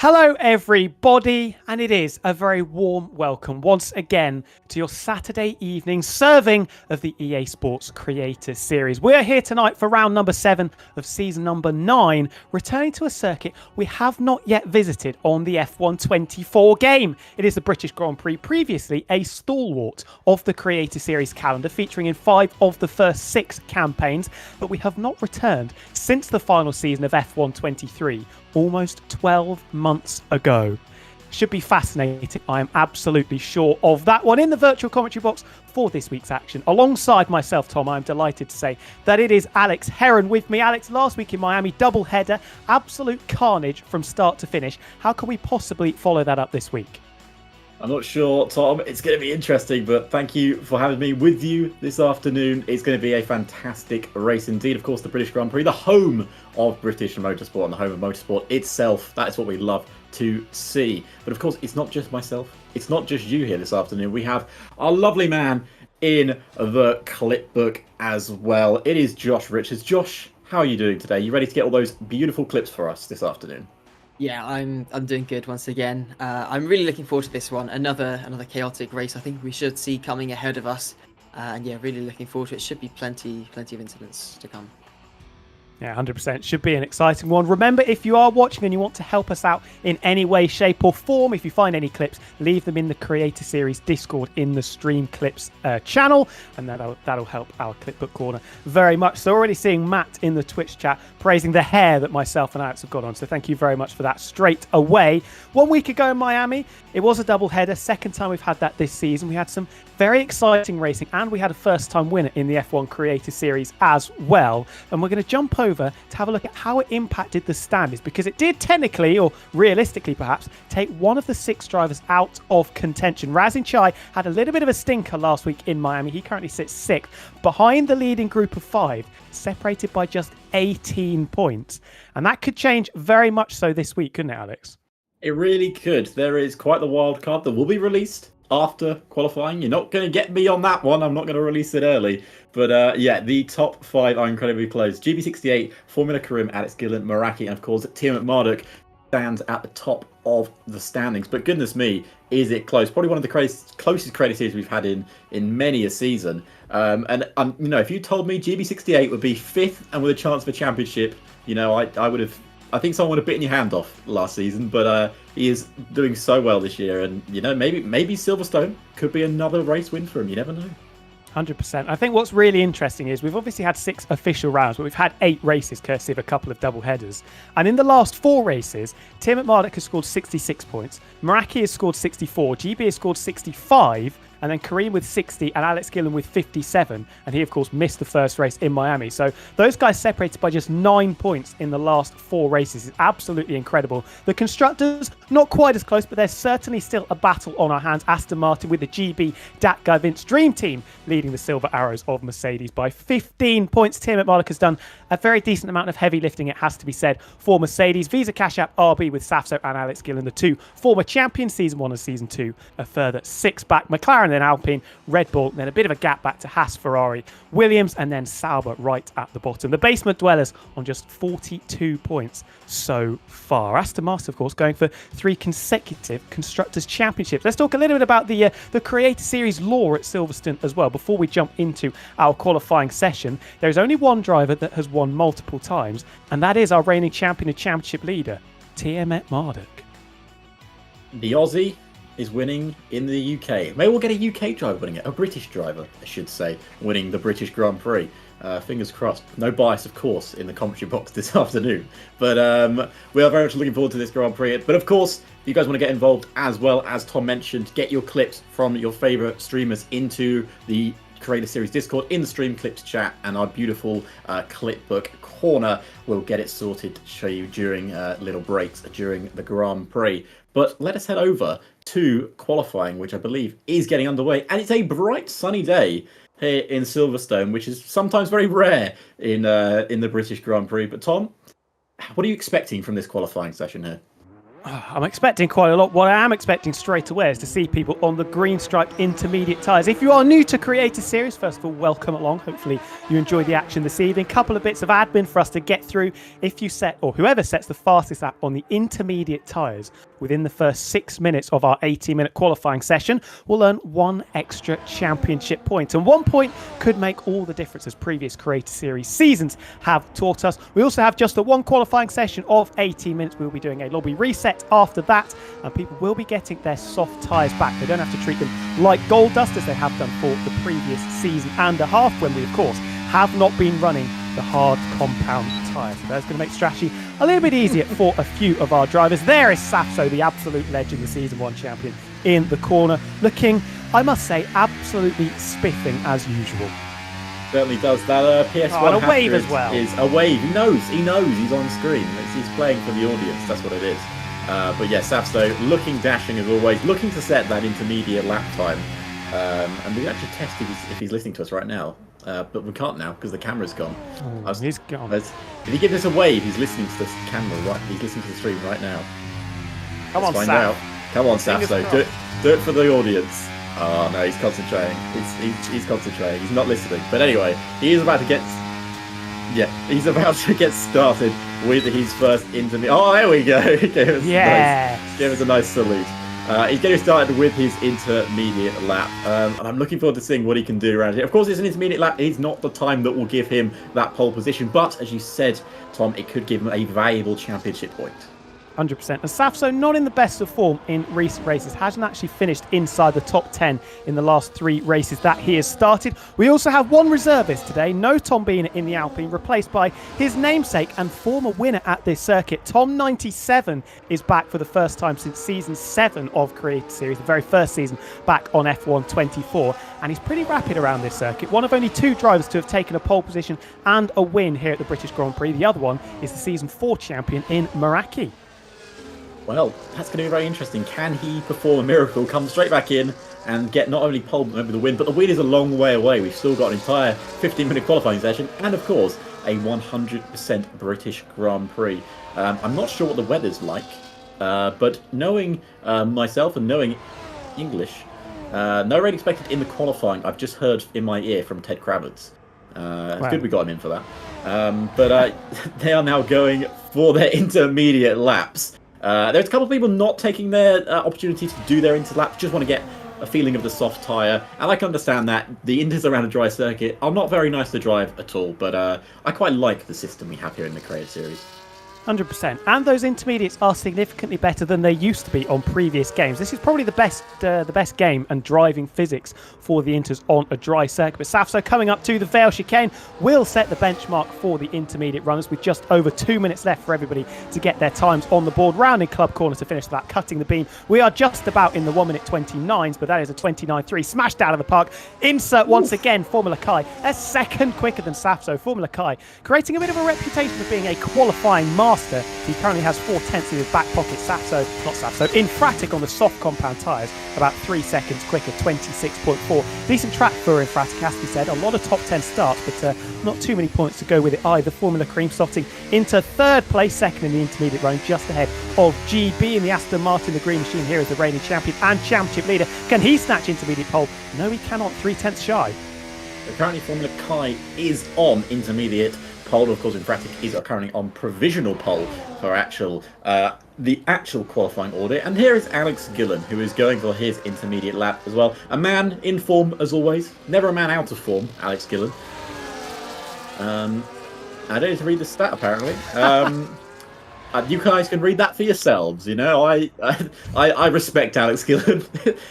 Hello, everybody, and it is a very warm welcome once again to your Saturday evening serving of the EA Sports Creators Series. We're here tonight for round number 7 of season number 9, returning to a circuit we have not yet visited on the F124 game. It is the British Grand Prix, previously a stalwart of the Creator Series calendar, featuring in 5 of the first 6 campaigns, but we have not returned since the final season of F123. Almost 12 months ago. Should be fascinating. I am absolutely sure of that one. In the virtual commentary box for this week's action, alongside myself, Tom, I'm delighted to say that it is Alex Heron with me. Alex, last week in Miami, double header, absolute carnage from start to finish. How can we possibly follow that up this week? I'm not sure, Tom. It's going to be interesting, but thank you for having me with you this afternoon. It's going to be a fantastic race indeed. Of course, the British Grand Prix, the home of British motorsport and the home of motorsport itself. That is what we love to see. But of course, it's not just myself. It's not just you here this afternoon. We have our lovely man in the clip book as well. It is Josh Richards. Josh, how are you doing today? You ready to get all those beautiful clips for us this afternoon? Yeah, I'm doing good once again. I'm really looking forward to this one. Another chaotic race I think we should see coming ahead of us. And yeah, really looking forward to it. Should be plenty of incidents to come. Yeah, 100%. Should be an exciting one. Remember, if you are watching and you want to help us out in any way, shape or form, if you find any clips, leave them in the Creator Series Discord in the Stream Clips channel, and that'll help our Clipbook Corner very much. So already seeing Matt in the Twitch chat praising the hair that myself and Alex have got on, so thank you very much for that straight away. 1 week ago in Miami, it was a double header. Second time we've had that this season. We had some very exciting racing, and we had a first-time winner in the F1 Creator Series as well. And we're going to jump over to have a look at how it impacted the standings, because it did technically, or realistically perhaps, take one of the 6 drivers out of contention. Razin Chai had a little bit of a stinker last week in Miami. He currently sits 6th, behind the leading group of 5, separated by just 18 points. And that could change very much so this week, couldn't it, Alex? It really could. There is quite the wild card that will be released after qualifying. You're not going to get me on that one. I'm not going to release it early. But yeah, the top 5 are incredibly close. GB68, Formula Karim, Alex Gillen, Meraki, and of course, Tim Marduk stands at the top of the standings. But goodness me, is it close? Probably one of the closest credit series we've had in many a season. And you know, if you told me GB68 would be 5th and with a chance for championship, you know, I would have. I think someone would have bitten your hand off last season, but he is doing so well this year, and you know, maybe Silverstone could be another race win for him. You never know. 100%. I think what's really interesting is we've obviously had 6 official rounds, but we've had 8 races courtesy of a couple of double headers. And in the last 4 races, Tim Marduk has scored 66 points, Meraki has scored 64, GB has scored 65, and then Kareem with 60 and Alex Gillen with 57. And he, of course, missed the first race in Miami. So those guys separated by just 9 points in the last 4 races. It's absolutely incredible. The constructors, not quite as close, but there's certainly still a battle on our hands. Aston Martin with the GB Guy Vince Dream Team leading the Silver Arrows of Mercedes by 15 points. Tim Marduk has done a very decent amount of heavy lifting, it has to be said, for Mercedes. Visa Cash App RB with Safso and Alex Gillen, the 2 former champions, Season 1 and Season 2, a further 6 back. McLaren, then Alpine, Red Bull, then a bit of a gap back to Haas, Ferrari, Williams, and then Sauber right at the bottom. The basement dwellers on just 42 points so far. Aston Martin, of course, going for 3 consecutive Constructors' Championships. Let's talk a little bit about the Creator Series lore at Silverstone as well before we jump into our qualifying session. There's only one driver that has won multiple times, and that is our reigning champion and championship leader, Tim Marduk. The Aussie is winning in the UK. Maybe we'll get a UK driver winning it. A British driver, I should say, winning the British Grand Prix. Fingers crossed. No bias, of course, in the commentary box this afternoon. But we are very much looking forward to this Grand Prix. But of course, if you guys want to get involved, as well as Tom mentioned, get your clips from your favourite streamers into the Creator Series Discord in the Stream Clips chat, and our beautiful Clipbook Corner will get it sorted to show you during little breaks during the Grand Prix. But let us head over to qualifying, which I believe is getting underway, and it's a bright sunny day here in Silverstone, which is sometimes very rare in the British Grand Prix. But Tom, what are you expecting from this qualifying session here? I'm expecting quite a lot. What I am expecting straight away is to see people on the green stripe intermediate tyres. If you are new to Creator Series, first of all, welcome along. Hopefully you enjoy the action this evening. Couple of bits of admin for us to get through. If you set, or whoever sets the fastest lap on the intermediate tyres within the first 6 minutes of our 80-minute qualifying session, will earn 1 extra championship point. And 1 point could make all the difference, as previous Creator Series seasons have taught us. We also have just the 1 qualifying session of 18 minutes. We'll be doing a lobby reset after that, and people will be getting their soft tyres back. They don't have to treat them like gold dust as they have done for the previous season and a half, when we of course have not been running the hard compound tyres. So that's going to make strategy a little bit easier for a few of our drivers. There is Safso, the absolute legend, the season 1 champion, in the corner, looking, I must say, absolutely spiffing as usual. Certainly does. That PS1 and a wave as well. Is a wave. He knows he's on screen. He's playing for the audience. That's what it is. But yeah, Safso looking dashing as always, looking to set that intermediate lap time. And we actually tested if he's listening to us right now, but we can't now because the camera's gone. He's gone. If he gives us a wave, he's listening to the camera. Right, he's listening to the stream right now. Come on, find Saf. out. Come on, Safso. Do it for the audience. Oh no, he's concentrating. He's concentrating. He's not listening. But anyway, he's about to get started with his first intermediate. Oh, there we go. Gave us a nice salute. He's getting started with his intermediate lap, and I'm looking forward to seeing what he can do around here. Of course, it's an intermediate lap. It's not the time that will give him that pole position, but as you said, Tom, it could give him a valuable championship point. 100%. And Safso, not in the best of form in recent races, hasn't actually finished inside the top 10 in the last 3 races that he has started. We also have 1 reservist today, no Tom Bean in the Alpine, replaced by his namesake and former winner at this circuit. Tom97 is back for the first time since season 7 of Creator Series, the very first season back on F1 24, and he's pretty rapid around this circuit. One of only 2 drivers to have taken a pole position and a win here at the British Grand Prix. The other one is the season 4 champion in Meraki. Well, that's going to be very interesting. Can he perform a miracle, come straight back in and get not only pole but the win, but the win is a long way away. We've still got an entire 15-minute qualifying session and, of course, a 100% British Grand Prix. I'm not sure what the weather's like, but knowing myself and knowing English, no rain expected in the qualifying. I've just heard in my ear from Ted Kravitz. It's good we got him in for that. But they are now going for their intermediate laps. There's a couple of people not taking their opportunity to do their interlap, just want to get a feeling of the soft tyre, and I can understand that. The inters around a dry circuit are not very nice to drive at all, but I quite like the system we have here in the Creator Series. 100%. And those intermediates are significantly better than they used to be on previous games. This is probably the best game and driving physics for the inters on a dry circuit. But Safso coming up to the Vale chicane will set the benchmark for the intermediate runners with just over 2 minutes left for everybody to get their times on the board. Rounding club corner to finish that, cutting the beam. We are just about in the 1 minute 29s, but that is a 29.3 smashed out of the park. Insert once again, Formula Kai, a second quicker than Safso. Formula Kai creating a bit of a reputation for being a qualifying master. He currently has 4/10 in his back pocket. Infratic on the soft compound tyres, about 3 seconds quicker, 26.4. Decent track for Infratic, has to be said. A lot of top 10 starts, but not too many points to go with it either. Formula Cream slotting into 3rd place, second in the intermediate run, just ahead of GB in the Aston Martin. The Green Machine here is the reigning champion and championship leader. Can he snatch intermediate pole? No, he cannot. 3/10 shy. So currently Formula Kai is on intermediate pole. Of course, Infratic is currently on provisional pole for the actual qualifying order. And here is Alex Gillen, who is going for his intermediate lap as well. A man in form, as always. Never a man out of form, Alex Gillen. I don't need to read the stat, apparently. You guys can read that for yourselves, you know. I respect Alex Gillen.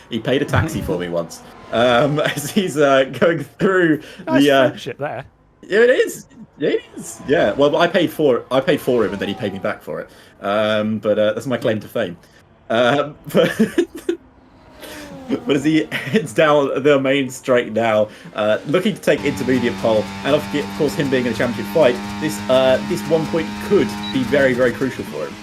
He paid a taxi for me once. As he's going through nice friendship there. Yeah, it is. It is. Yeah. Well, I paid for him, and then he paid me back for it. But that's my claim to fame. But as he heads down the main straight now, looking to take intermediate pole, and of course him being in a championship fight, this 1 point could be very, very crucial for him.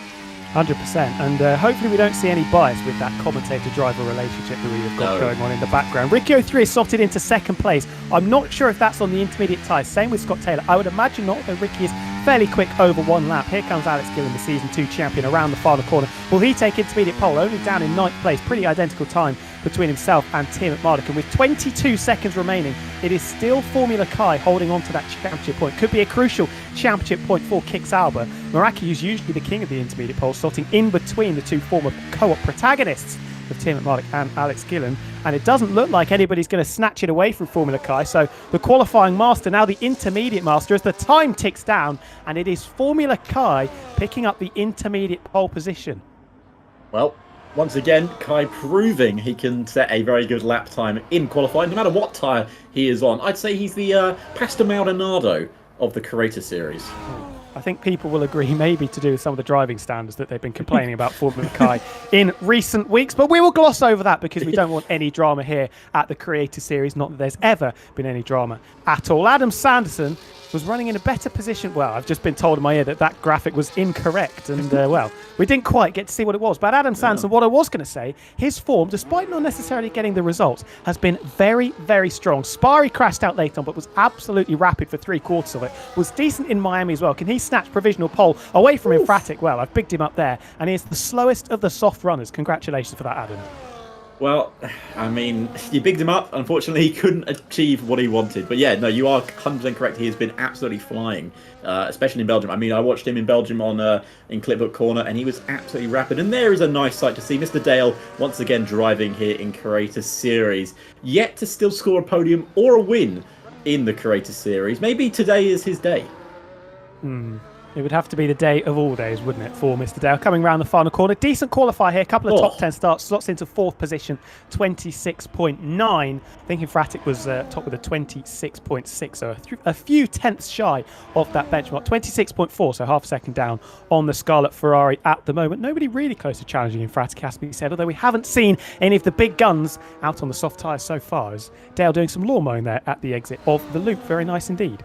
100%, and hopefully we don't see any bias with that commentator-driver relationship that we have got going on in the background. Ricky 03 is slotted into 2nd place. I'm not sure if that's on the intermediate tyres. Same with Scott Taylor. I would imagine not, though Ricky is fairly quick over 1 lap. Here comes Alex Gillen, the Season 2 champion, around the final corner. Will he take intermediate pole? Only down in 9th place. Pretty identical time between himself and Tim McMardican. With 22 seconds remaining, it is still Formula Kai holding on to that championship point. Could be a crucial championship point for Kix Alba. Meraki, who's usually the king of the intermediate pole, slotting in between the two former co-op protagonists of Tim McMardic and Alex Gillen, and it doesn't look like anybody's going to snatch it away from Formula Kai. So the qualifying master, now the intermediate master, as the time ticks down, and it is Formula Kai picking up the intermediate pole position. Well, once again, Kai proving he can set a very good lap time in qualifying, no matter what tyre he is on. I'd say he's the Pastor Maldonado of the Creator Series. I think people will agree, maybe to do with some of the driving standards that they've been complaining about Formula Kai in recent weeks, but we will gloss over that because we don't want any drama here at the Creator Series. Not that there's ever been any drama at all. Adam Sanderson was running in a better position. Well, I've just been told in my ear that that graphic was incorrect, and well, we didn't quite get to see what it was. But Adam Sanderson, what I was going to say, his form, despite not necessarily getting the results, has been very, very strong. Spa, he crashed out late on, but was absolutely rapid for 3/4 of it. Was decent in Miami as well. Can he snatch provisional pole away from Infratic? Well, I've bigged him up there, and he is the slowest of the soft runners. Congratulations for that, Adam. Well, I mean, you bigged him up. Unfortunately, he couldn't achieve what he wanted. But yeah, no, you are 100% correct. He has been absolutely flying, especially in Belgium. I mean, I watched him in Belgium on in Clipbook Corner, and he was absolutely rapid. And there is a nice sight to see. Mr. Dale, once again, driving here in Creator Series. Yet to still score a podium or a win in the Creator Series. Maybe today is his day. It would have to be the day of all days, wouldn't it, for Mr. Dale? Coming round the final corner. Decent qualifier here. A couple of top 10 starts. Slots into 4th position. 26.9. I think Infratic was top with a 26.6. So a few tenths shy of that benchmark. 26.4, so half a second down on the Scarlet Ferrari at the moment. Nobody really close to challenging Infratic, has to be said. Although we haven't seen any of the big guns out on the soft tyres so far. As Dale doing some lawn mowing there at the exit of the loop. Very nice indeed.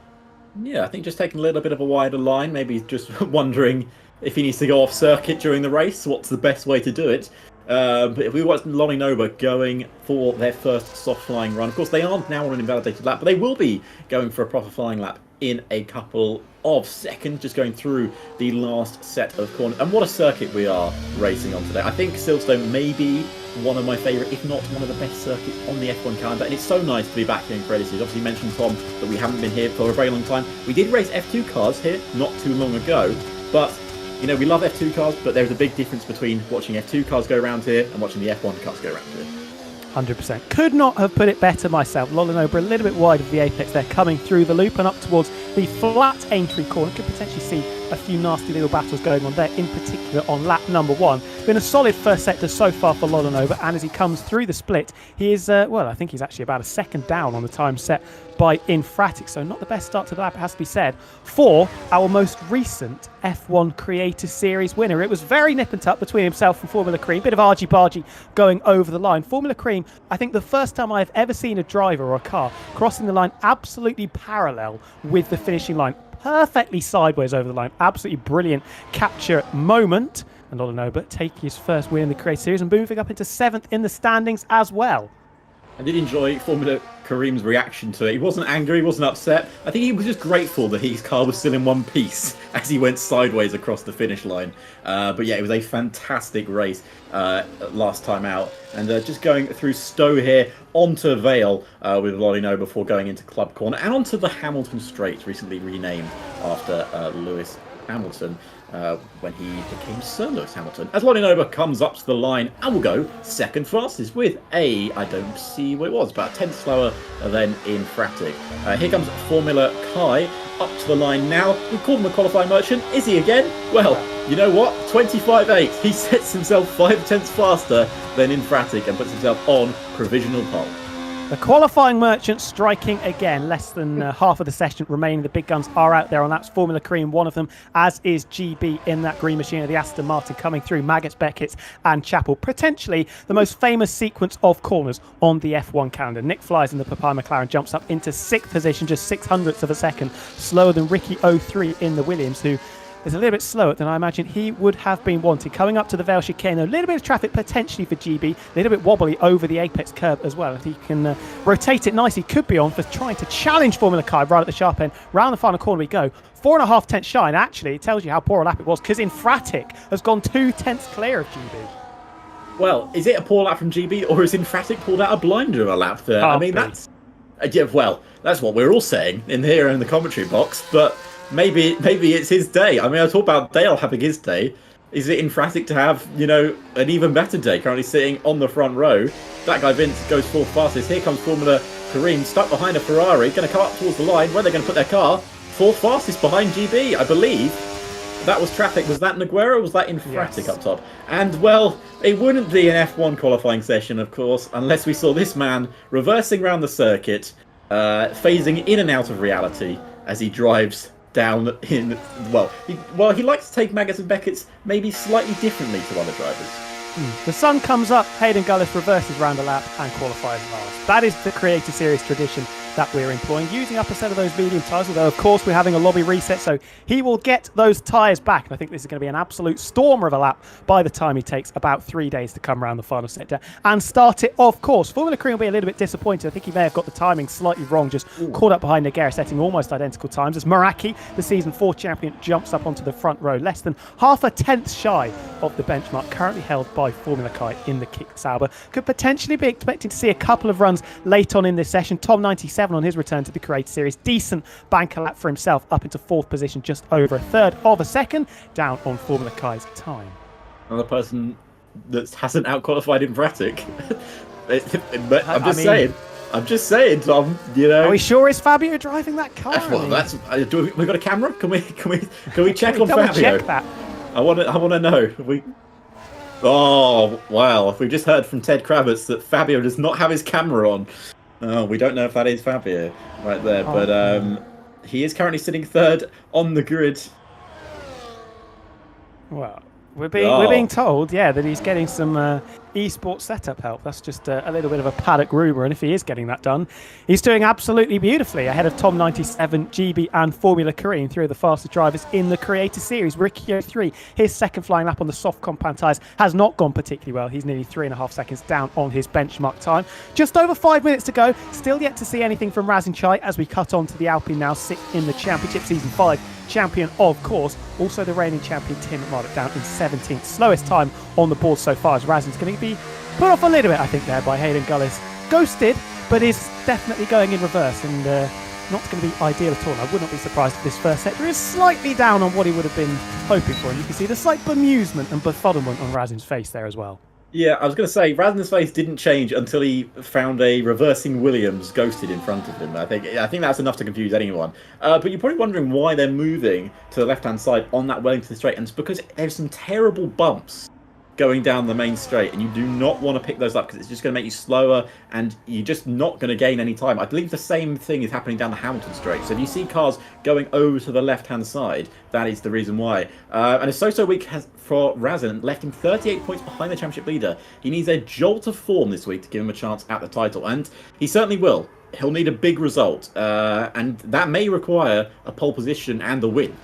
Yeah, I think just taking a little bit of a wider line, maybe just wondering if he needs to go off circuit during the race, what's the best way to do it. But if we watch Lonnie Nova going for their first soft flying run, of course they aren't now on an invalidated lap, but they will be going for a proper flying lap in a couple of seconds, just going through the last set of corners. And what a circuit we are racing on today. I think Silverstone may be one of my favourite, if not one of the best circuits on the F1 calendar, and it's so nice to be back here in Creator Series. Obviously, you mentioned, Tom, that we haven't been here for a very long time. We did race F2 cars here not too long ago, but you know, we love F2 cars, but there's a big difference between watching F2 cars go around here and watching the F1 cars go around here. 100%. Could not have put it better myself. Lolanober a little bit wide of the apex there, coming through the loop and up towards the flat Aintree corner. Could potentially see a few nasty little battles going on there, in particular on lap number 1. Been a solid first sector so far for Lolanober, and as he comes through the split, he is, well, I think he's actually about a second down on the time set by Infratic, so not the best start to the lap, it has to be said, for our most recent F1 Creator Series winner. It was very nip and tuck between himself and Formula Cream, bit of argy-bargy going over the line. Formula Cream, I think the first time I've ever seen a driver or a car crossing the line absolutely parallel with the finishing line, perfectly sideways over the line. Absolutely brilliant capture moment. And Lolanober taking his first win in the Creator Series and moving up into 7th in the standings as well. I did enjoy Formula Kareem's reaction to it. He wasn't angry, he wasn't upset. I think he was just grateful that his car was still in one piece as he went sideways across the finish line. But yeah, it was a fantastic race last time out. And just going through Stowe here onto Vale with Lolino before going into Club Corner and onto the Hamilton Straight, recently renamed after Lewis Hamilton. When he became Sir Lewis Hamilton. As Lolinober comes up to the line and will go second fastest with I don't see what it was, about 10 slower than Infratic. Here comes Formula Kai up to the line now. We called him a qualifying merchant. Is he again? Well, you know what? 25.8. He sets himself 5 tenths faster than Infratic and puts himself on provisional pole. The qualifying merchant striking again. Less than half of the session remaining. The big guns are out there, and that's Formula Cream, one of them, as is GB in that green machine of the Aston Martin coming through. Maggots, Beckett and Chappell. Potentially the most famous sequence of corners on the F1 calendar. Nick flies in the Papaya McLaren, jumps up into 6th position, just 600ths of a second slower than Ricky 03 in the Williams, who is a little bit slower than I imagine he would have been wanted. Coming up to the Vale chicane, a little bit of traffic potentially for GB, a little bit wobbly over the apex curb as well. If he can rotate it nicely, could be on for trying to challenge Formula Kai right at the sharp end. Round the final corner we go. 4.5 tenths shy, and actually it tells you how poor a lap it was, because Infratic has gone 2 tenths clear of GB. Well, is it a poor lap from GB, or is Infratic pulled out a blinder a lap there? I mean, that's that's what we're all saying in here in the commentary box. But maybe it's his day. I mean, I talk about Dale having his day. Is it Infratic to have, an even better day? Currently sitting on the front row. That guy Vince goes fourth fastest. Here comes Formula Kareem, stuck behind a Ferrari, going to come up towards the line. Where they're going to put their car? Fourth fastest behind GB, I believe. That was traffic. Was that Noguera or was that Infratic up top? And, well, it wouldn't be an F1 qualifying session, of course, unless we saw this man reversing around the circuit, phasing in and out of reality as he drives down in... He likes to take Maggots and Beckett's maybe slightly differently to other drivers. The sun comes up, Hayden Gullis reverses round a lap and qualifies last. That is the Creator Series tradition that we're employing, using up a set of those medium tyres, although of course we're having a lobby reset, so he will get those tyres back, and I think this is going to be an absolute stormer of a lap by the time he takes about 3 days to come around the final sector and start it. Of course, Formula Crew will be a little bit disappointed. I think he may have got the timing slightly wrong, just caught up behind Noguera, setting almost identical times as Meraki, the Season 4 champion, jumps up onto the front row, less than half a tenth shy of the benchmark currently held by Formula Kai in the Kick Sauber. Could potentially be expecting to see a couple of runs late on in this session. Tom 97 on his return to the Creator Series. Decent banker lap for himself, up into fourth position, just over a third of a second down on Formula Kai's time. Another person that hasn't out-qualified Infratic. But I'm just saying, Tom, Are we sure is Fabio driving that car? Well, we got a camera? Can we check on Fabio? Check that? I want to know. Oh, wow. We've just heard from Ted Kravitz that Fabio does not have his camera on. Oh, we don't know if that is Fabio right there. But he is currently sitting third on the grid. Well, we're being told, that he's getting some esports setup help. That's just a little bit of a paddock rumour, and if he is getting that done, he's doing absolutely beautifully ahead of Tom 97, GB and Formula Kareem, three of the fastest drivers in the Creator Series. Riccio 3, his second flying lap on the soft compound tyres has not gone particularly well. He's nearly 3.5 seconds down on his benchmark time. Just over 5 minutes to go. Still yet to see anything from Razin Chai as we cut on to the Alpine, now sixth in the Championship, Season 5 champion, of course. Also the reigning champion Tim McMurdoch down in 17th. Slowest time on the board so far, as Razin's going to be put off a little bit, I think, there by Hayden Gullis. Ghosted, but is definitely going in reverse and not going to be ideal at all. I would not be surprised if this first sector is slightly down on what he would have been hoping for, and you can see the slight bemusement and befuddlement on Razin's face there as well. Yeah, I was going to say, Razin's face didn't change until he found a reversing Williams ghosted in front of him. I think that's enough to confuse anyone. But you're probably wondering why they're moving to the left-hand side on that Wellington straight, and it's because there's some terrible bumps going down the main straight, and you do not want to pick those up because it's just going to make you slower and you're just not going to gain any time. I believe the same thing is happening down the Hamilton straight. So if you see cars going over to the left-hand side, that is the reason why. And a so-so week for Razin left him 38 points behind the championship leader. He needs a jolt of form this week to give him a chance at the title, and he certainly will. He'll need a big result, and that may require a pole position and the win.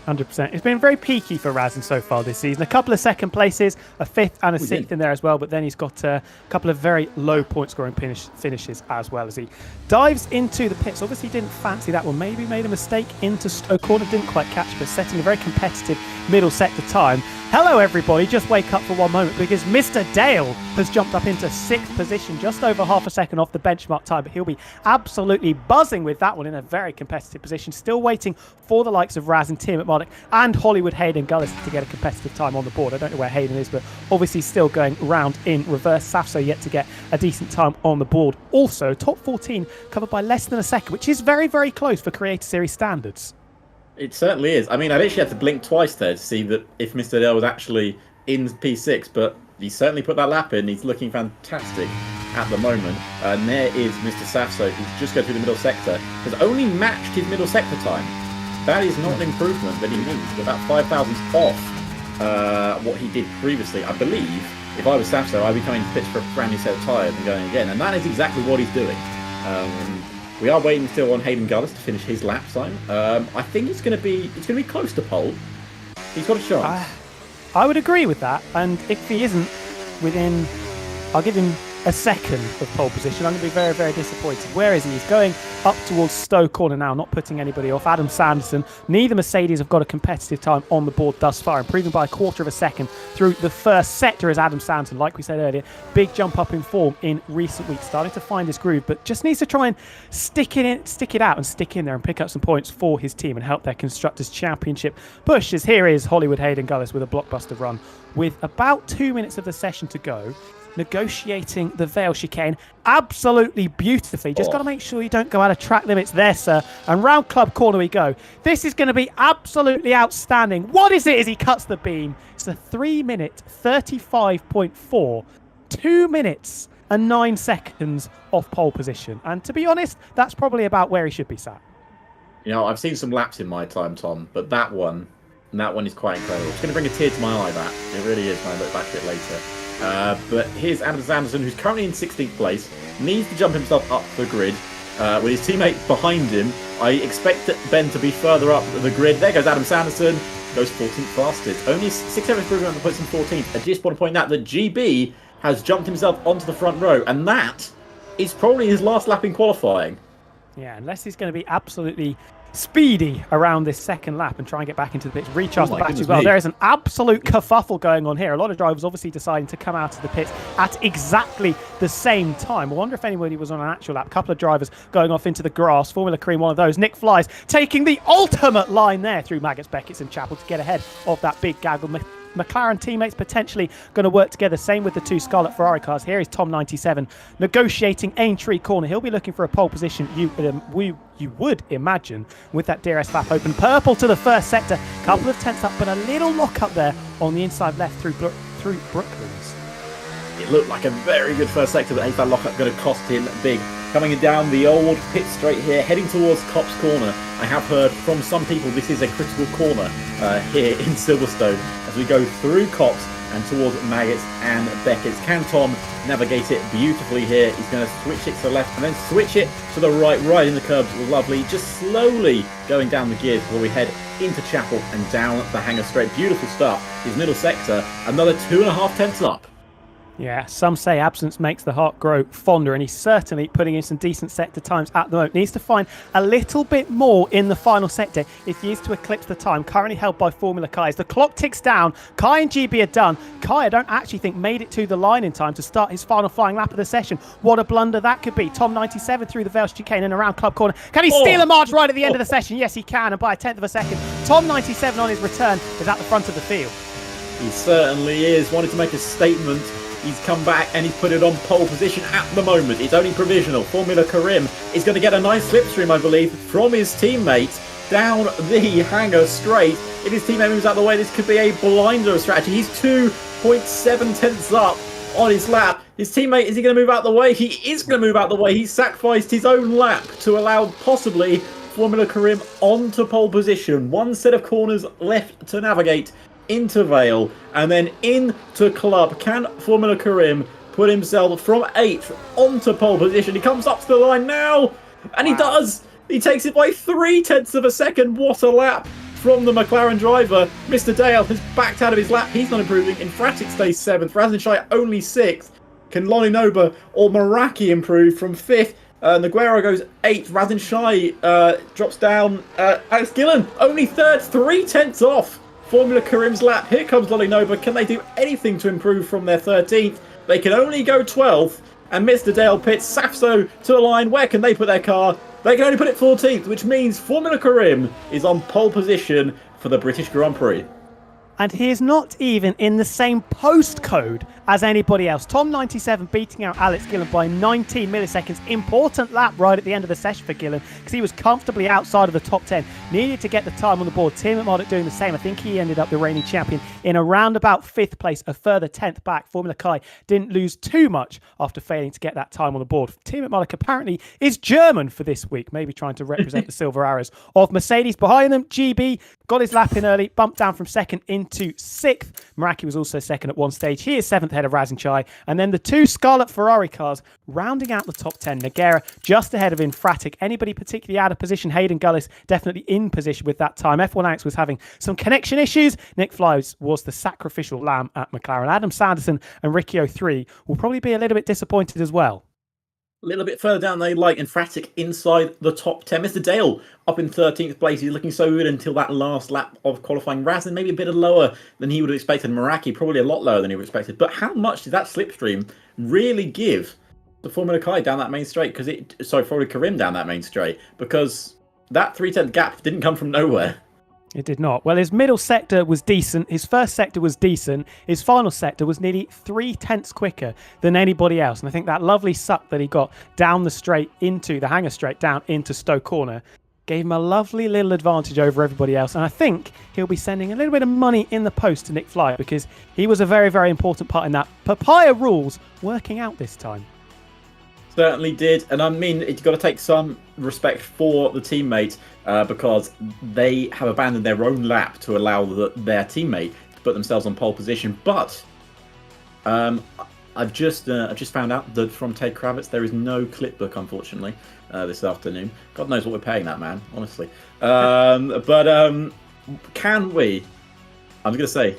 100%. It's been very peaky for Razin so far this season. A couple of second places, a fifth and a sixth in there as well, but then he's got a couple of very low point scoring finishes as well as he dives into the pits. Obviously didn't fancy that one, maybe made a mistake into Stowe Corner, didn't quite catch, but setting a very competitive middle sector time. Hello everybody, just wake up for one moment because Mr. Dale has jumped up into sixth position, just over half a second off the benchmark time, but he'll be absolutely buzzing with that one in a very competitive position. Still waiting for the likes of Razin, Tim McMurdoch and Hollywood Hayden Gullis to get a competitive time on the board. I don't know where Hayden is, but obviously still going round in reverse. Safso yet to get a decent time on the board. Also, top 14 covered by less than a second, which is very, very close for Creator Series standards. It certainly is. I mean, I literally had to blink twice there to see that if Mr. Dale was actually in P6, but he certainly put that lap in. He's looking fantastic at the moment. And there is Mr. Safso, who's just going through the middle sector, has only matched his middle sector time. That is not an improvement that he needs. About 5 thousandths off what he did previously. I believe if I was Safso, I'd be coming to pitch for a brand new set of tyres and going again. And that is exactly what he's doing. We are waiting still on Hayden Gullis to finish his lap time. I think it's going to be close to pole. He's got a chance. I would agree with that. And if he isn't within, I'll give him a second of pole position. I'm going to be very, very disappointed. Where is he? He's going up towards Stowe corner now, not putting anybody off. Adam Sanderson. Neither Mercedes have got a competitive time on the board thus far, improving by a quarter of a second through the first sector as Adam Sanderson, like we said earlier, big jump up in form in recent weeks, starting to find his groove, but just needs to try and stick it out and stick in there and pick up some points for his team and help their Constructors' Championship push. As here is Hollywood Hayden Gullis with a blockbuster run with about 2 minutes of the session to go, negotiating the Vale chicane absolutely beautifully. Just got to make sure you don't go out of track limits there, sir. And round club corner we go. This is going to be absolutely outstanding. What is it as he cuts the beam? It's a 3-minute 35.4, 2 minutes and 9 seconds off pole position. And to be honest, that's probably about where he should be sat. I've seen some laps in my time, Tom, but that one is quite incredible. It's going to bring a tear to my eye, that. It really is when I look back at it later. But here's Adam Sanderson, who's currently in 16th place, needs to jump himself up the grid with his teammate behind him. I expect Ben to be further up the grid. There goes Adam Sanderson, goes 14th fastest. Only 6 seconds improvement puts him 14th. I just want to point out that GB has jumped himself onto the front row, and that is probably his last lap in qualifying. Yeah, unless he's going to be absolutely speedy around this second lap and try and get back into the pits, recharge the battery as well. There is an absolute kerfuffle going on here. A lot of drivers obviously deciding to come out of the pits at exactly the same time. I wonder if anybody was on an actual lap. A couple of drivers going off into the grass. Formula Cream, one of those. Nick Flies taking the ultimate line there through Maggots, Beckett's and Chapel to get ahead of that big gaggle. McLaren teammates potentially going to work together. Same with the two Scarlet Ferrari cars. Here is Tom 97 negotiating Aintree corner. He'll be looking for a pole position, you would imagine, with that DRS lap open. Purple to the first sector. Couple of tenths up, but a little lock up there on the inside left through Brooklands. It looked like a very good first sector, but that lockup going to cost him big. Coming down the old pit straight here, heading towards Copse Corner. I have heard from some people this is a critical corner here in Silverstone as we go through Copse and towards Maggots and Beckett's. Can Tom navigate it beautifully here? He's going to switch it to the left and then switch it to the right in the curbs. Lovely. Just slowly going down the gears before we head into Chapel and down the Hangar Straight. Beautiful stuff. His middle sector, another 2.5 tenths up. Yeah, some say absence makes the heart grow fonder, and he's certainly putting in some decent sector times at the moment. Needs to find a little bit more in the final sector if he is to eclipse the time currently held by Formula Kai. As the clock ticks down, Kai and GB are done. Kai, I don't actually think, made it to the line in time to start his final flying lap of the session. What a blunder that could be. Tom 97 through the Vale chicane and around club corner. Can he steal a march right at the end of the session? Yes, he can, and by a tenth of a second. Tom 97 on his return is at the front of the field. He certainly is. Wanted to make a statement. He's come back and he's put it on pole position at the moment. It's only provisional. Formula Karim is going to get a nice slipstream, I believe, from his teammate down the Hangar Straight. If his teammate moves out of the way, this could be a blinder of strategy. He's 2.7 tenths up on his lap. His teammate, is he going to move out the way? He is going to move out the way. He's sacrificed his own lap to allow possibly Formula Karim onto pole position. One set of corners left to navigate into Vale and then into Club. Can Formula Karim put himself from 8th onto pole position? He comes up to the line now, and he does. He takes it by 3 tenths of a second. What a lap from the McLaren driver. Mr. Dale has backed out of his lap. He's not improving. Infratic stays 7th. Razin only 6th. Can Lonnie Noba or Meraki improve from 5th? Naguero goes 8th. Razin drops down. Alex Gillen only 3rd. 3 tenths off Formula Karim's lap. Here comes Lonnie Noba. Can they do anything to improve from their 13th? They can only go 12th. And Mr. Dale pits Safso to the line. Where can they put their car? They can only put it 14th, which means Formula Karim is on pole position for the British Grand Prix. And he is not even in the same postcode as anybody else. Tom 97 beating out Alex Gillen by 19 milliseconds. Important lap right at the end of the session for Gillen because he was comfortably outside of the top 10. Needed to get the time on the board. Tim McMurdoch doing the same. I think he ended up the reigning champion in around about 5th place, a further 10th back. Formula Kai didn't lose too much after failing to get that time on the board. Tim McMurdoch apparently is German for this week, maybe trying to represent the Silver Arrows of Mercedes. Behind them, GB got his lap in early, bumped down from 2nd into into 6th. Meraki was also second at one stage. He is 7th ahead of Razinchai. And then the 2 Scarlet Ferrari cars rounding out the top 10. Nagera just ahead of Infratic. Anybody particularly out of position? Hayden Gullis definitely in position with that time. F1 Alex was having some connection issues. Nick Flies was the sacrificial lamb at McLaren. Adam Sanderson and Ricky O3 will probably be a little bit disappointed as well. A little bit further down, they like Infratic inside the top 10. Mr. Dale up in 13th place. He's looking so good until that last lap of qualifying. Razin maybe a bit lower than he would have expected. Meraki probably a lot lower than he would have expected. But how much did that slipstream really give the Formula Kai down that main straight? Formula Karim down that main straight, because that 3/10 gap didn't come from nowhere. It did not. Well, his middle sector was decent. His first sector was decent. His final sector was nearly 3/10 quicker than anybody else. And I think that lovely suck that he got down the straight into the hanger straight down into Stowe Corner gave him a lovely little advantage over everybody else. And I think he'll be sending a little bit of money in the post to Nick Fly, because he was a very, very important part in that papaya rules working out this time. Certainly did. And I mean, you've got to take some respect for the teammate, because they have abandoned their own lap to allow their teammate to put themselves on pole position. But I've just found out that from Ted Kravitz there is no clip book, unfortunately, this afternoon. God knows what we're paying that man, honestly. But can we? I'm going to say,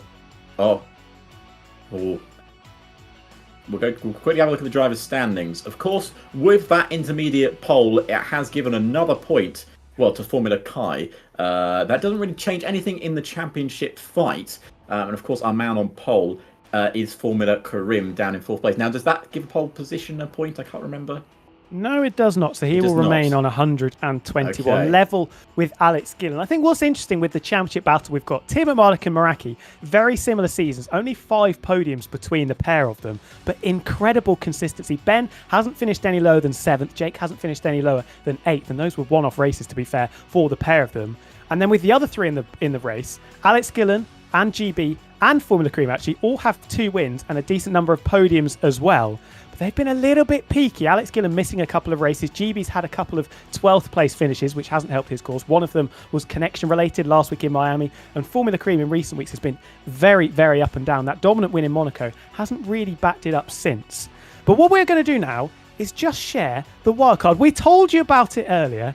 We'll quickly have a look at the drivers' standings. Of course, with that intermediate pole, it has given another point, to Formula Kai. That doesn't really change anything in the championship fight. And of course, our man on pole is Formula Karim down in 4th place. Now, does that give pole position a point? I can't remember. No, it does not. So he will remain on 121, level with Alex Gillen. I think what's interesting with the championship battle, we've got Tim Marduk and Meraki, very similar seasons, only 5 podiums between the pair of them, but incredible consistency. Ben hasn't finished any lower than 7th. Jake hasn't finished any lower than 8th, and those were one-off races, to be fair, for the pair of them. And then with the other 3 in the race, Alex Gillen and GB and Formula Cream actually all have 2 wins and a decent number of podiums as well. But they've been a little bit peaky. Alex Gillen missing a couple of races. GB's had a couple of 12th place finishes, which hasn't helped his cause. One of them was connection related last week in Miami. And Formula Cream in recent weeks has been very, very up and down. That dominant win in Monaco hasn't really backed it up since. But what we're going to do now is just share the wildcard. We told you about it earlier,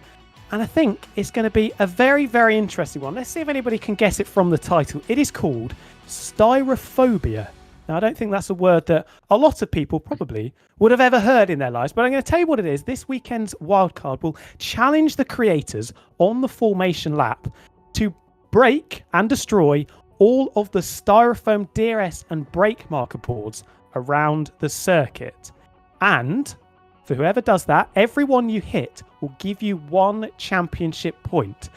and I think it's going to be a very, very interesting one. Let's see if anybody can guess it from the title. It is called Styrophobia. Now, I don't think that's a word that a lot of people probably would have ever heard in their lives, but I'm going to tell you what it is. This weekend's wildcard will challenge the creators on the formation lap to break and destroy all of the styrofoam DRS and brake marker boards around the circuit. And for whoever does that, everyone you hit will give you 1 championship point.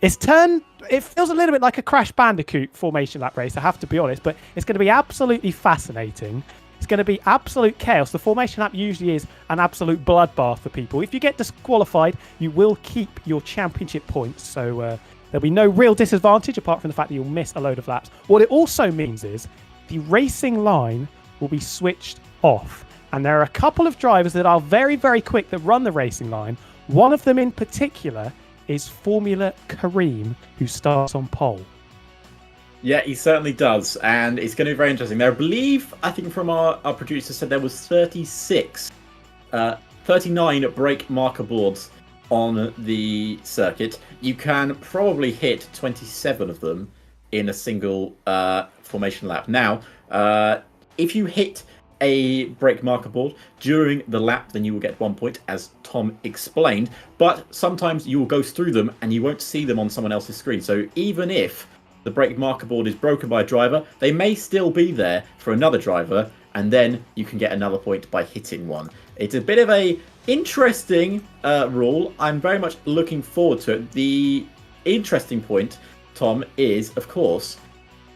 It feels a little bit like a Crash Bandicoot formation lap race, I have to be honest, but it's going to be absolutely fascinating. It's going to be absolute chaos. The formation lap usually is an absolute bloodbath for people. If you get disqualified, you will keep your championship points, so there'll be no real disadvantage apart from the fact that you'll miss a load of laps. What it also means is the racing line will be switched off, and there are a couple of drivers that are very, very quick that run the racing line. One of them in particular is Formula Karim, who starts on pole. Yeah, he certainly does, and it's going to be very interesting. There, I think from our producer said there was 39 brake marker boards on the circuit. You can probably hit 27 of them in a single formation lap. Now, if you hit a brake marker board during the lap, then you will get 1 point, as Tom explained. But sometimes you will go through them and you won't see them on someone else's screen. So even if the brake marker board is broken by a driver, they may still be there for another driver, and then you can get another point by hitting one. It's a bit of a interesting rule. I'm very much looking forward to it. The interesting point, Tom, is, of course,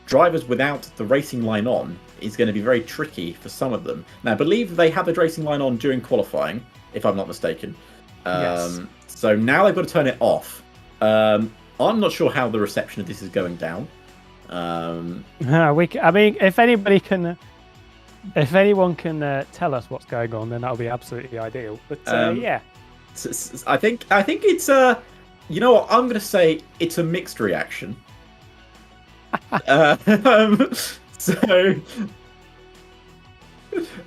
drivers without the racing line on is going to be very tricky for some of them. Now, I believe they had the racing line on during qualifying, if I'm not mistaken. Yes. So now they've got to turn it off. I'm not sure how the reception of this is going down. I mean, if anyone can tell us what's going on, then that'll be absolutely ideal. But yeah, I think it's you know what, I'm going to say it's a mixed reaction. So,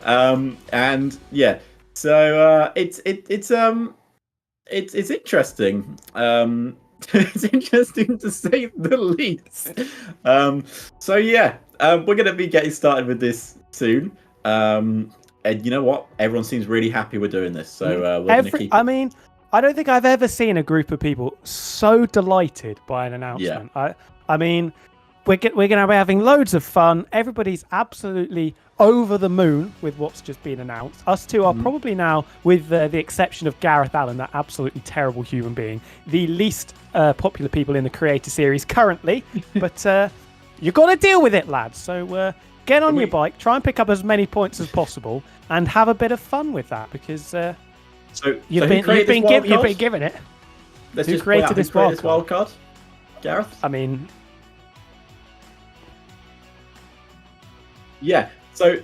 and yeah, so it's interesting. It's interesting to say the least. So yeah, we're gonna be getting started with this soon. And you know what? Everyone seems really happy we're doing this. So we're gonna keep. I mean, I don't think I've ever seen a group of people so delighted by an announcement. Yeah. I mean, we're gonna be having loads of fun. Everybody's absolutely over the moon with what's just been announced. Us two are probably now, with the exception of Gareth Allen, that absolutely terrible human being, the least popular people in the Creator Series currently. But you've got to deal with it, lads. So get on your bike, try and pick up as many points as possible, and have a bit of fun with that, because you've been given it. Let's who just created this wild card? Gareth? I mean, yeah. So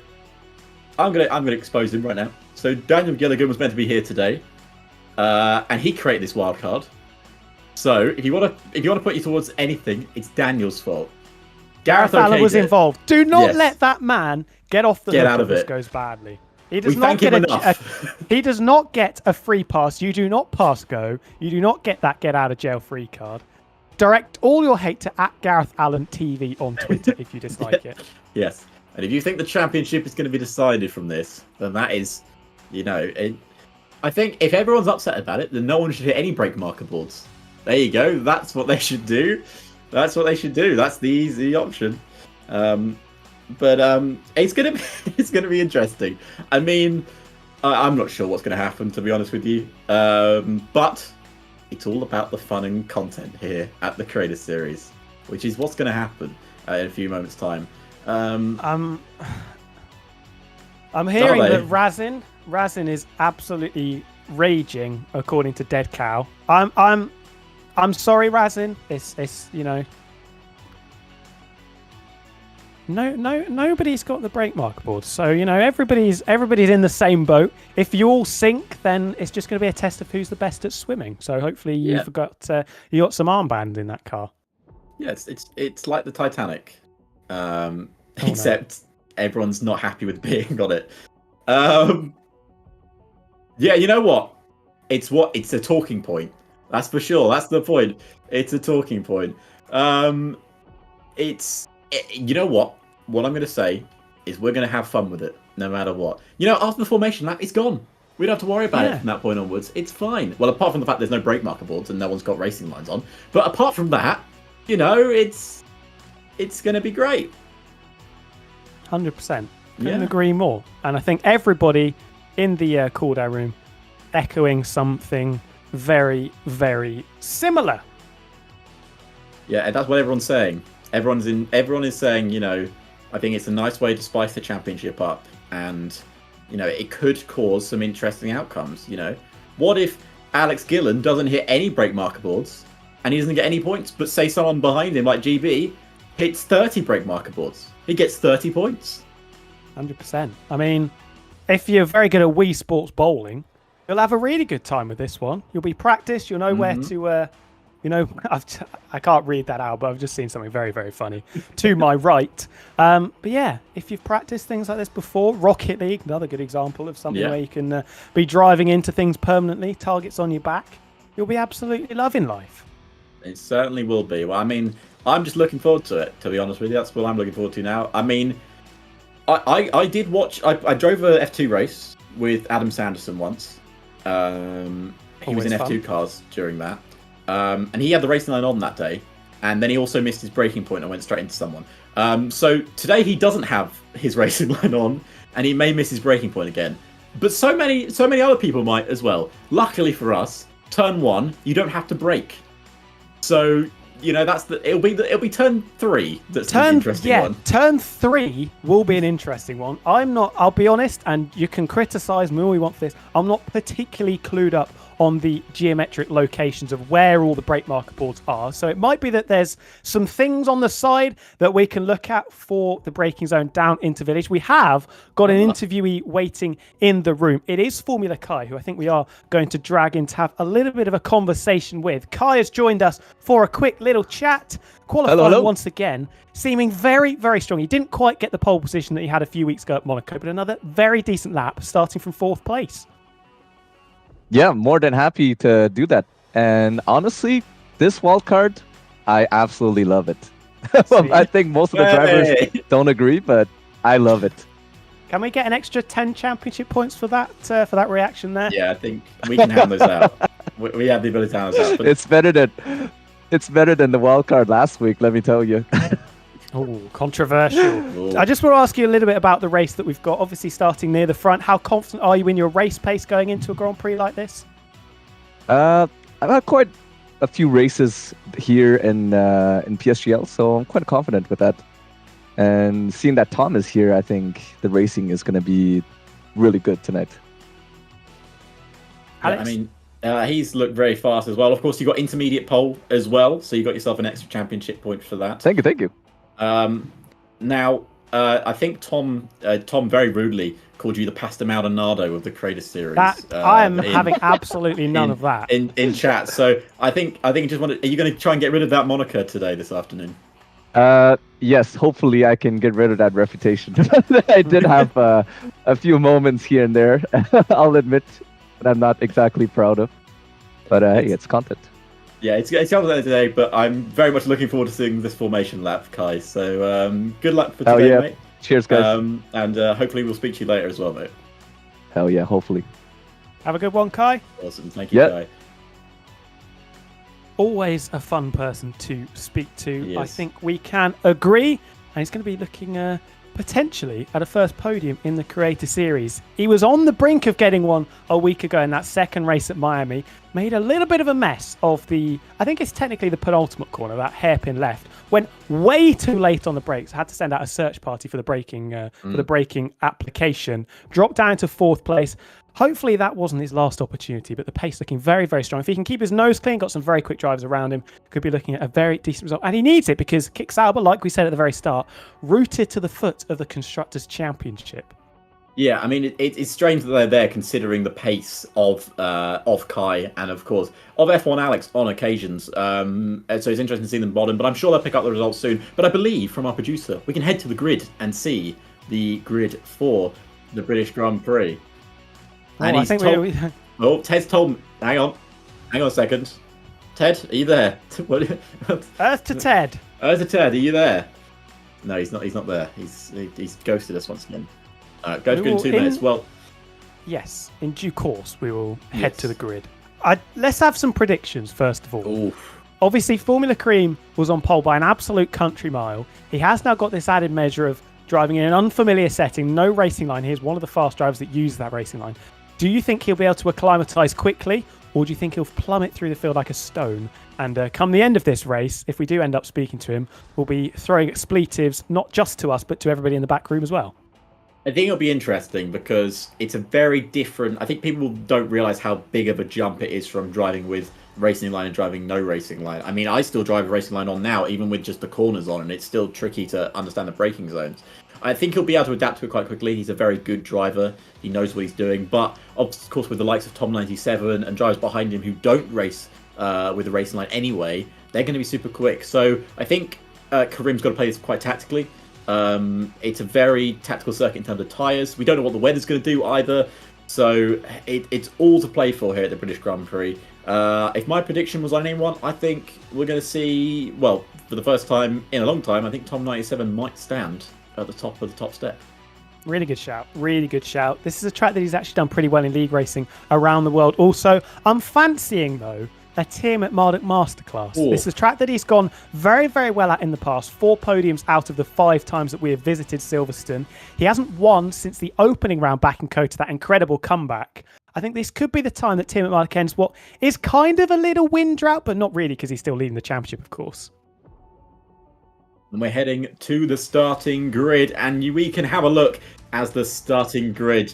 I'm gonna expose him right now. So Daniel Gilligan was meant to be here today, and he created this wild card. So if you want to put you towards anything, it's Daniel's fault. Gareth Allen was involved. Do not let that man get off the hook out of if this it. goes badly. He does not get he does not get a free pass. You do not pass go. You do not get that get out of jail free card. Direct all your hate to @GarethAllenTV on Twitter if you dislike it. Yes. And if you think the championship is going to be decided from this, then that is, I think if everyone's upset about it, then no one should hit any break marker boards. There you go. That's what they should do. That's what they should do. That's the easy option. But it's gonna be interesting. I mean, I'm not sure what's going to happen, to be honest with you. But it's all about the fun and content here at the Creator Series, which is what's going to happen in a few moments' time. I'm hearing that Razin is absolutely raging, according to Dead Cow. I'm sorry, Razin. It's nobody's got the break marker board, so everybody's in the same boat. If you all sink, then it's just going to be a test of who's the best at swimming. So hopefully you got some armband in that car. Yes, it's like the Titanic. Except everyone's not happy with being on it. Yeah, you know what? It's a talking point. That's for sure. That's the point. It's a talking point. You know what? What I'm going to say is we're going to have fun with it, no matter what. After the formation lap, it's gone. We don't have to worry about it from that point onwards. It's fine. Well, apart from the fact there's no brake marker boards and no one's got racing lines on. But apart from that, it's going to be great. 100%. Couldn't agree more. And I think everybody in the cooldown room echoing something very, very similar. Yeah, and that's what everyone's saying. Everyone is saying, I think it's a nice way to spice the championship up, and it could cause some interesting outcomes. What if Alex Gillen doesn't hit any break marker boards and he doesn't get any points, but say someone behind him like GB hits 30 break marker boards? He gets 30 points. 100%. I mean, if you're very good at Wii Sports bowling, you'll have a really good time with this one. You'll be practiced. You'll know where to. I can't read that out, but I've just seen something very, very funny to my right. But yeah, if you've practiced things like this before, Rocket League, another good example of something where you can be driving into things permanently, targets on your back, you'll be absolutely loving life. It certainly will be. Well, I mean, I'm just looking forward to it, to be honest with you. That's what I'm looking forward to now. I mean, I did watch. I drove a F2 race with Adam Sanderson once. He was in F2 cars during that. And he had the racing line on that day, and then he also missed his braking point and went straight into someone. So today he doesn't have his racing line on, and he may miss his braking point again. But so many other people might as well. Luckily for us, turn 1, you don't have to brake. So it'll be turn 3 that's an interesting one. Turn 3 will be an interesting one. I'll be honest, and you can criticise me all you want for this. I'm not particularly clued up on the geometric locations of where all the brake marker boards are. So it might be that there's some things on the side that we can look at for the braking zone down into Village. We have got an interviewee waiting in the room. It is Formula Kai, who I think we are going to drag in to have a little bit of a conversation with. Kai has joined us for a quick little chat, qualifying once again, seeming very, very strong. He didn't quite get the pole position that he had a few weeks ago at Monaco, but another very decent lap, starting from 4th place. Yeah, more than happy to do that. And honestly, this wildcard, I absolutely love it. I think most of the drivers don't agree, but I love it. Can we get an extra 10 championship points for that reaction there? Yeah, I think we can hand those out. We have the ability to hand those out. But... It's better than the wildcard last week, let me tell you. Oh, controversial. I just want to ask you a little bit about the race that we've got, obviously starting near the front. How confident are you in your race pace going into a Grand Prix like this? I've had quite a few races here in PSGL, so I'm quite confident with that. And seeing that Tom is here, I think the racing is going to be really good tonight. Yeah, I mean, he's looked very fast as well. Of course, you got intermediate pole as well, so you got yourself an extra championship point for that. Thank you. Now, I think Tom very rudely called you the Pasta Maldonado of the Creator Series. I am having absolutely none of that in chat. So I think just wanted. Are you going to try and get rid of that moniker today, this afternoon? Yes, hopefully I can get rid of that reputation. I did have a few moments here and there, I'll admit, that I'm not exactly proud of. But hey, it's content. Yeah, it's content today, but I'm very much looking forward to seeing this formation lap, Kai. So good luck for today, mate. Cheers, guys. And hopefully we'll speak to you later as well, mate. Hell yeah, hopefully. Have a good one, Kai. Awesome, thank you, Kai. Always a fun person to speak to. Yes. I think we can agree. And he's going to be looking potentially at a first podium in the Creator Series. He was on the brink of getting one a week ago in that second race at Miami. Made a little bit of a mess of I think it's technically the penultimate corner, that hairpin left. Went way too late on the brakes. Had to send out a search party for the braking application. Dropped down to 4th place. Hopefully that wasn't his last opportunity, but the pace looking very, very strong. If he can keep his nose clean, got some very quick drivers around him, could be looking at a very decent result. And he needs it because Kick Sauber, like we said at the very start, rooted to the foot of the Constructors' Championship. Yeah, I mean, it's strange that they're there considering the pace of Kai and, of course, of F1 Alex on occasions. So it's interesting to see them bottom, but I'm sure they'll pick up the results soon. But I believe, from our producer, we can head to the grid and see the grid for the British Grand Prix. And Ted's told me. Hang on a second. Ted, are you there? Earth to Ted. Earth to Ted, are you there? No, he's not. He's not there. He's ghosted us once again. Go in 2 minutes. Well, yes, in due course we will head to the grid. Let's have some predictions first of all. Oof. Obviously, Formula Cream was on pole by an absolute country mile. He has now got this added measure of driving in an unfamiliar setting, no racing line. He's one of the fast drivers that use that racing line. Do you think he'll be able to acclimatise quickly, or do you think he'll plummet through the field like a stone? And come the end of this race, if we do end up speaking to him, we'll be throwing expletives not just to us, but to everybody in the back room as well. I think it'll be interesting because it's a very different... I think people don't realise how big of a jump it is from driving with racing line and driving no racing line. I mean, I still drive a racing line on now, even with just the corners on, and it's still tricky to understand the braking zones. I think he'll be able to adapt to it quite quickly. He's a very good driver. He knows what he's doing. But, of course, with the likes of Tom97 and drivers behind him who don't race with the racing line anyway, they're going to be super quick. So I think Karim's got to play this quite tactically. It's a very tactical circuit in terms of tyres. We don't know what the weather's going to do either. So it's all to play for here at the British Grand Prix. If my prediction was on anyone, I think we're going to see, well, for the first time in a long time, I think Tom97 might stand at the top of the top step. Really good shout. Really good shout. This is a track that he's actually done pretty well in league racing around the world. Also, I'm fancying, though, a Tim at Marduk Masterclass. Ooh. This is a track that he's gone very, very well at in the past. 4 podiums out of the 5 times that we have visited Silverstone. He hasn't won since the opening round back in Kota, that incredible comeback. I think this could be the time that Tim at Marduk ends what is kind of a little win drought, but not really because he's still leading the championship, of course. And we're heading to the starting grid, and we can have a look as the starting grid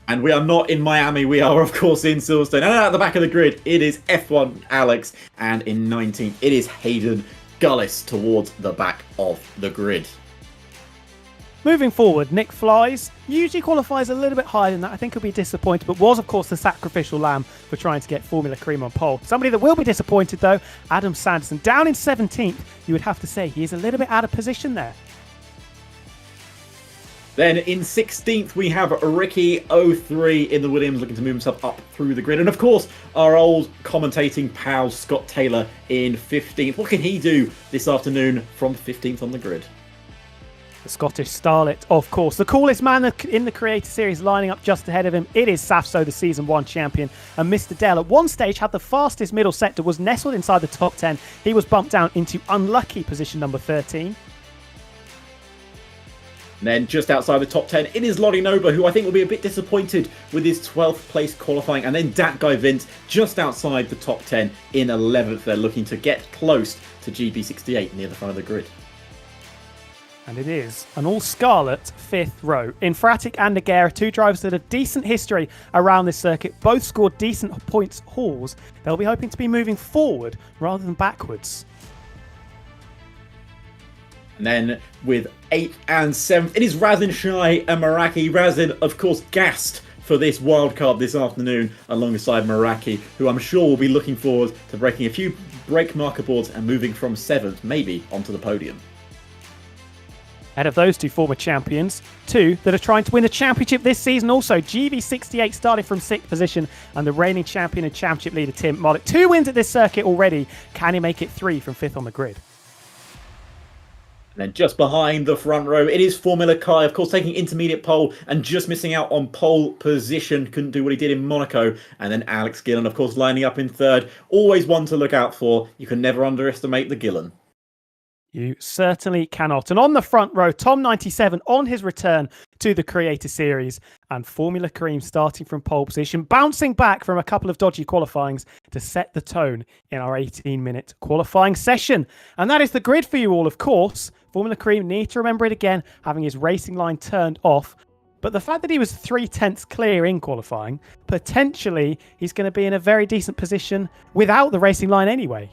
And we are not in Miami. We are, of course, in Silverstone. And at the back of the grid, it is F1 Alex. And in 19th, it is Hayden Gullis towards the back of the grid. Moving forward, Nick Flies usually qualifies a little bit higher than that. I think he'll be disappointed, but was, of course, the sacrificial lamb for trying to get Formula Cream on pole. Somebody that will be disappointed, though, Adam Sanderson. Down in 17th, you would have to say he is a little bit out of position there. Then in 16th, we have Ricky 03 in the Williams, looking to move himself up through the grid. And of course, our old commentating pal, Scott Taylor, in 15th. What can he do this afternoon from 15th on the grid? The Scottish starlet, of course. The coolest man in the Creator Series lining up just ahead of him. It is Safso, the Season 1 champion. And Mr. Dell at one stage had the fastest middle sector, was nestled inside the top 10. He was bumped down into unlucky position number 13. And then just outside the top 10, it is Lottie Noba, who I think will be a bit disappointed with his 12th place qualifying. And then Dat Guy Vince just outside the top 10 in 11th. They're looking to get close to GB68 near the front of the grid. And it is an all-scarlet fifth row. Infratic and Nogueira, two drivers that have decent history around this circuit, both scored decent points hauls. They'll be hoping to be moving forward rather than backwards. And then with 8th and 7th, it is Razin Shai and Meraki. Razin, of course, gassed for this wildcard this afternoon alongside Meraki, who I'm sure will be looking forward to breaking a few brake marker boards and moving from 7th, maybe, onto the podium. Ahead of those two former champions, two that are trying to win the championship this season also. GB68 starting from 6th position and the reigning champion and championship leader Tim Mollick. 2 wins at this circuit already. Can he make it 3 from 5th on the grid? And then just behind the front row, it is Formula Kai, of course, taking intermediate pole and just missing out on pole position. Couldn't do what he did in Monaco. And then Alex Gillen, of course, lining up in 3rd. Always one to look out for. You can never underestimate the Gillen. You certainly cannot. And on the front row, Tom97 on his return to the Creator Series, and Formula Cream starting from pole position, bouncing back from a couple of dodgy qualifyings to set the tone in our 18-minute qualifying session. And that is the grid for you all, of course. Formula Cream, need to remember it again, having his racing line turned off. But the fact that he was 3/10 clear in qualifying, potentially he's going to be in a very decent position without the racing line anyway.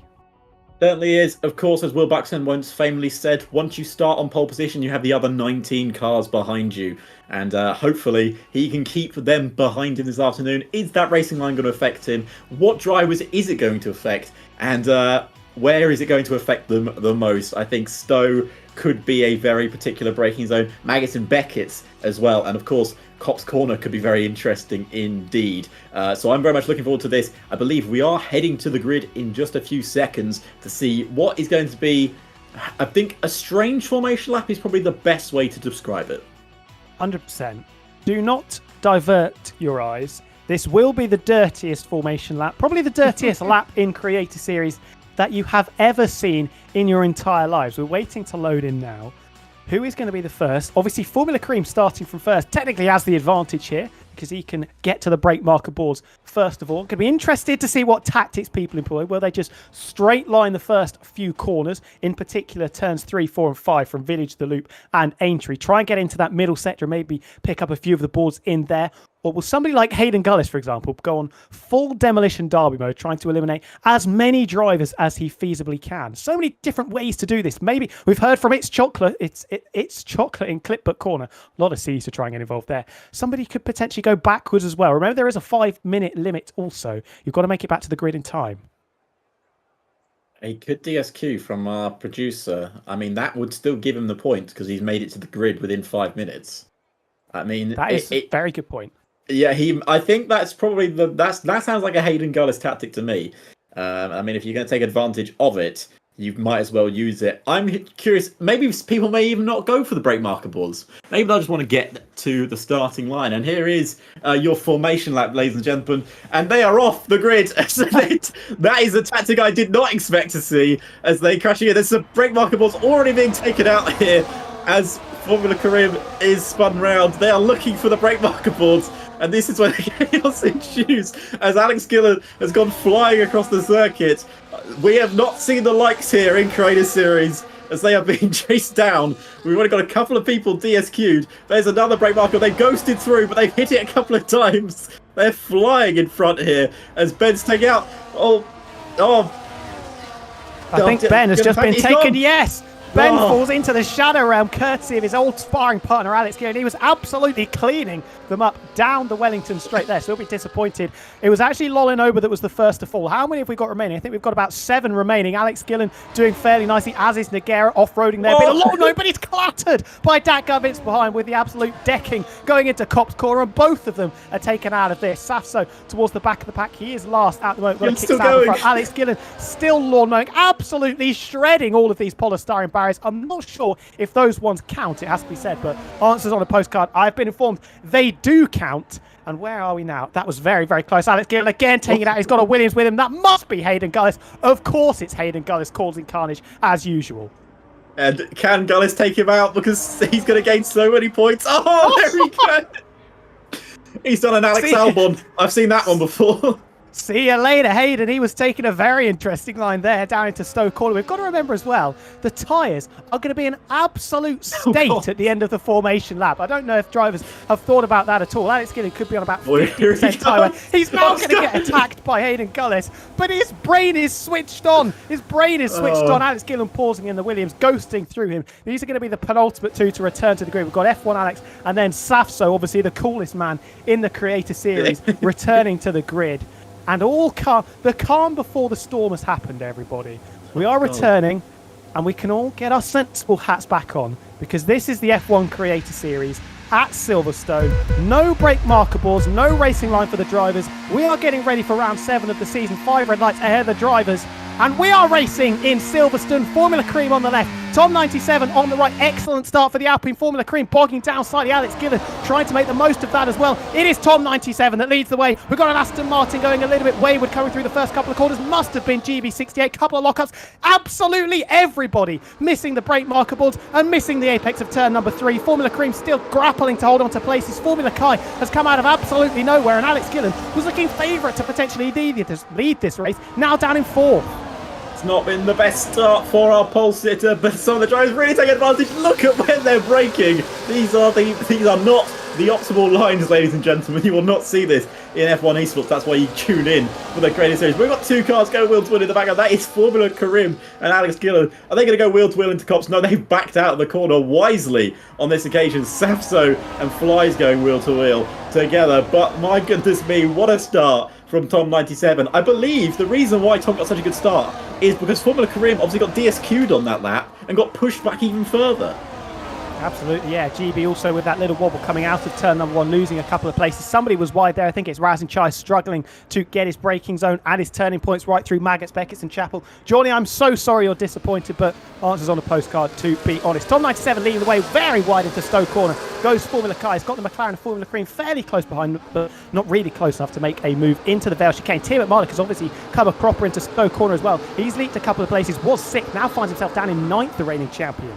Certainly is. Of course, as Will Buxton once famously said, once you start on pole position, you have the other 19 cars behind you. And hopefully he can keep them behind him this afternoon. Is that racing line going to affect him? What drivers is it going to affect? And where is it going to affect them the most? I think Stowe could be a very particular braking zone. Maggots and Beckett's as well. And of course, Copse Corner could be very interesting indeed. So I'm very much looking forward to this. I believe we are heading to the grid in just a few seconds to see what is going to be, I think, a strange formation lap is probably the best way to describe it. 100%. Do not divert your eyes. This will be the dirtiest formation lap, probably the dirtiest lap in Creator Series that you have ever seen in your entire lives. We're waiting to load in now. Who is going to be the first? Obviously, Formula Cream starting from first technically has the advantage here because he can get to the brake marker boards first of all. Going to be interested to see what tactics people employ. Will they just straight line the first few corners, in particular turns 3, 4 and 5 from Village, the Loop and Aintree? Try and get into that middle sector, maybe pick up a few of the boards in there. Or will somebody like Hayden Gullis, for example, go on full demolition derby mode, trying to eliminate as many drivers as he feasibly can? So many different ways to do this. Maybe we've heard from It's Chocolate. It's Chocolate in Clipbook Corner. A lot of C's to try and get involved there. Somebody could potentially go backwards as well. Remember, there is a 5-minute limit also. You've got to make it back to the grid in time. A good DSQ from our producer. I mean, that would still give him the point because he's made it to the grid within 5 minutes. I mean, that is a very good point. Yeah, I think that's probably that sounds like a Hayden Gullis tactic to me. I mean, if you're going to take advantage of it, you might as well use it. I'm curious, maybe people may even not go for the brake marker boards. Maybe they'll just want to get to the starting line. And here is your formation lap, ladies and gentlemen. And they are off the grid. So that is a tactic I did not expect to see as they crash here. There's some brake marker boards already being taken out here as Formula Carib is spun round. They are looking for the brake marker boards. And this is where the chaos ensues as Alex Gillen has gone flying across the circuit. We have not seen the likes here in Creator Series as they are being chased down. We've already got a couple of people DSQ'd. There's another brake marker. They've ghosted through, but they've hit it a couple of times. They're flying in front here as Ben's taking out. I think Ben has just been taken. Gone. Yes. Ben falls into the shadow realm courtesy of his old sparring partner Alex Gillen. He was absolutely cleaning them up down the Wellington straight there, so he'll be disappointed. It was actually Lolinoba that was the first to fall. How many have we got remaining? I think we've got about 7 remaining. Alex Gillen doing fairly nicely, as is Nagera off-roading there. Lolinoba, but he's clattered by Dak Govitz behind with the absolute decking going into Cop's corner, and both of them are taken out of this. Safso towards the back of the pack. He is last at the moment. Got still out in going. front. Alex Gillen still lawn-mowing, absolutely shredding all of these polystyrene barriers. I'm not sure if those ones count, it has to be said, but answers on a postcard. I've been informed they do count. And where are we now? That was very, very close. Alex Gillen again taking it out. He's got a Williams with him. That must be Hayden Gullis. Of course it's Hayden Gullis causing carnage, as usual. And can Gullis take him out because he's going to gain so many points? Oh, there we go. He's done an Alex Albon. I've seen that one before. See you later, Hayden. He was taking a very interesting line there down into Stowe Corner. We've got to remember as well, the tyres are going to be in absolute state at the end of the formation lap. I don't know if drivers have thought about that at all. Alex Gillen could be on about 50% tyre. He's now going to get attacked by Hayden Gullis, but his brain is switched on. His brain is switched on. Alex Gillen pausing in the Williams, ghosting through him. These are going to be the penultimate 2 to return to the grid. We've got F1 Alex and then Safso, obviously the coolest man in the Creator Series, returning to the grid. And all calm, the calm before the storm has happened, everybody. We are returning, and we can all get our sensible hats back on, because this is the F1 Creator Series at Silverstone. No brake marker boards, no racing line for the drivers. We are getting ready for round 7 of the season. 5 red lights ahead of the drivers. And we are racing in Silverstone. Formula Cream on the left. Tom 97 on the right. Excellent start for the Alpine Formula Cream. Bogging down slightly. Alex Gillen trying to make the most of that as well. It is Tom 97 that leads the way. We've got an Aston Martin going a little bit wayward coming through the first couple of corners. Must have been GB68. Couple of lockups. Absolutely everybody missing the brake marker boards and missing the apex of turn number 3. Formula Cream still grappling to hold on to places. Formula Kai has come out of absolutely nowhere, and Alex Gillen was looking favourite to potentially lead this race. Now down in 4th. Not been the best start for our pole sitter, but some of the drivers really take advantage. Look at when they're braking. These are not the optimal lines, ladies and gentlemen. You will not see this in F1 Esports. That's why you tune in for the Creator Series. We've got 2 cars going wheel to wheel in the background. That is Formula Karim and Alex Gillen. Are they going to go wheel to wheel into Cops? No, they've backed out of the corner wisely on this occasion. Safso and Fly's going wheel to wheel together. But my goodness me, what a start from Tom 97. I believe the reason why Tom got such a good start is because Formula Karim obviously got DSQ'd on that lap and got pushed back even further. Absolutely, yeah. GB also with that little wobble coming out of turn number 1, losing a couple of places. Somebody was wide there. I think it's Razin Chai struggling to get his braking zone and his turning points right through Maggots, Beckett's and Chapel. Johnny, I'm so sorry you're disappointed, but answers on a postcard, to be honest. Tom 97 leading the way very wide into Stowe Corner. Goes Formula Kai. He's got the McLaren Formula Cream fairly close behind, but not really close enough to make a move into the Vale chicane. Tim McMahon has obviously come a proper into Stowe Corner as well. He's leaked a couple of places, was 6th, now finds himself down in 9th, the reigning champion.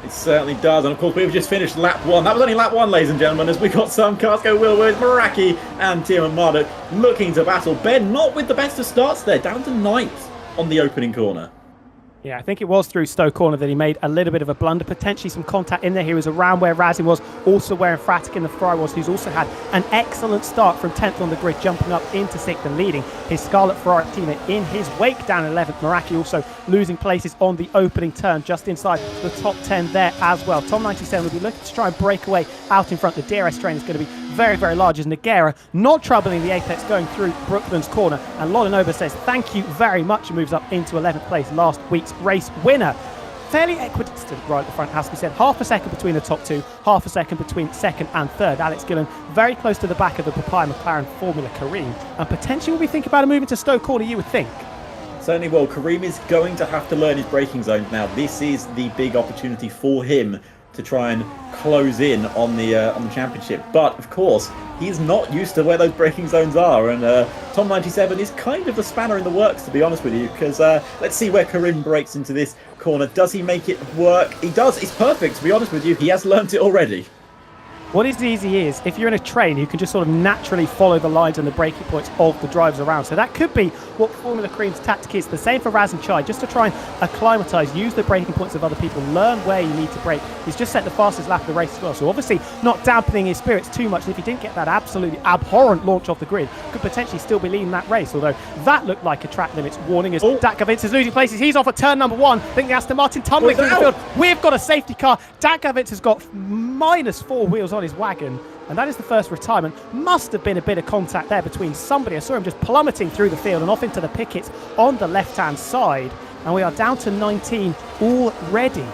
It certainly does, and of course we've just finished lap 1. That was only lap 1, ladies and gentlemen, as we got some cars go wheel with Meraki and Tim Marduk looking to battle. Ben not with the best of starts there, down to 9th on the opening corner. Yeah, I think it was through Stowe Corner that he made a little bit of a blunder, potentially some contact in there. He was around where Razin was, also where Fratic in the Ferrari was, who's also had an excellent start from 10th on the grid, jumping up into 6th and leading his Scarlet Ferrari teammate in his wake down 11th. Meraki also losing places on the opening turn, just inside the top 10 there as well. Tom 97 will be looking to try and break away out in front. The DRS train is going to be very, very large as Nagera not troubling the apex going through Brooklands corner. And Lolinoba says thank you very much and moves up into 11th place, last week's race winner. Fairly equidistant right at the front, has to be said. Half a second between the top 2, half a second between 2nd and 3rd. Alex Gillen very close to the back of the Papaya McLaren Formula Kareem, and potentially will be thinking about a move into Stowe Corner, you would think. Certainly will. Kareem is going to have to learn his braking zones now. This is the big opportunity for him to try and close in on the championship. But of course, he's not used to where those braking zones are, and Tom 97 is kind of the spanner in the works, to be honest with you, because let's see where Karim breaks into this corner. Does he make it work? He does. It's perfect, to be honest with you. He has learnt it already. What is easy is, if you're in a train, you can just sort of naturally follow the lines and the braking points of the drivers around. So that could be what Formula Cream's tactic is. The same for Raz and Chai, just to try and acclimatise, use the braking points of other people, learn where you need to brake. He's just set the fastest lap of the race as well. So obviously not dampening his spirits too much. And if he didn't get that absolutely abhorrent launch off the grid, could potentially still be leading that race. Although that looked like a track limits warning as Dak Gavins is losing places. He's off at turn number 1. I think the Aston Martin tumbling through the field. We've got a safety car. Dak Gavins has got -4 wheels on his wagon, and that is the first retirement. Must have been a bit of contact there between somebody. I saw him just plummeting through the field and off into the pickets on the left-hand side, and we are down to 19 already.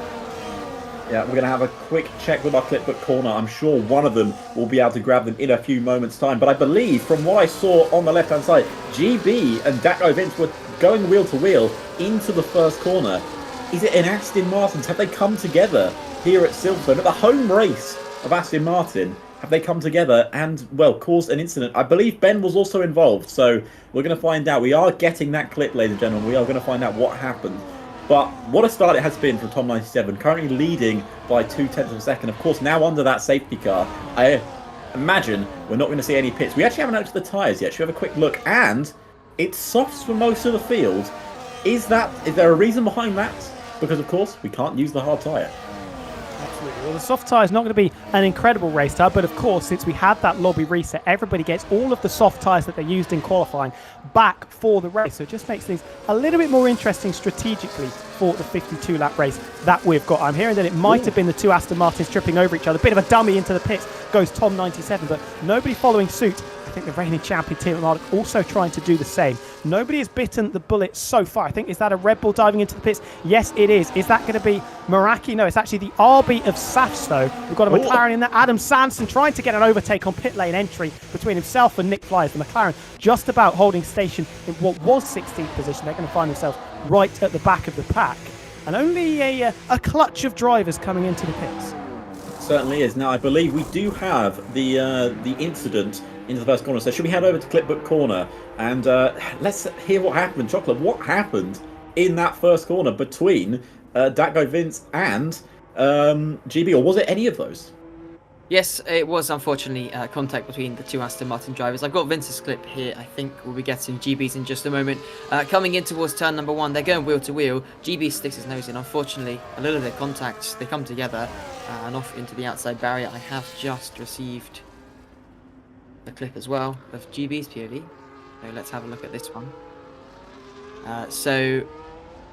Yeah, we're going to have a quick check with our clipbook corner. I'm sure one of them will be able to grab them in a few moments' time, but I believe from what I saw on the left-hand side, GB and Daco Vince were going wheel to wheel into the first corner. Is it an Aston Martin's? Have they come together here at Silverstone at the home race of Aston Martin? Have they come together and, well, caused an incident? I believe Ben was also involved, so we're going to find out. We are getting that clip, ladies and gentlemen. We are going to find out what happened. But what a start it has been from Tom 97, currently leading by 0.2 of a second. Of course, now under that safety car, I imagine we're not going to see any pits. We actually haven't noticed the tyres yet. Should we have a quick look? And it's softs for most of the field. Is there a reason behind that? Because, of course, we can't use the hard tyre. Absolutely. Well, the soft tyre is not going to be an incredible race tyre, but of course, since we had that lobby reset, everybody gets all of the soft tyres that they used in qualifying back for the race. So it just makes things a little bit more interesting strategically for the 52-lap race that we've got. I'm hearing that it might have been the two Aston Martins tripping over each other. Bit of a dummy into the pits goes Tom 97, but nobody following suit. I think the reigning champion Tim Mark also trying to do the same. Nobody has bitten the bullet so far. I think, is that a Red Bull diving into the pits? Yes, it is. Is that going to be Meraki? No, it's actually the RB of Safstow. We've got a McLaren in there. Adam Sanson trying to get an overtake on pit lane entry between himself and Nick Flyers. The McLaren just about holding station in what was 16th position. They're going to find themselves right at the back of the pack. And only a clutch of drivers coming into the pits. Certainly is. Now, I believe we do have the incident into the first corner. So should we head over to Clipbook Corner and let's hear what happened. Chocolate, what happened in that first corner between Daco Vince and GB, or was it any of those? Yes, it was unfortunately contact between the two Aston Martin drivers. I've got Vince's clip here. I think we'll be getting GB's in just a moment. Coming in towards turn number 1, they're going wheel to wheel. GB sticks his nose in. Unfortunately, a little bit of contact. They come together and off into the outside barrier. I have just received a clip as well of GB's POV. So let's have a look at this one. So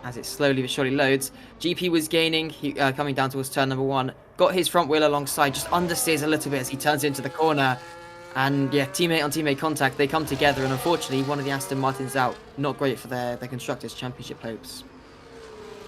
as it slowly but surely loads, GP was gaining, coming down towards turn number 1. Got his front wheel alongside, just understeers a little bit as he turns into the corner. And yeah, teammate on teammate contact, they come together, and unfortunately one of the Aston Martins out. Not great for their Constructors' Championship hopes.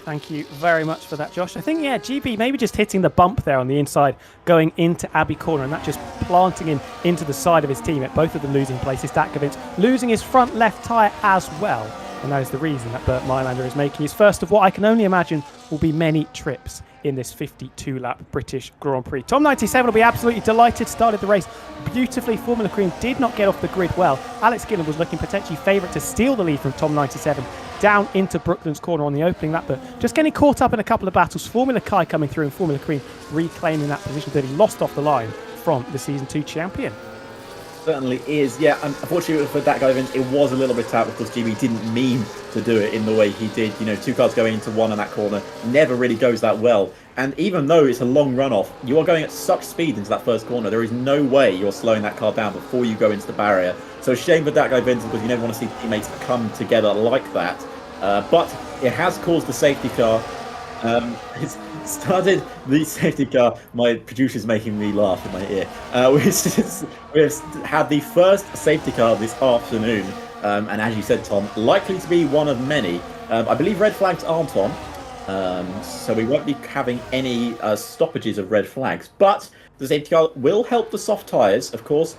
Thank you very much for that, Josh. I think, yeah, GB maybe just hitting the bump there on the inside going into Abbey Corner, and that just planting him into the side of his teammate. Both of them losing places. Datkovich losing his front left tyre as well. And that is the reason that Bert Mylander is making his first of what I can only imagine will be many trips in this 52-lap British Grand Prix. Tom 97 will be absolutely delighted. Started the race beautifully. Formula Cream did not get off the grid well. Alex Gillen was looking potentially favourite to steal the lead from Tom 97 down into Brooklands Corner on the opening lap, but just getting caught up in a couple of battles. Formula Kai coming through and Formula Cream reclaiming that position that he lost off the line from the Season 2 champion. Certainly is. Yeah, unfortunately for that guy, it was a little bit out because GB didn't mean to do it in the way he did. You know, two cars going into one in that corner never really goes that well. And even though it's a long runoff, you are going at such speed into that first corner. There is no way you're slowing that car down before you go into the barrier. So shame for that guy, Vincent, because you never want to see teammates come together like that. But it has caused the safety car. It's started the safety car. My producer's making me laugh in my ear. We've had the first safety car this afternoon. And as you said, Tom, likely to be one of many. I believe red flags aren't on. So we won't be having any stoppages of red flags. But the safety car will help the soft tyres, of course.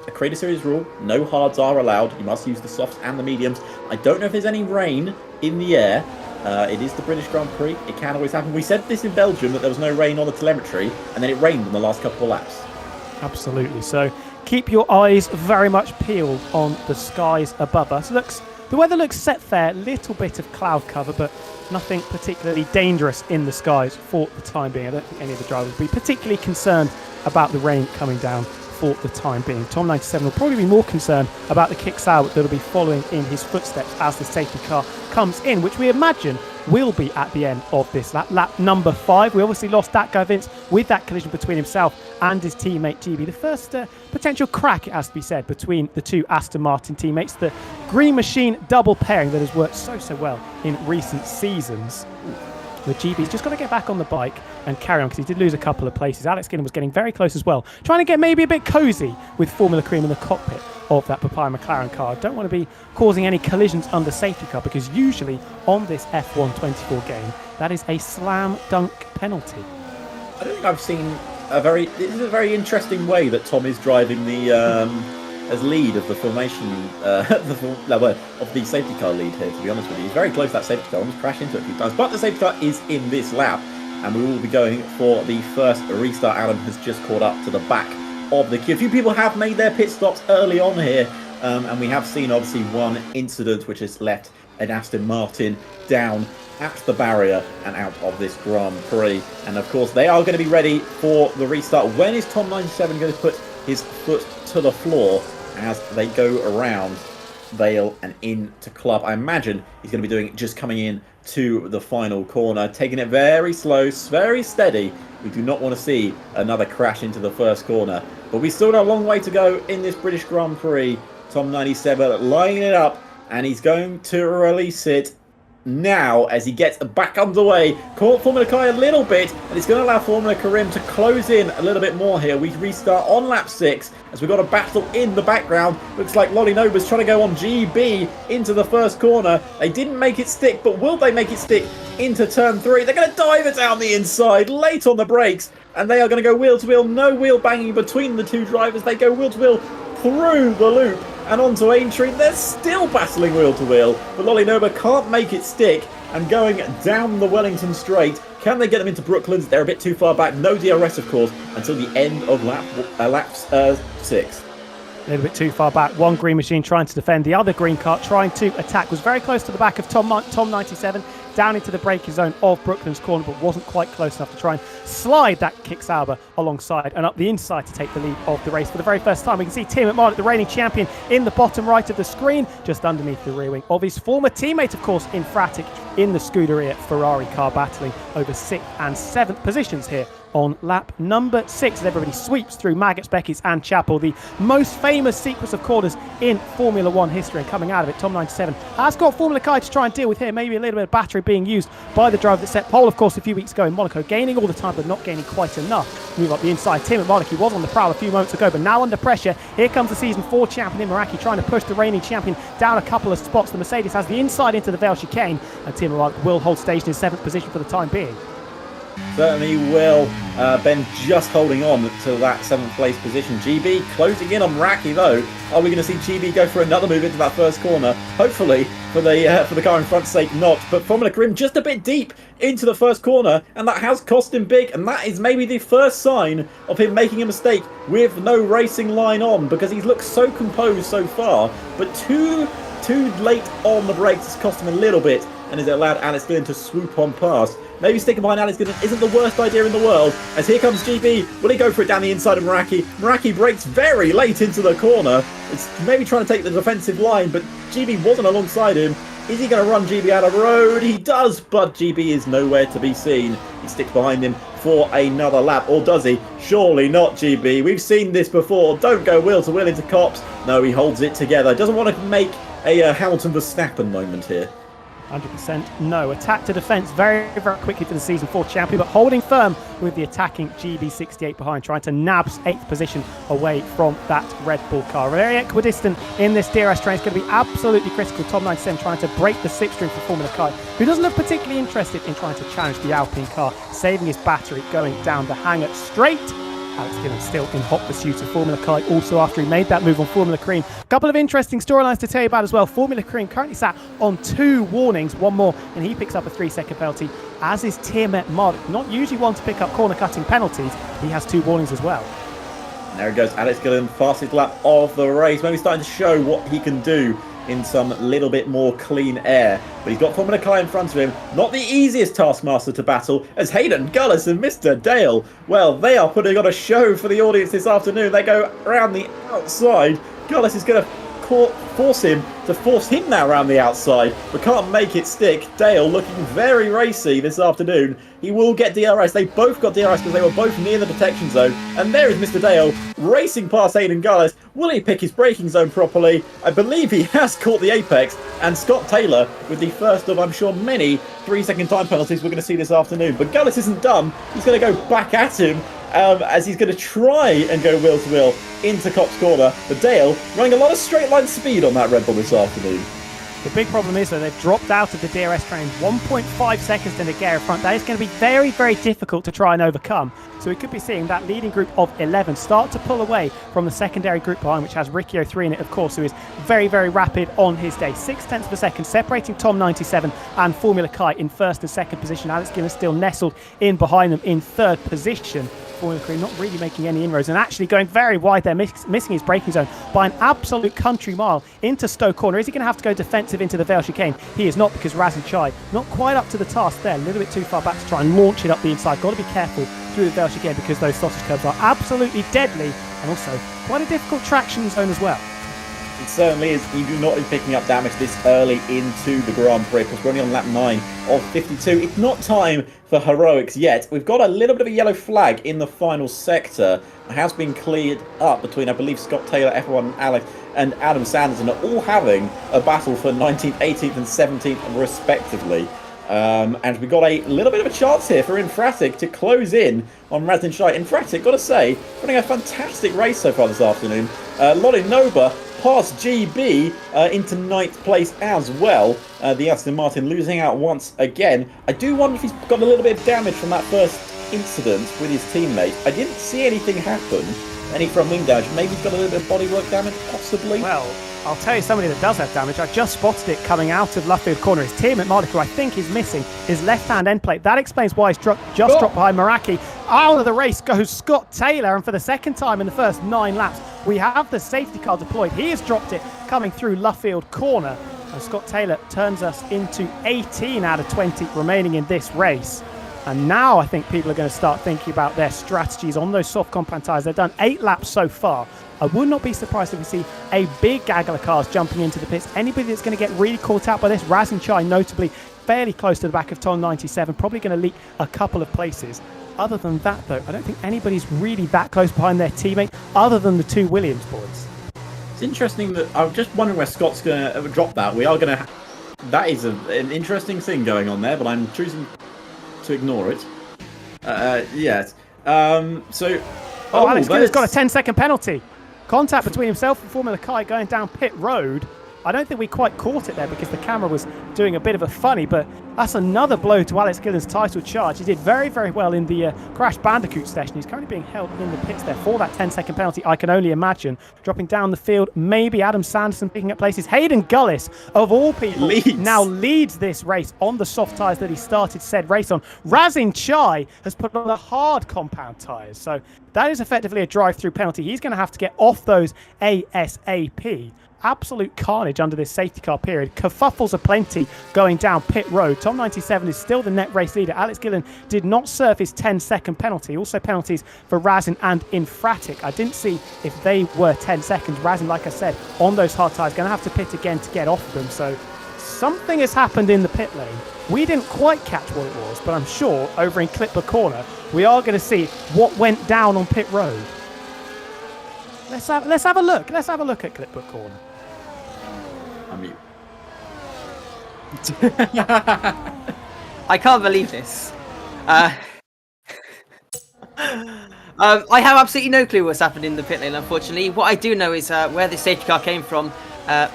A Creator Series rule, no hards are allowed. You must use the softs and the mediums. I don't know if there's any rain in the air. It is the British Grand Prix. It can always happen. We said this in Belgium, that there was no rain on the telemetry, and then it rained in the last couple of laps. Absolutely. So keep your eyes very much peeled on the skies above us. The weather looks set fair, little bit of cloud cover, but nothing particularly dangerous in the skies for the time being. I don't think any of the drivers will be particularly concerned about the rain coming down for the time being. Tom 97 will probably be more concerned about the kick-out that will be following in his footsteps as the safety car comes in, which we imagine will be at the end of this lap number 5. We obviously lost that guy Vince with that collision between himself and his teammate GB. The first potential crack, it has to be said, between the two Aston Martin teammates. The Green Machine double pairing that has worked so well in recent seasons. With GB's just got to get back on the bike and carry on, because he did lose a couple of places. Alex Gillen was getting very close as well, trying to get maybe a bit cosy with Formula Cream in the cockpit of that Papaya McLaren car. Don't want to be causing any collisions under safety car, because usually on this F1 24 game, that is a slam dunk penalty. I don't think I've seen this is a very interesting way that Tom is driving the as lead of the formation of the safety car lead here, to be honest with you. He's very close to that safety car, almost crashed into it a few times, but the safety car is in this lap, and we will be going for the first restart. Adam has just caught up to the back of the queue. A few people have made their pit stops early on here, and we have seen obviously one incident which has left an Aston Martin down at the barrier and out of this Grand Prix, and of course they are going to be ready for the restart. When is Tom 97 going to put his foot to the floor as they go around Vale and into Club? I imagine he's going to be doing it just coming in to the final corner, taking it very slow, very steady. We do not want to see another crash into the first corner, but we still got a long way to go in this British Grand Prix. Tom 97 lining it up, and he's going to release it now as he gets back underway. Caught Formula Kai a little bit, and it's going to allow Formula Karim to close in a little bit more here. We restart on lap 6 as we've got a battle in the background. Looks like Lolly Noba's trying to go on GB into the first corner. They didn't make it stick, but will they make it stick into turn 3? They're going to dive it down the inside, late on the brakes, and they are going to go wheel to wheel. No wheel banging between the two drivers. They go wheel to wheel through the loop and onto Aintree. They're still battling wheel to wheel, but Lolly Noba can't make it stick, and going down the Wellington straight. Can they get them into Brooklands? They're a bit too far back. No DRS, of course, until the end of lap 6. A little bit too far back. One Green Machine trying to defend, the other Green car trying to attack. Was very close to the back of Tom 97, down into the braking zone of Brooklands corner, but wasn't quite close enough to try and slide that Kick Sauber alongside and up the inside to take the lead of the race. For the very first time, we can see Tim McMahon, the reigning champion, in the bottom right of the screen, just underneath the rear wing of his former teammate, of course, in Fratic, in the Scuderia Ferrari car, battling over 6th and 7th positions here on lap number 6 as everybody sweeps through Maggots, Beckett's and Chapel, the most famous sequence of corners in Formula 1 history. And coming out of it, Tom 97 has got Formula Kai to try and deal with here. Maybe a little bit of battery being used by the driver that set pole, of course, a few weeks ago in Monaco, gaining all the time but not gaining quite enough. Move up the inside. Tim McMahon was on the prowl a few moments ago, but now under pressure. Here comes the season 4 champion in Meraki, trying to push the reigning champion down a couple of spots. The Mercedes has the inside into the Vale chicane, and Tim McMahon will hold station in 7th position for the time being. Certainly will. Ben just holding on to that 7th place position. GB closing in on Meraki though. Are we going to see GB go for another move into that first corner? Hopefully, for the car in front's sake, not. But Formula Grim just a bit deep into the first corner, and that has cost him big. And that is maybe the first sign of him making a mistake with no racing line on, because he's looked so composed so far. But too late on the brakes has cost him a little bit, and has allowed Alex Glynn to swoop on past. Maybe sticking behind Alex Glynn isn't the worst idea in the world, as here comes GB. Will he go for it down the inside of Meraki? Meraki brakes very late into the corner. It's maybe trying to take the defensive line, but GB wasn't alongside him. Is he going to run GB out of road? He does, but GB is nowhere to be seen. He sticks behind him for another lap, or does he? Surely not, GB. We've seen this before. Don't go wheel to wheel into cops. No, he holds it together. Doesn't want to make a Hamilton Verstappen moment here. 100% no. Attack to defence very, very quickly for the Season 4 champion, but holding firm with the attacking GB68 behind, trying to nab 8th position away from that Red Bull car. Very equidistant in this DRS train. It's going to be absolutely critical. Tom 97 trying to break the slipstream for Formula Kai, who doesn't look particularly interested in trying to challenge the Alpine car, saving his battery going down the hangar straight. Alex Gillen still in hot pursuit of Formula Kai, also after he made that move on Formula Cream. A couple of interesting storylines to tell you about as well. Formula Cream currently sat on 2 warnings, one more, and he picks up a 3-second penalty, as is Tiamat Marduk. Not usually one to pick up corner cutting penalties. He has 2 warnings as well. And there he goes, Alex Gillen, fastest lap of the race. Maybe starting to show what he can do in some little bit more clean air. But he's got Formula Kai in front of him. Not the easiest Taskmaster to battle, as Hayden Gullis and Mr. Dale, well, they are putting on a show for the audience this afternoon. They go around the outside. Gullis is going to force him now around the outside, but can't make it stick. Dale looking very racy this afternoon. He will get DRS. They both got DRS because they were both near the detection zone. And there is Mr. Dale racing past Hayden Gullis. Will he pick his braking zone properly? I believe he has caught the apex. And Scott Taylor with the first of, I'm sure, many 3-second time penalties we're going to see this afternoon. But Gullis isn't done. He's going to go back at him as he's going to try and go wheel to wheel into Cops Corner. But Dale running a lot of straight line speed on that Red Bull this afternoon. The big problem is, though, they've dropped out of the DRS train 1.5 seconds to Nigeria front. That is going to be very, very difficult to try and overcome. So we could be seeing that leading group of 11 start to pull away from the secondary group behind, which has Ricky 03 in it, of course, who is very, very rapid on his day. 0.6 of a second, separating Tom 97 and Formula Kai in first and second position. Alex Gillen still nestled in behind them in third position. Formula Crew not really making any inroads and actually going very wide there, missing his braking zone by an absolute country mile into Stowe Corner. Is he going to have to go defensive into the Vale chicane? He is not, because Razin Chai not quite up to the task there, a little bit too far back to try and launch it up the inside. Got to be careful through the Vale chicane because those sausage curbs are absolutely deadly, and also quite a difficult traction zone as well. It certainly is. You do not be picking up damage this early into the Grand Prix because we're only on lap 9 of 52. It's not time for heroics yet. We've got a little bit of a yellow flag in the final sector. It has been cleared up between, I believe, Scott Taylor, F1 Alex, and Adam Sanderson are all having a battle for 19th, 18th and 17th respectively. And we've got a little bit of a chance here for Infratic to close in on Razin Shai. Infratic, got to say, running a fantastic race so far this afternoon. Lolly Noba past GB into 9th place as well. The Aston Martin losing out once again. I do wonder if he's got a little bit of damage from that first incident with his teammate. I didn't see anything happen. Any front wing damage. Maybe he's got a little bit of bodywork damage, possibly. Well, I'll tell you somebody that does have damage. I just spotted it coming out of Luffield Corner. It's Tim McMardick, who I think is missing his left-hand end plate. That explains why he's just dropped behind Meraki. Out of the race goes Scott Taylor, and for the second time in the first 9 laps, we have the safety car deployed. He has dropped it coming through Luffield Corner. And Scott Taylor turns us into 18 out of 20 remaining in this race. And now I think people are going to start thinking about their strategies on those soft compound tyres. They've done 8 laps so far. I would not be surprised if we see a big gaggle of cars jumping into the pits. Anybody that's going to get really caught out by this, Razin Chai notably fairly close to the back of Tom 97, probably going to leak a couple of places. Other than that, though, I don't think anybody's really that close behind their teammate other than the 2 Williams boys. It's interesting that I'm just wondering where Scott's going to drop that. We are going to... That is an interesting thing going on there, but I'm choosing to ignore it. Yes. Alex Gillen's got a 10-second penalty. Contact between himself and Formula Kai going down pit road. I don't think we quite caught it there because the camera was doing a bit of a funny, but that's another blow to Alex Gillen's title charge. He did very, very well in the Crash Bandicoot session. He's currently being held in the pits there for that 10-second penalty, I can only imagine. Dropping down the field, maybe Adam Sanderson picking up places. Hayden Gullis, of all people, now leads this race on the soft tyres that he started said race on. Razin Chai has put on the hard compound tyres, so that is effectively a drive-through penalty. He's going to have to get off those ASAP. Absolute carnage under this safety car period. Kerfuffles aplenty going down pit road. Tom 97 is still the net race leader. Alex Gillen did not serve his 10-second penalty. Also penalties for Razin and Infratic. I didn't see if they were 10 seconds. Razin, like I said, on those hard tyres, going to have to pit again to get off them. So something has happened in the pit lane. We didn't quite catch what it was, but I'm sure over in Clipper Corner, we are going to see what went down on pit road. Let's have a look. Let's have a look at Clipper Corner. I'm mute. I can't believe this. I have absolutely no clue what's happened in the pit lane, unfortunately. What I do know is where the safety car came from. I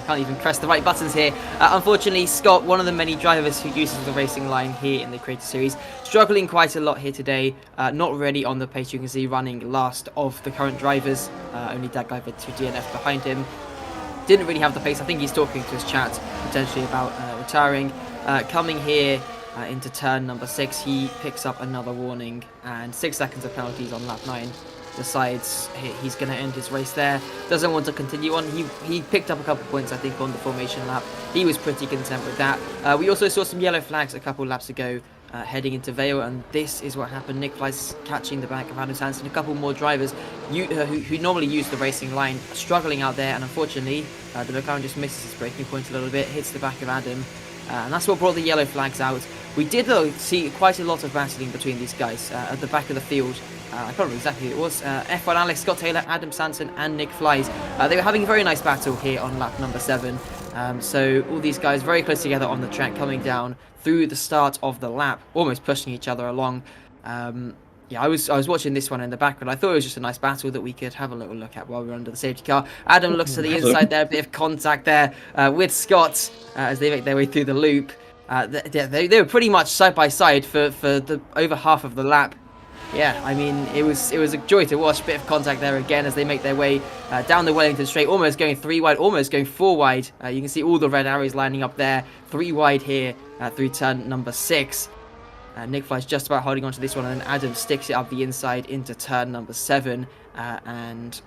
can't even press the right buttons here. Unfortunately, Scott, one of the many drivers who uses the racing line here in the Creator Series, struggling quite a lot here today. Not really on the pace. You can see running last of the current drivers. Only that guy with 2 DNF behind him. Didn't really have the pace. I think he's talking to his chat potentially about retiring. Coming here into turn number 6, he picks up another warning and 6 seconds of penalties on lap 9. decides he's going to end his race there. Doesn't want to continue on. He picked up a couple of points, I think, on the formation lap. He was pretty content with that. We also saw some yellow flags a couple laps ago heading into Vale, and this is what happened. Nick Fleiss catching the back of Adam Sanson. A couple more drivers who normally use the racing line struggling out there, and unfortunately the McLaren just misses his braking point a little bit, hits the back of Adam, and that's what brought the yellow flags out. We did, though, see quite a lot of battling between these guys at the back of the field. I can't remember exactly who it was. F1 Alex, Scott Taylor, Adam Sanson and Nick Fleiss. They were having a very nice battle here on lap number 7. So all these guys very close together on the track, coming down through the start of the lap, almost pushing each other along. Yeah, I was watching this one in the background. I thought it was just a nice battle that we could have a little look at while we were under the safety car. Adam looks to the inside there, a bit of contact there with Scott as they make their way through the loop. They were pretty much side by side for the over half of the lap. Yeah, I mean, it was a joy to watch. Bit of contact there again as they make their way down the Wellington straight, almost going 3 wide, almost going 4 wide. You can see all the red arrows lining up there. 3 wide here through turn number 6. Nick Fleiss just about holding on to this one, and then Adam sticks it up the inside into turn number 7. And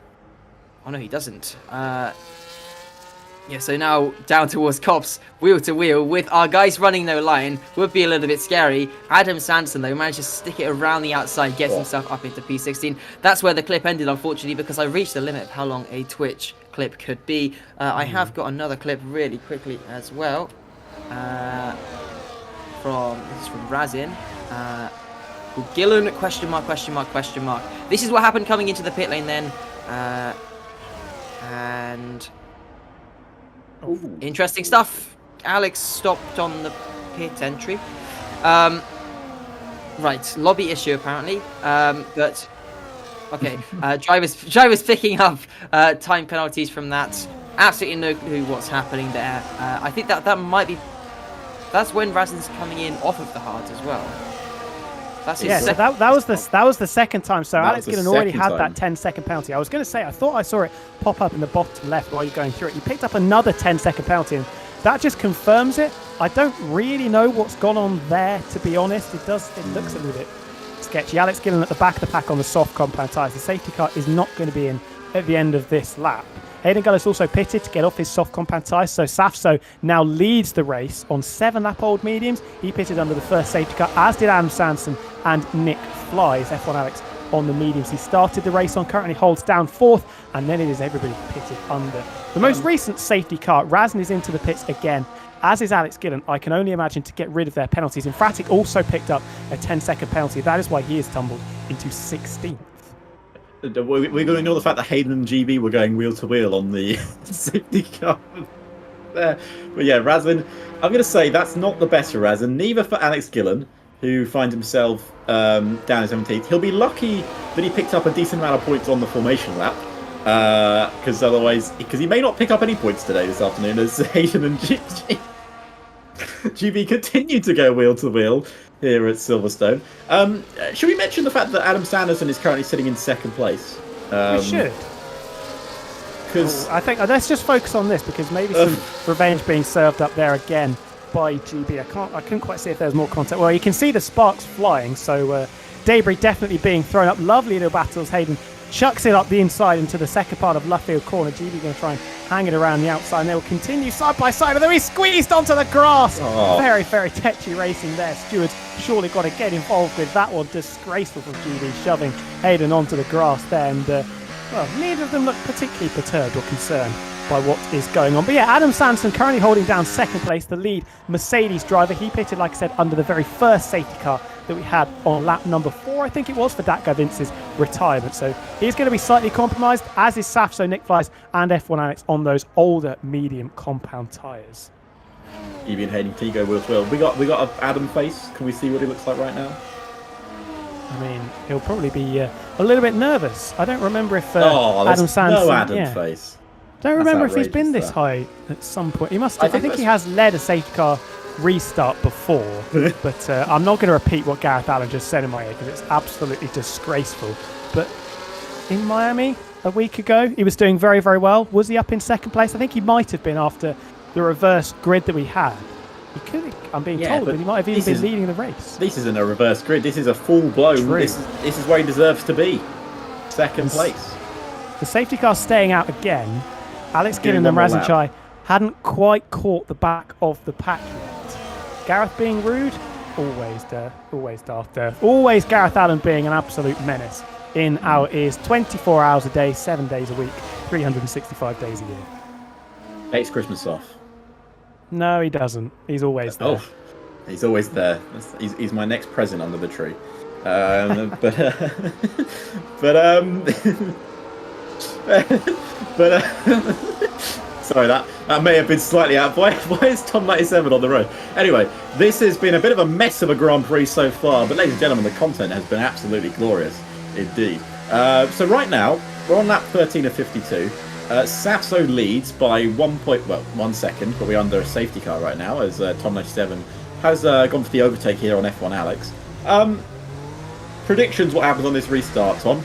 oh no, he doesn't. Yeah, so now down towards Cops, wheel to wheel, with our guys running no line. Would be a little bit scary. Adam Sanson, though, managed to stick it around the outside, gets himself up into P16. That's where the clip ended, unfortunately, because I reached the limit of how long a Twitch clip could be. I have got another clip really quickly as well. This is from Razin. Gillen, question mark, question mark, question mark. This is what happened coming into the pit lane then. And... Ooh. Interesting stuff. Alex stopped on the pit entry. Right, lobby issue apparently. But okay, drivers picking up time penalties from that. Absolutely no clue what's happening there. I think that might be. That's when Razin's coming in off of the hard as well. That's his so that was the second time. So Alex Gillen already had that 10-second penalty. I was going to say, I thought I saw it pop up in the bottom left while you're going through it. You picked up another 10-second penalty, and that just confirms it. I don't really know what's gone on there, to be honest. It looks a little bit sketchy. Alex Gillen at the back of the pack on the soft compound tyres. The safety car is not going to be in at the end of this lap. Hayden Gullis also pitted to get off his soft compound tyres, so Safso now leads the race on 7-lap-old mediums. He pitted under the first safety car, as did Adam Sanson and Nick Fleiss. F1 Alex on the mediums he started the race on, currently holds down 4th, and then it is everybody pitted under. The most recent safety car, Razin, is into the pits again, as is Alex Gillen. I can only imagine to get rid of their penalties. Infratic also picked up a 10-second penalty. That is why he is tumbled into 16th. We're going to ignore the fact that Hayden and GB were going wheel to wheel on the safety car there. But yeah, Razin, I'm going to say that's not the best for Razin. Neither for Alex Gillen, who finds himself down in 17th. He'll be lucky that he picked up a decent amount of points on the formation lap. Because he may not pick up any points today this afternoon, as Hayden and GB continue to go wheel to wheel here at Silverstone. Should we mention the fact that Adam Sanderson is currently sitting in 2nd place? We should. Because I think let's just focus on this, because maybe some revenge being served up there again by GB. I couldn't quite see if there's more contact. Well, you can see the sparks flying, so debris definitely being thrown up. Lovely little battles. Hayden chucks it up the inside into the second part of Luffield corner. GB going to try and hang it around the outside, and they will continue side by side, and then he's squeezed onto the grass. Very, very tetchy racing there. Stewards surely got to get involved with that one. Disgraceful from GB, shoving Hayden onto the grass there, and neither of them look particularly perturbed or concerned by what is going on. But yeah, Adam Sanson currently holding down 2nd place, the lead Mercedes driver. He pitted, like I said, under the very first safety car that we had on lap number 4, I think it was, for Datko Vince's retirement. So he's going to be slightly compromised, as is Safso, Nick Fleiss and F1 Alex on those older medium compound tyres. Evie and Hayden Tigo will well. We got an Adam face. Can we see what he looks like right now? I mean, he'll probably be a little bit nervous. I don't remember if Adam Sanson... No Adam face. Don't remember if he's been this high at some point. He must have. I think he has led a safety car restart before, but I'm not going to repeat what Gareth Allen just said in my ear, because it's absolutely disgraceful. But in Miami a week ago, he was doing very, very well. Was he up in 2nd place? I think he might have been after the reverse grid that we had. He could, I'm being told, but he might have even been leading the race. This isn't a reverse grid. This is a full blown. This is where he deserves to be. second place. The safety car staying out again. Alex Gillen and one more Razanchai hadn't quite caught the back of the pack yet. Gareth being rude, always daft. Always Gareth Allen being an absolute menace in our ears. 24 hours a day, 7 days a week, 365 days a year. Takes Christmas off. No, he doesn't. He's always there. Oh, he's always there. He's my next present under the tree. But sorry, that may have been slightly out. Why is Tom 97 on the road? Anyway, this has been a bit of a mess of a Grand Prix so far, but ladies and gentlemen, the content has been absolutely glorious indeed. So right now, we're on lap 13 of 52. Safso leads by 1 second, but we're under a safety car right now as Tom 97 has gone for the overtake here on F1 Alex. Predictions, what happens on this restart, Tom?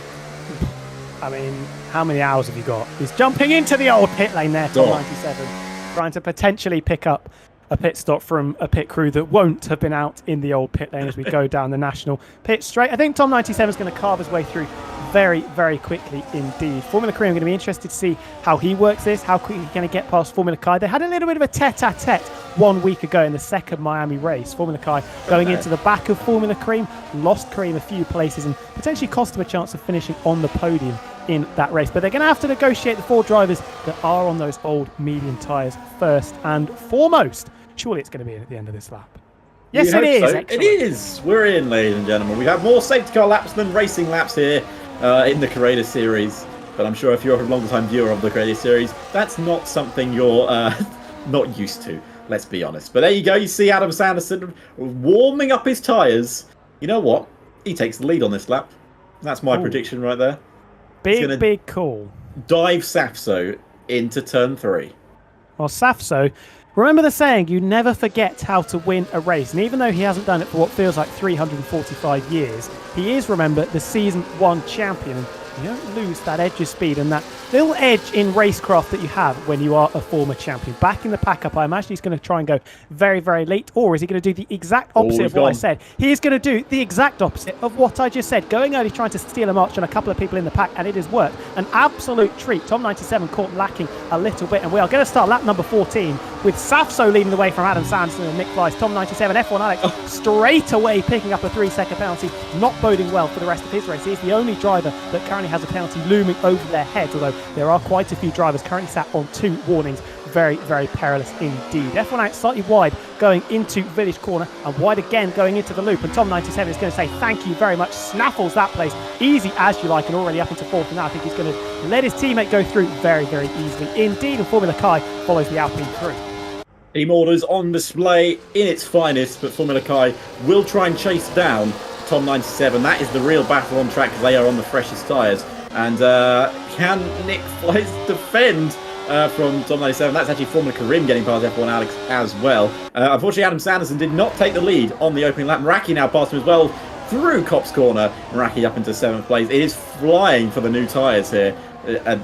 I mean, how many hours have you got? He's jumping into the old pit lane there, Tom 97, trying to potentially pick up a pit stop from a pit crew that won't have been out in the old pit lane as we go down the national pit straight. I think Tom 97 is going to carve his way through very, very quickly indeed. Formula Crew, I'm going to be interested to see how he works this, how quickly he's going to get past Formula Kai. They had a little bit of a tete-a-tete 1 week ago in the second Miami race. Formula Kai going into the back of Formula Cream, lost Cream a few places and potentially cost him a chance of finishing on the podium in that race. But they're going to have to negotiate the 4 drivers that are on those old medium tyres first and foremost. Surely it's going to be in at the end of this lap. Yes, it is. So. It is. We're in, ladies and gentlemen. We have more safety car laps than racing laps here in the Creator Series. But I'm sure if you're a long-time viewer of the Creator Series, that's not something you're not used to. Let's be honest. But there you go. You see Adam Sanderson warming up his tyres. You know what? He takes the lead on this lap. That's my prediction right there. Big call. Dive Safso into turn 3. Well, Safso, remember the saying, you never forget how to win a race. And even though he hasn't done it for what feels like 345 years, he is, remember, the Season 1 champion. You don't lose that edge of speed and that little edge in racecraft that you have when you are a former champion. Back in the pack-up, I imagine he's going to try and go very, very late. Or is he going to do the exact opposite of what I said? He is going to do the exact opposite of what I just said. Going early, trying to steal a march on a couple of people in the pack, and it has worked. An absolute treat. Tom 97 caught lacking a little bit, and we are going to start lap number 14 with Safso leading the way from Adam Sanderson and Nick Flies. Tom 97, F1 Alex, straight away picking up a 3-second penalty, not boding well for the rest of his race. He's the only driver that currently has a penalty looming over their heads, although there are quite a few drivers currently sat on 2 warnings. Very, very perilous indeed. F1 out slightly wide going into Village Corner and wide again going into the loop, and Tom 97 is going to say thank you very much, snaffles that place easy as you like, and already up into 4th, and now I think he's going to let his teammate go through very, very easily indeed, and Formula Kai follows the Alpine through. Team orders on display in its finest, but Formula Kai will try and chase down Tom 97. That is the real battle on track because they are on the freshest tyres. And can Nick Flies defend from Tom 97? That's actually Formula Karim getting past F1 Alex as well. Unfortunately, Adam Sanderson did not take the lead on the opening lap. Meraki now passed him as well through Copse Corner. Meraki up into 7th place. It is flying for the new tyres here at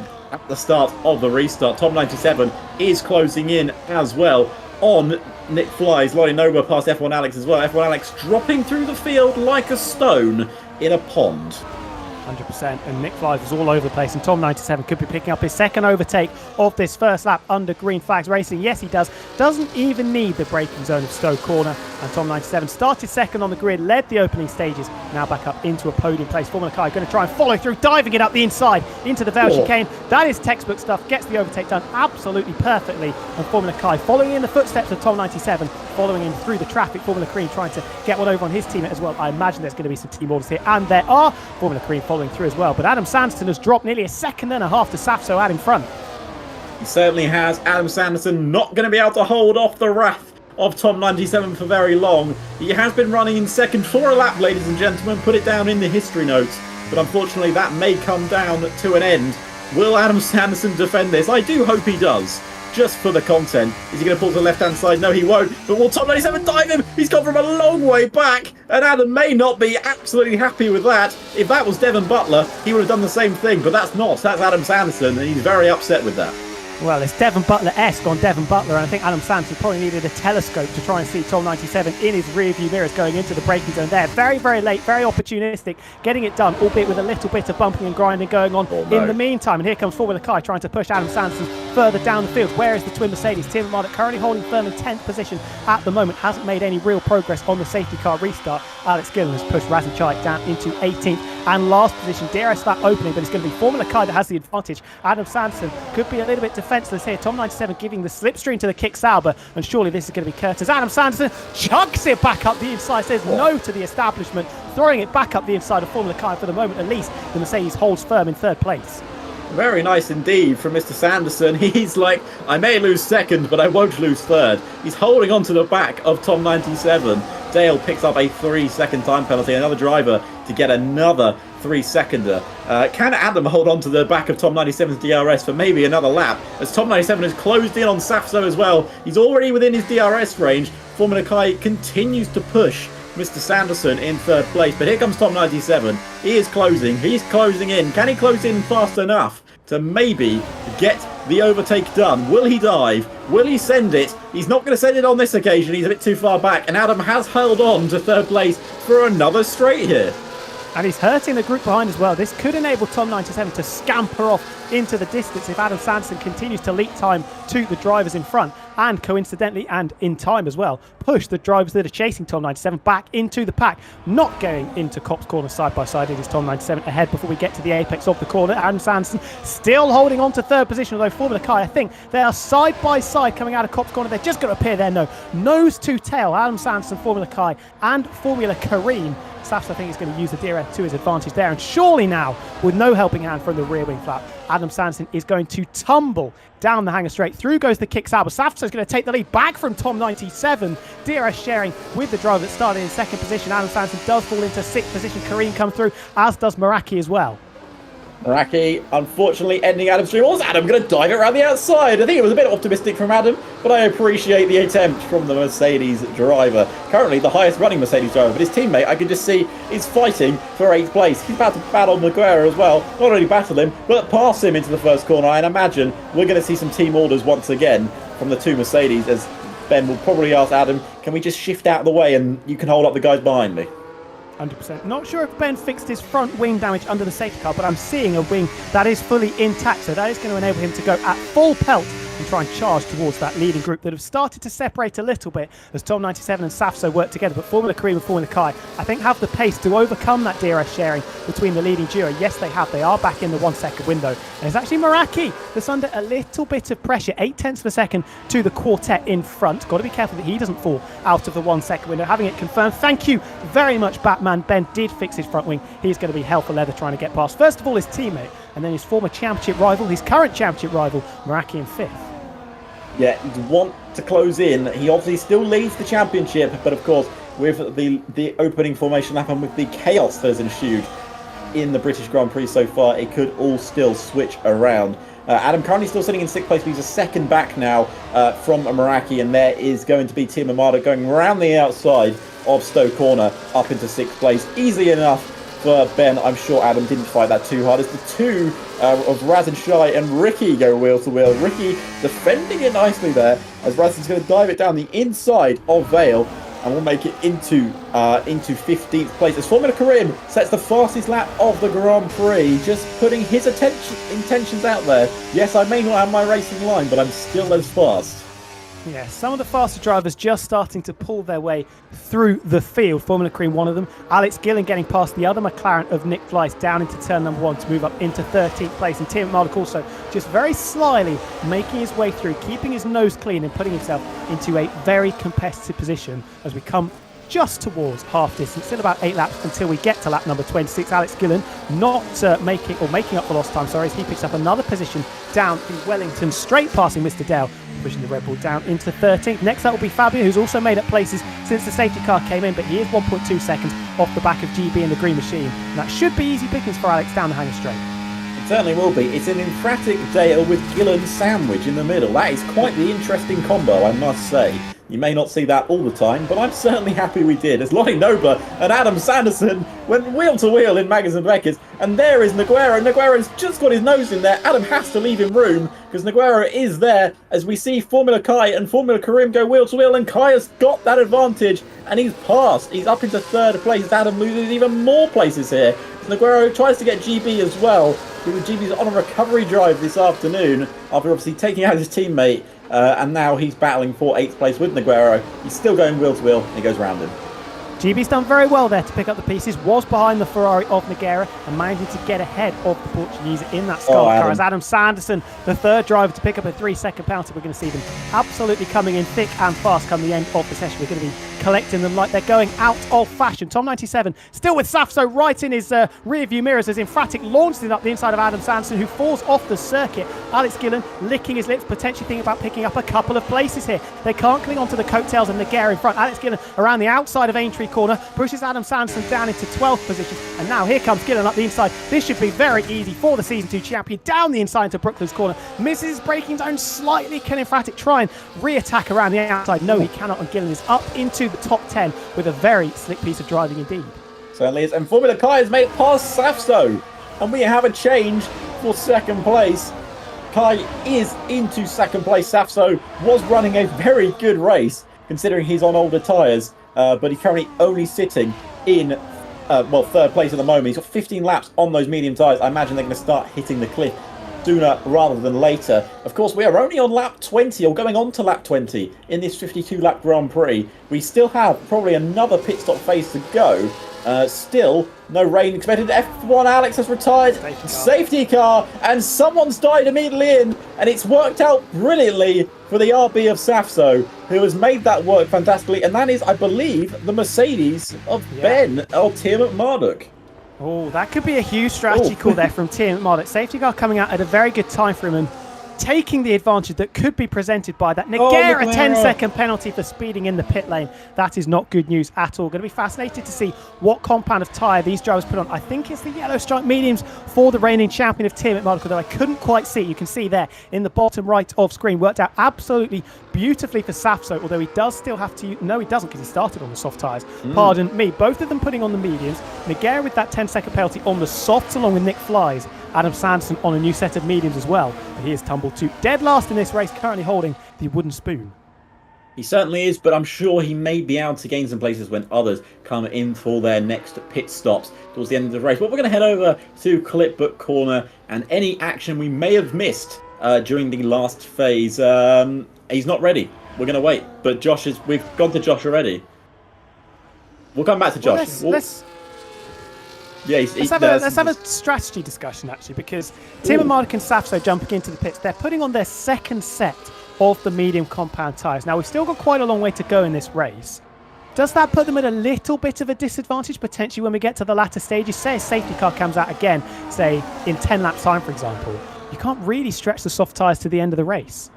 the start of the restart. Tom 97 is closing in as well on Nick Flies. Lottie Noba past F1 Alex as well. F1 Alex dropping through the field like a stone in a pond. 100%, and Nick Flies was all over the place, and Tom 97 could be picking up his second overtake of this first lap under green flags racing. Yes, he does. Doesn't even need the braking zone of Stowe Corner, and Tom 97 started second on the grid, led the opening stages, now back up into a podium place. Formula Kai going to try and follow through, diving it up the inside into the Vale chicane. That is textbook stuff, gets the overtake done absolutely perfectly, and Formula Kai following in the footsteps of Tom 97, following him through the traffic. Formula Cream trying to get one over on his teammate as well. I imagine there's going to be some team orders here, and there are. Formula Cream following through as well, but Adam Sanderson has dropped nearly a second and a half to Safso out in front. He certainly has. Adam Sanderson not going to be able to hold off the wrath of Tom 97 for very long. He has been running in second for a lap, ladies and gentlemen. Put it down in the history notes, but unfortunately that may come down to an end. Will Adam Sanderson defend this? I do hope he does. Just for the content. Is he going to pull to the left-hand side? No, he won't. But will Tom 97 dive him? He's gone from a long way back. And Adam may not be absolutely happy with that. If that was Devon Butler, he would have done the same thing. But that's not. That's Adam Sanderson. And he's very upset with that. Well, it's Devon Butler-esque on Devon Butler, and I think Adam Sanderson probably needed a telescope to try and see Tom 97 in his rear-view mirrors going into the braking zone there. Very, very late, very opportunistic, getting it done, albeit with a little bit of bumping and grinding going on in the meantime. And here comes Formula Kai trying to push Adam Sanderson further down the field. Where is the twin Mercedes? Tim Martin currently holding firm in 10th position at the moment, hasn't made any real progress on the safety car restart. Alex Gillen has pushed Razin Chalik down into 18th and last position. DRS that opening, but it's going to be Formula Kai that has the advantage. Adam Sanderson could be a little bit defenceless here. Tom 97 giving the slipstream to the Kick Sauber, and surely this is going to be Curtis. Adam Sanderson chucks it back up the inside, says no to the establishment, throwing it back up the inside of Formula Kai. For the moment at least, the Mercedes holds firm in third place. Very nice indeed from Mr. Sanderson. He's like, I may lose second, but I won't lose third. He's holding on to the back of Tom 97. Dale picks up a 3-second time penalty. Another driver to get another 3-seconder. Can Adam hold on to the back of Tom 97's DRS for maybe another lap? As Tom 97 has closed in on Safso as well. He's already within his DRS range. Formula Kai continues to push Mr. Sanderson in third place, but here comes Tom 97. He is closing. He's closing in. Can he close in fast enough to maybe get the overtake done? Will he dive? Will he send it? He's not going to send it on this occasion. He's a bit too far back, and Adam has held on to third place for another straight here. And he's hurting the group behind as well. This could enable Tom 97 to scamper off into the distance if Adam Sanderson continues to leak time to the drivers in front, and coincidentally and in time as well, push the drivers that are chasing Tom 97 back into the pack. Not going into Cop's corner side by side. It is Tom 97 ahead before we get to the apex of the corner. Adam Sanderson still holding on to third position, although Formula Kai, I think they are side by side coming out of Cop's corner. They're just going to appear there, no. Nose to tail, Adam Sanderson, Formula Kai and Formula Kareem. Safs, I think, is going to use the DRS to his advantage there, and surely now, with no helping hand from the rear wing flap, Adam Sanderson is going to tumble down the hanger straight. Through goes the Kick Sauber. Safs is going to take the lead back from Tom 97. DRS sharing with the driver that started in second position. Adam Sanderson does fall into sixth position. Kareem come through, as does Meraki as well. Meraki, unfortunately, ending Adam's dream. Was Adam going to dive it around the outside? I think it was a bit optimistic from Adam, but I appreciate the attempt from the Mercedes driver. Currently the highest running Mercedes driver, but his teammate, I can just see, is fighting for 8th place. He's about to battle Maguire as well. Not only battle him, but pass him into the first corner. I imagine we're going to see some team orders once again from the two Mercedes, as Ben will probably ask Adam, can we just shift out of the way and you can hold up the guys behind me? 100%. Not sure if Ben fixed his front wing damage under the safety car, but I'm seeing a wing that is fully intact, so that is going to enable him to go at full pelt and try and charge towards that leading group that have started to separate a little bit as Tom 97 and Safso work together. But Formula Kareem and Formula Kai, I think, have the pace to overcome that DRS sharing between the leading duo. Yes, they have. They are back in the 1 second window. And it's actually Meraki that's under a little bit of pressure. 0.8 of a second to the quartet in front. Got to be careful that he doesn't fall out of the 1 second window. Having it confirmed. Thank you very much, Batman. Ben did fix his front wing. He's going to be hell for leather trying to get past, first of all, his teammate, and then his former championship rival, his current championship rival, Meraki in fifth. Yeah, he'd want to close in. He obviously still leads the championship, but of course, with the opening formation lap and with the chaos that has ensued in the British Grand Prix so far, it could all still switch around. Adam currently still sitting in 6th place, but he's a second back now from Meraki, and there is going to be Tim Amada going around the outside of Stowe Corner up into 6th place. Easy enough for Ben. I'm sure Adam didn't fight that too hard as the two of Raz and Shai and Ricky go wheel to wheel. Ricky defending it nicely there as Raz is going to dive it down the inside of Vale and will make it into 15th place as Formula Kareem sets the fastest lap of the Grand Prix, just putting his intentions out there. Yes, I may not have my racing line, but I'm still as fast. Yeah, some of the faster drivers just starting to pull their way through the field. Formula Kareem, one of them. Alex Gillen getting past the other McLaren of Nick Fleiss down into turn number 1 to move up into 13th place. And Tim Malik also just very slyly making his way through, keeping his nose clean and putting himself into a very competitive position as we come just towards half distance. Still about 8 laps until we get to lap number 26. Alex Gillen not making up for lost time, as he picks up another position down in Wellington, straight passing Mr. Dale, pushing the Red Bull down into 13th. Next up will be Fabio, who's also made up places since the safety car came in, but he is 1.2 seconds off the back of GB in the Green Machine. And that should be easy pickings for Alex down the hanger straight. Certainly will be. It's an emphatic Dale with Gillen sandwich in the middle. That is quite the interesting combo, I must say. You may not see that all the time, but I'm certainly happy we did. As Lonnie Noba and Adam Sanderson went wheel to wheel in Maggers and Beckers, and there is Naguero. Naguero's just got his nose in there. Adam has to leave him room because Naguero is there as we see Formula Kai and Formula Karim go wheel to wheel, and Kai has got that advantage and he's passed. He's up into third place. Adam loses even more places here. Naguero tries to get GB as well. GB's on a recovery drive this afternoon after obviously taking out his teammate, and now he's battling for 8th place with Naguero. He's still going wheel to wheel and he goes round him. GB's done very well there to pick up the pieces, was behind the Ferrari of Nogueira and managing to get ahead of the Portuguese in that Scarlet car. As Adam Sanderson, the third driver to pick up a 3-second penalty, we're going to see them absolutely coming in thick and fast come the end of the session. We're going to be collecting them like they're going out of fashion. Tom97 still with Safso right in his rear view mirrors as Infratic launched it up the inside of Adam Sanderson, who falls off the circuit. Alex Gillen licking his lips, potentially thinking about picking up a couple of places here. They can't cling onto the coattails of Nogueira in front. Alex Gillen around the outside of Aintree corner pushes Adam Sanderson down into 12th position, and now here comes Gillen up the inside. This should be very easy for the Season 2 champion. Down the inside into Brooklyn's corner, misses his braking zone slightly. Can Infratic try and re-attack around the outside? No, he cannot, and Gillen is up into the top 10 with a very slick piece of driving indeed. Certainly is, and Formula Kai has made it past Safso, and we have a change for second place. Kai is into second place. Safso was running a very good race considering he's on older tyres, but he's currently only sitting in third place at the moment. He's got 15 laps on those medium tyres. I imagine they're going to start hitting the cliff sooner rather than later. Of course, we are only on lap 20, or going on to lap 20 in this 52-lap Grand Prix. We still have probably another pit stop phase to go. Still, no rain expected. F1 Alex has retired. Safety car, and someone's died immediately in, and it's worked out brilliantly for the RB of Safso, who has made that work fantastically, and that is, I believe, the Mercedes of Ben or Tim Marduk. Oh, that could be a huge strategy call there from Tim Marduk. Safety car coming out at a very good time for him and taking the advantage that could be presented by that. Nogueira, a 10-second penalty for speeding in the pit lane. That is not good news at all. Going to be fascinated to see what compound of tyre these drivers put on. I think it's the yellow stripe mediums for the reigning champion of Tim Marduk, although I couldn't quite see. You can see there in the bottom right of screen. Worked out absolutely beautifully for Safso, although he does still have to... No, he doesn't, because he started on the soft tyres. Pardon me. Both of them putting on the mediums. Nogueira with that 10-second penalty on the softs, along with Nick Flies. Adam Sanderson on a new set of mediums as well. But he is tumbled to dead last in this race, currently holding the wooden spoon. He certainly is, but I'm sure he may be able to gain some places when others come in for their next pit stops towards the end of the race. But we're going to head over to Clipbook Corner and any action we may have missed during the last phase. He's not ready. We're going to wait. But we've gone to Josh already. We'll come back to Josh. Let's have a strategy discussion, actually, because Tim Marduk and Safso jumping into the pits, they're putting on their second set of the medium compound tyres. Now, we've still got quite a long way to go in this race. Does that put them at a little bit of a disadvantage, potentially, when we get to the latter stages? Say a safety car comes out again, say, in 10 laps time, for example. You can't really stretch the soft tyres to the end of the race.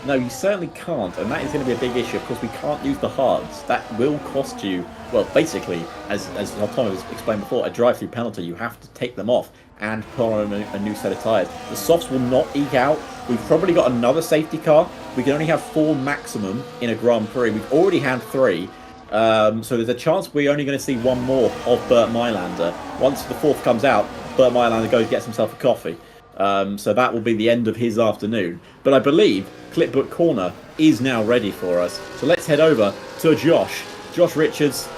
No, you certainly can't, and that is going to be a big issue. Of course, we can't use the hards. That will cost you, well, basically, as Thomas explained before, a drive-through penalty. You have to take them off and put on a new set of tyres. The softs will not eke out. We've probably got another safety car. We can only have 4 maximum in a Grand Prix. We've already had 3. So there's a chance we're only going to see one more of Bert Mylander. Once the 4th comes out, Bert Mylander goes and gets himself a coffee. So that will be the end of his afternoon. But I believe Clipbook Corner is now ready for us. So let's head over to Josh. Josh Richards,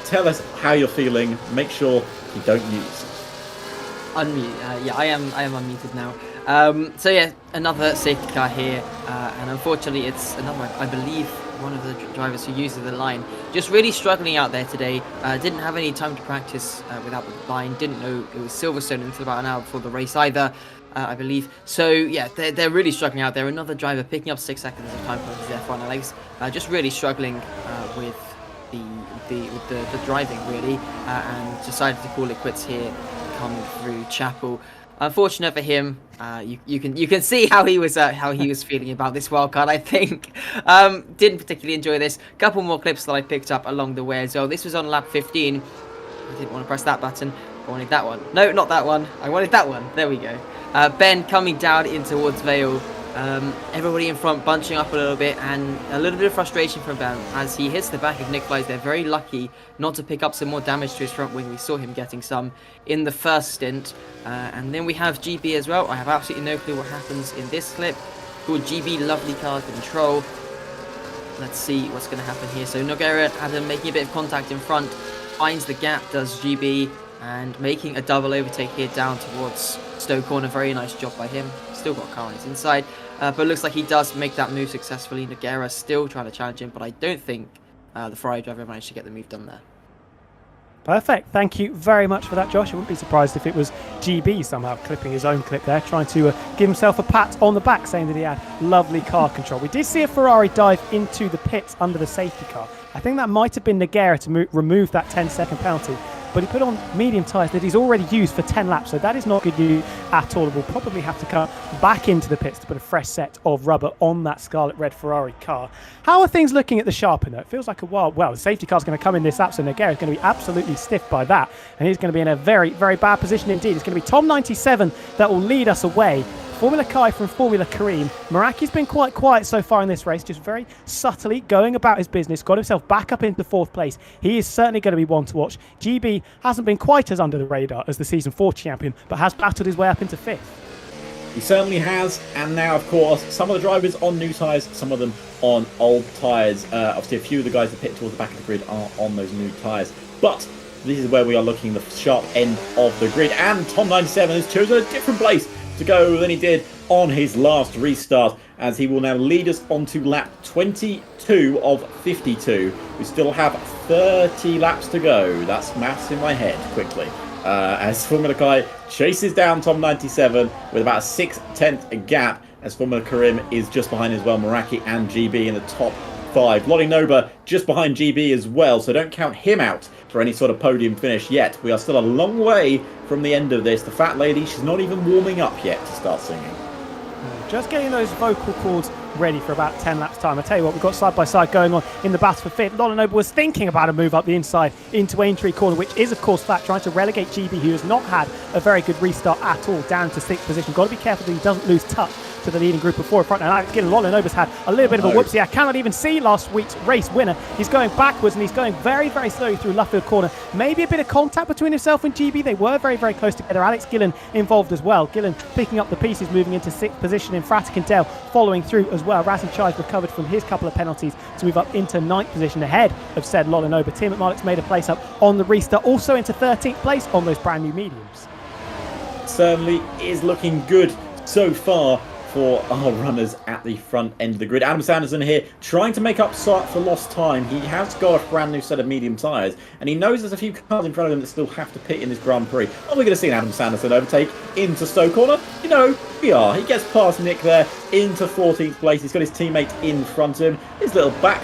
tell us how you're feeling. Make sure you don't mute yourself. Unmute. I am unmuted now. So yeah, another safety car here, and unfortunately it's another, I believe, one of the drivers who uses the line. Just really struggling out there today. Didn't have any time to practice without the line. Didn't know it was Silverstone until about an hour before the race either, I believe. So yeah, they're really struggling out there. Another driver picking up 6 seconds of time for his F1 legs. Just really struggling with the driving really, and decided to call it quits here, come through Chapel. Unfortunate for him. You can see how he was feeling about this wildcard. I think didn't particularly enjoy this. Couple more clips that I picked up along the way as well. This was on lap 15. I didn't want to press that button. I wanted that one. No, not that one. I wanted that one. There we go. Ben coming down in towards Vale. Everybody in front bunching up a little bit, and a little bit of frustration from Ben as he hits the back of Nick Flies. They're very lucky not to pick up some more damage to his front wing. We saw him getting some in the first stint. And then we have GB as well. I have absolutely no clue what happens in this clip. Called GB Lovely Car Control. Let's see what's going to happen here. So Nogueira, Adam making a bit of contact in front, finds the gap, does GB, and making a double overtake here down towards Stowe Corner. Very nice job by him. Still got car on his inside, but it looks like he does make that move successfully. Nogueira still trying to challenge him, but I don't think the Ferrari driver managed to get the move done there. Perfect. Thank you very much for that, Josh. I wouldn't be surprised if it was GB somehow clipping his own clip there, trying to give himself a pat on the back, saying that he had lovely car control. We did see a Ferrari dive into the pits under the safety car. I think that might have been Nogueira to remove that 10-second penalty, but he put on medium tyres that he's already used for 10 laps, so that is not good news at all. We'll probably have to come back into the pits to put a fresh set of rubber on that scarlet red Ferrari car. How are things looking at the sharpener? It feels like a while. Well, the safety car's going to come in this lap, so Nogueira is going to be absolutely stiff by that, and he's going to be in a very, very bad position indeed. It's going to be Tom 97 that will lead us away. Formula Kai from Formula Kareem. Meraki's been quite quiet so far in this race, just very subtly going about his business, got himself back up into 4th place. He is certainly going to be one to watch. GB hasn't been quite as under the radar as the Season 4 champion, but has battled his way up into 5th. He certainly has, and now, of course, some of the drivers on new tyres, some of them on old tyres. Obviously, a few of the guys that pit towards the back of the grid are on those new tyres. But this is where we are looking the sharp end of the grid, and Tom 97 has chosen a different place to go than he did on his last restart, as he will now lead us onto lap 22 of 52. We still have 30 laps to go. That's maths in my head quickly. As Formula Kai chases down Tom 97 with about a 6/10 gap, as Formula Karim is just behind as well. Meraki and GB in the top 5. Lottie Noba just behind GB as well, so don't count him out for any sort of podium finish yet. We are still a long way from the end of this. The fat lady, she's not even warming up yet to start singing. Just getting those vocal cords ready for about 10 laps time. I tell you what, we've got side by side going on in the battle for 5th. Lolanoba was thinking about a move up the inside into Aintree Corner, which is of course flat, trying to relegate GB, who has not had a very good restart at all, down to 6th position. Got to be careful that he doesn't lose touch to the leading group of 4 in front. And Alex Gillen, Lolanoba's had a little bit of a whoopsie. I cannot even see last week's race winner. He's going backwards and he's going very, very slowly through Luffield Corner. Maybe a bit of contact between himself and GB. They were very, very close together. Alex Gillen involved as well. Gillen picking up the pieces, moving into 6th position. In Fratic and Dell following through as well. Razin Chai's recovered from his couple of penalties to move up into 9th position ahead of said Lolanoba. Tim McMulloch's made a place up on the restart, also into 13th place on those brand new mediums. Certainly is looking good so far for our runners at the front end of the grid. Adam Sanderson here trying to make up for lost time. He has got a brand new set of medium tyres, and he knows there's a few cars in front of him that still have to pit in this Grand Prix. Are we going to see an Adam Sanderson overtake into Stowe Corner? You know, we are. He gets past Nick there into 14th place. He's got his teammate in front of him. His little back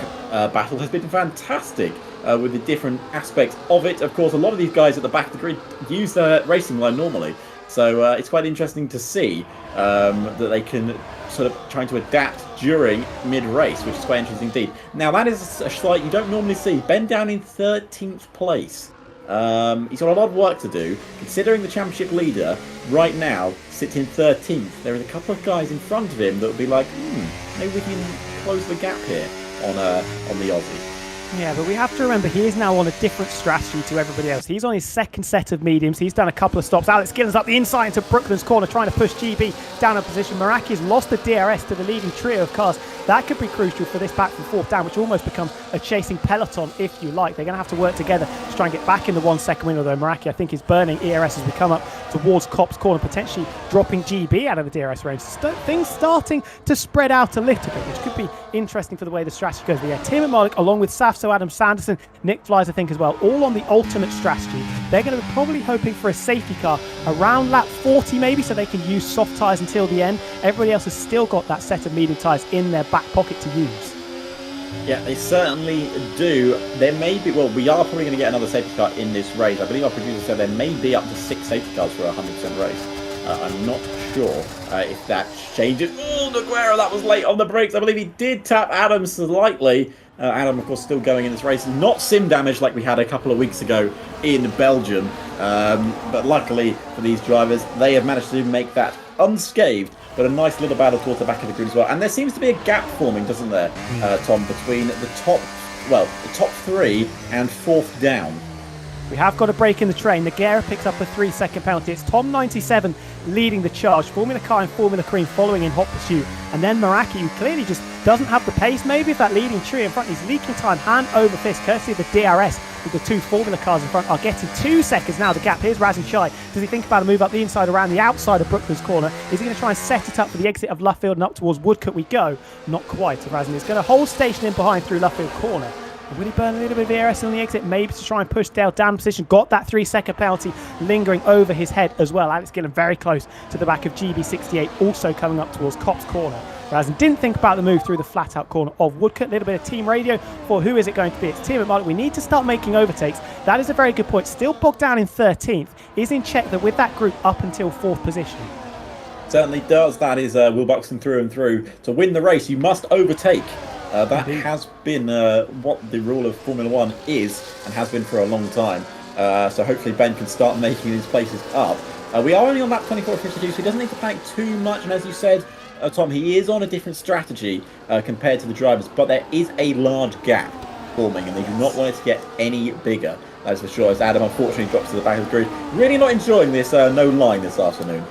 battle has been fantastic. With the different aspects of it. Of course, a lot of these guys at the back of the grid use the racing line normally. So it's quite interesting to see that they can sort of trying to adapt during mid-race, which is quite interesting indeed. Now, that is a slight you don't normally see. Ben down in 13th place. He's got a lot of work to do, considering the championship leader right now sits in 13th. There is a couple of guys in front of him that will be like, maybe we can close the gap here on the Aussie. Yeah, but we have to remember he is now on a different strategy to everybody else. He's on his second set of mediums. He's done a couple of stops. Alex Gillen's up the inside into Brooklands Corner, trying to push GB down a position. Meraki's lost the DRS to the leading trio of cars. That could be crucial for this back from 4th down, which almost becomes a chasing peloton, if you like. They're going to have to work together to try and get back in the 1 second win, although Meraki, I think, is burning ERS as we come up towards Copse Corner, potentially dropping GB out of the DRS range. Things starting to spread out a little bit, which could be interesting for the way the strategy goes. But yeah, Tim and Malik, along with Safso, Adam Sanderson, Nick Flies, I think, as well, all on the alternate strategy. They're going to be probably hoping for a safety car around lap 40 maybe, so they can use soft tyres until the end. Everybody else has still got that set of medium tyres in their back pocket to use. Yeah, they certainly do. There may be, well, we are probably going to get another safety car in this race. I believe our producer said there may be up to 6 safety cars for a 100% race. I'm not sure if that changes. Oh, Nogueira, that was late on the brakes. I believe he did tap Adam slightly. Adam, of course, still going in this race. Not sim damage like we had a couple of weeks ago in Belgium. But luckily for these drivers, they have managed to make that unscathed, but a nice little battle towards the back of the grid as well. And there seems to be a gap forming, doesn't there, Tom, between the top 3 and 4th down. We have got a break in the train. Nogueira picks up a 3-second penalty. It's Tom 97 leading the charge. Formula Kai and Formula Cream following in hot pursuit. And then Meraki, who clearly just doesn't have the pace, maybe, of that leading trio in front. He's leaking time hand over fist, courtesy of the DRS, with the 2 Formula cars in front are getting 2 seconds now. The gap. Here's Razin Chai. Does he think about a move up the inside around the outside of Brooklyn's corner? Is he going to try and set it up for the exit of Luffield and up towards Woodcote we go? Not quite. Razin is going to hold station in behind through Luffield corner. Will he burn a little bit of DRS on the exit? Maybe to try and push Dale down position. Got that 3-second penalty lingering over his head as well. Alex Gillen very close to the back of GB68, also coming up towards Cop's corner. Razin didn't think about the move through the flat-out corner of Woodcote. A little bit of team radio for who is it going to be. It's Tim McMullen. We need to start making overtakes. That is a very good point. Still bogged down in 13th. Is in check that with that group up until 4th position. Certainly does. That is Will Buxton through and through. To win the race, you must overtake. That has been what the rule of Formula 1 is and has been for a long time. So hopefully Ben can start making these places up. We are only on lap 24.52, so he doesn't need to panic too much. And as you said, Tom, he is on a different strategy compared to the drivers, but there is a large gap forming and they do not want it to get any bigger. That's for sure. As Adam unfortunately drops to the back of the grid. Really not enjoying this no line this afternoon.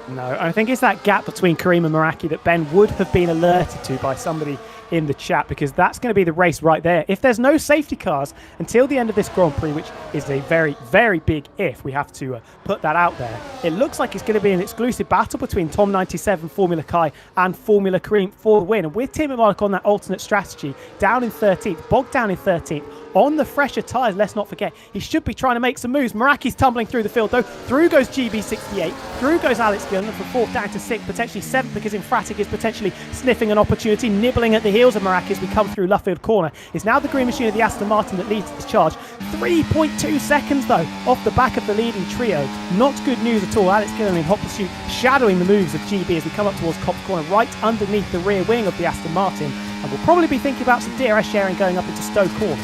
No, I think it's that gap between Kareem and Meraki that Ben would have been alerted to by somebody in the chat, because that's going to be the race right there. If there's no safety cars until the end of this Grand Prix, which is a very, very big if, we have to put that out there, it looks like it's going to be an exclusive battle between Tom 97, Formula Kai and Formula Cream for the win. And with Tim McMullen on that alternate strategy, down in 13th, bogged down in 13th, on the fresher tyres, let's not forget, he should be trying to make some moves. Meraki's tumbling through the field though. Through goes GB68, through goes Alex Gillen from 4th down to 6th, potentially 7th, because Infratic is potentially sniffing an opportunity, nibbling at the heels of Meraki as we come through Luffield corner. It's now the green machine of the Aston Martin that leads this charge. 3.2 seconds though off the back of the leading trio. Not good news at all. Alex Gillen in hot pursuit, shadowing the moves of GB as we come up towards Cop's corner, right underneath the rear wing of the Aston Martin, and we'll probably be thinking about some DRS sharing going up into Stowe corner.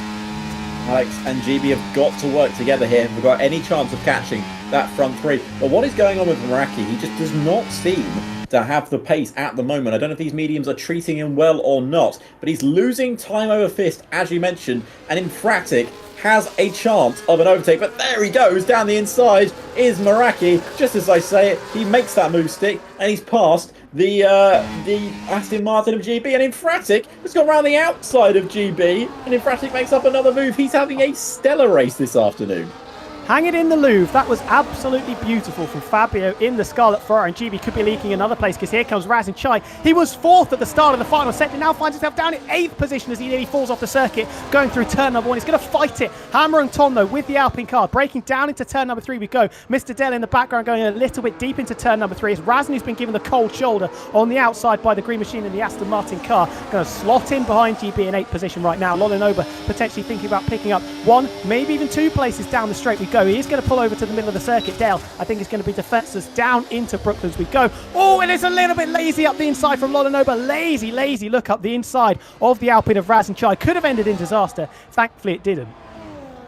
Alex and GB have got to work together here if we've got any chance of catching that front 3. But what is going on with Meraki? He just does not seem to have the pace at the moment. I don't know if these mediums are treating him well or not, but he's losing time over fist, as you mentioned, and Infratic has a chance of an overtake, but there he goes, down the inside is Meraki. Just as I say it, he makes that move stick, and he's passed the Aston Martin of GB, and Infratic has gone around the outside of GB, and Infratic makes up another move. He's having a stellar race this afternoon. Hang it in the Louvre. That was absolutely beautiful from Fabio in the Scarlet Ferrari, and GB could be leaking another place because here comes Razin Chai. He was 4th at the start of the final set and now finds himself down in 8th position as he nearly falls off the circuit going through turn number 1. He's going to fight it. Hammer and Tom though with the Alpine car breaking down into turn number 3 we go. Mr. Dell in the background going a little bit deep into turn number 3 as Razin, who's been given the cold shoulder on the outside by the green machine in the Aston Martin car, going to slot in behind GB in 8th position right now. Lolinoba potentially thinking about picking up 1, maybe even 2 places down the straight we go. He is going to pull over to the middle of the circuit. Dale, I think, is going to be defenceless down into Brooklyn as we go. Oh, it is a little bit lazy up the inside from Lolinoba. Lazy look up the inside of the Alpine of Razin Chai. Could have ended in disaster. Thankfully, it didn't.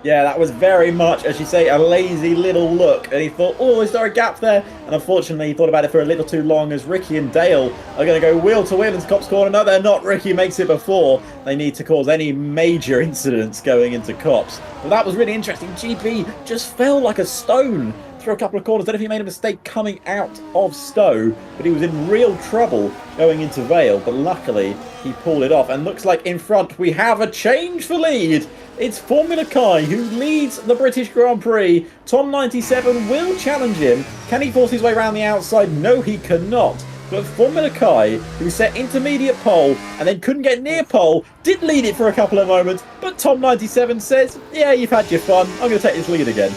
Yeah, that was very much, as you say, a lazy little look. And he thought, oh, is there a gap there? And unfortunately, he thought about it for a little too long as Ricky and Dale are going to go wheel to wheel into Cop's corner. No, they're not. Ricky makes it before they need to cause any major incidents going into Cop's. But that was really interesting. GB just fell like a stone through a couple of corners. I don't know if he made a mistake coming out of Stowe, but he was in real trouble going into Vale. But luckily, he pulled it off. And looks like in front, we have a change for lead. It's Formula Kai who leads the British Grand Prix. Tom 97 will challenge him. Can he force his way around the outside? No, he cannot. But Formula Kai, who set intermediate pole and then couldn't get near pole, did lead it for a couple of moments. But Tom 97 says, yeah, you've had your fun. I'm going to take this lead again.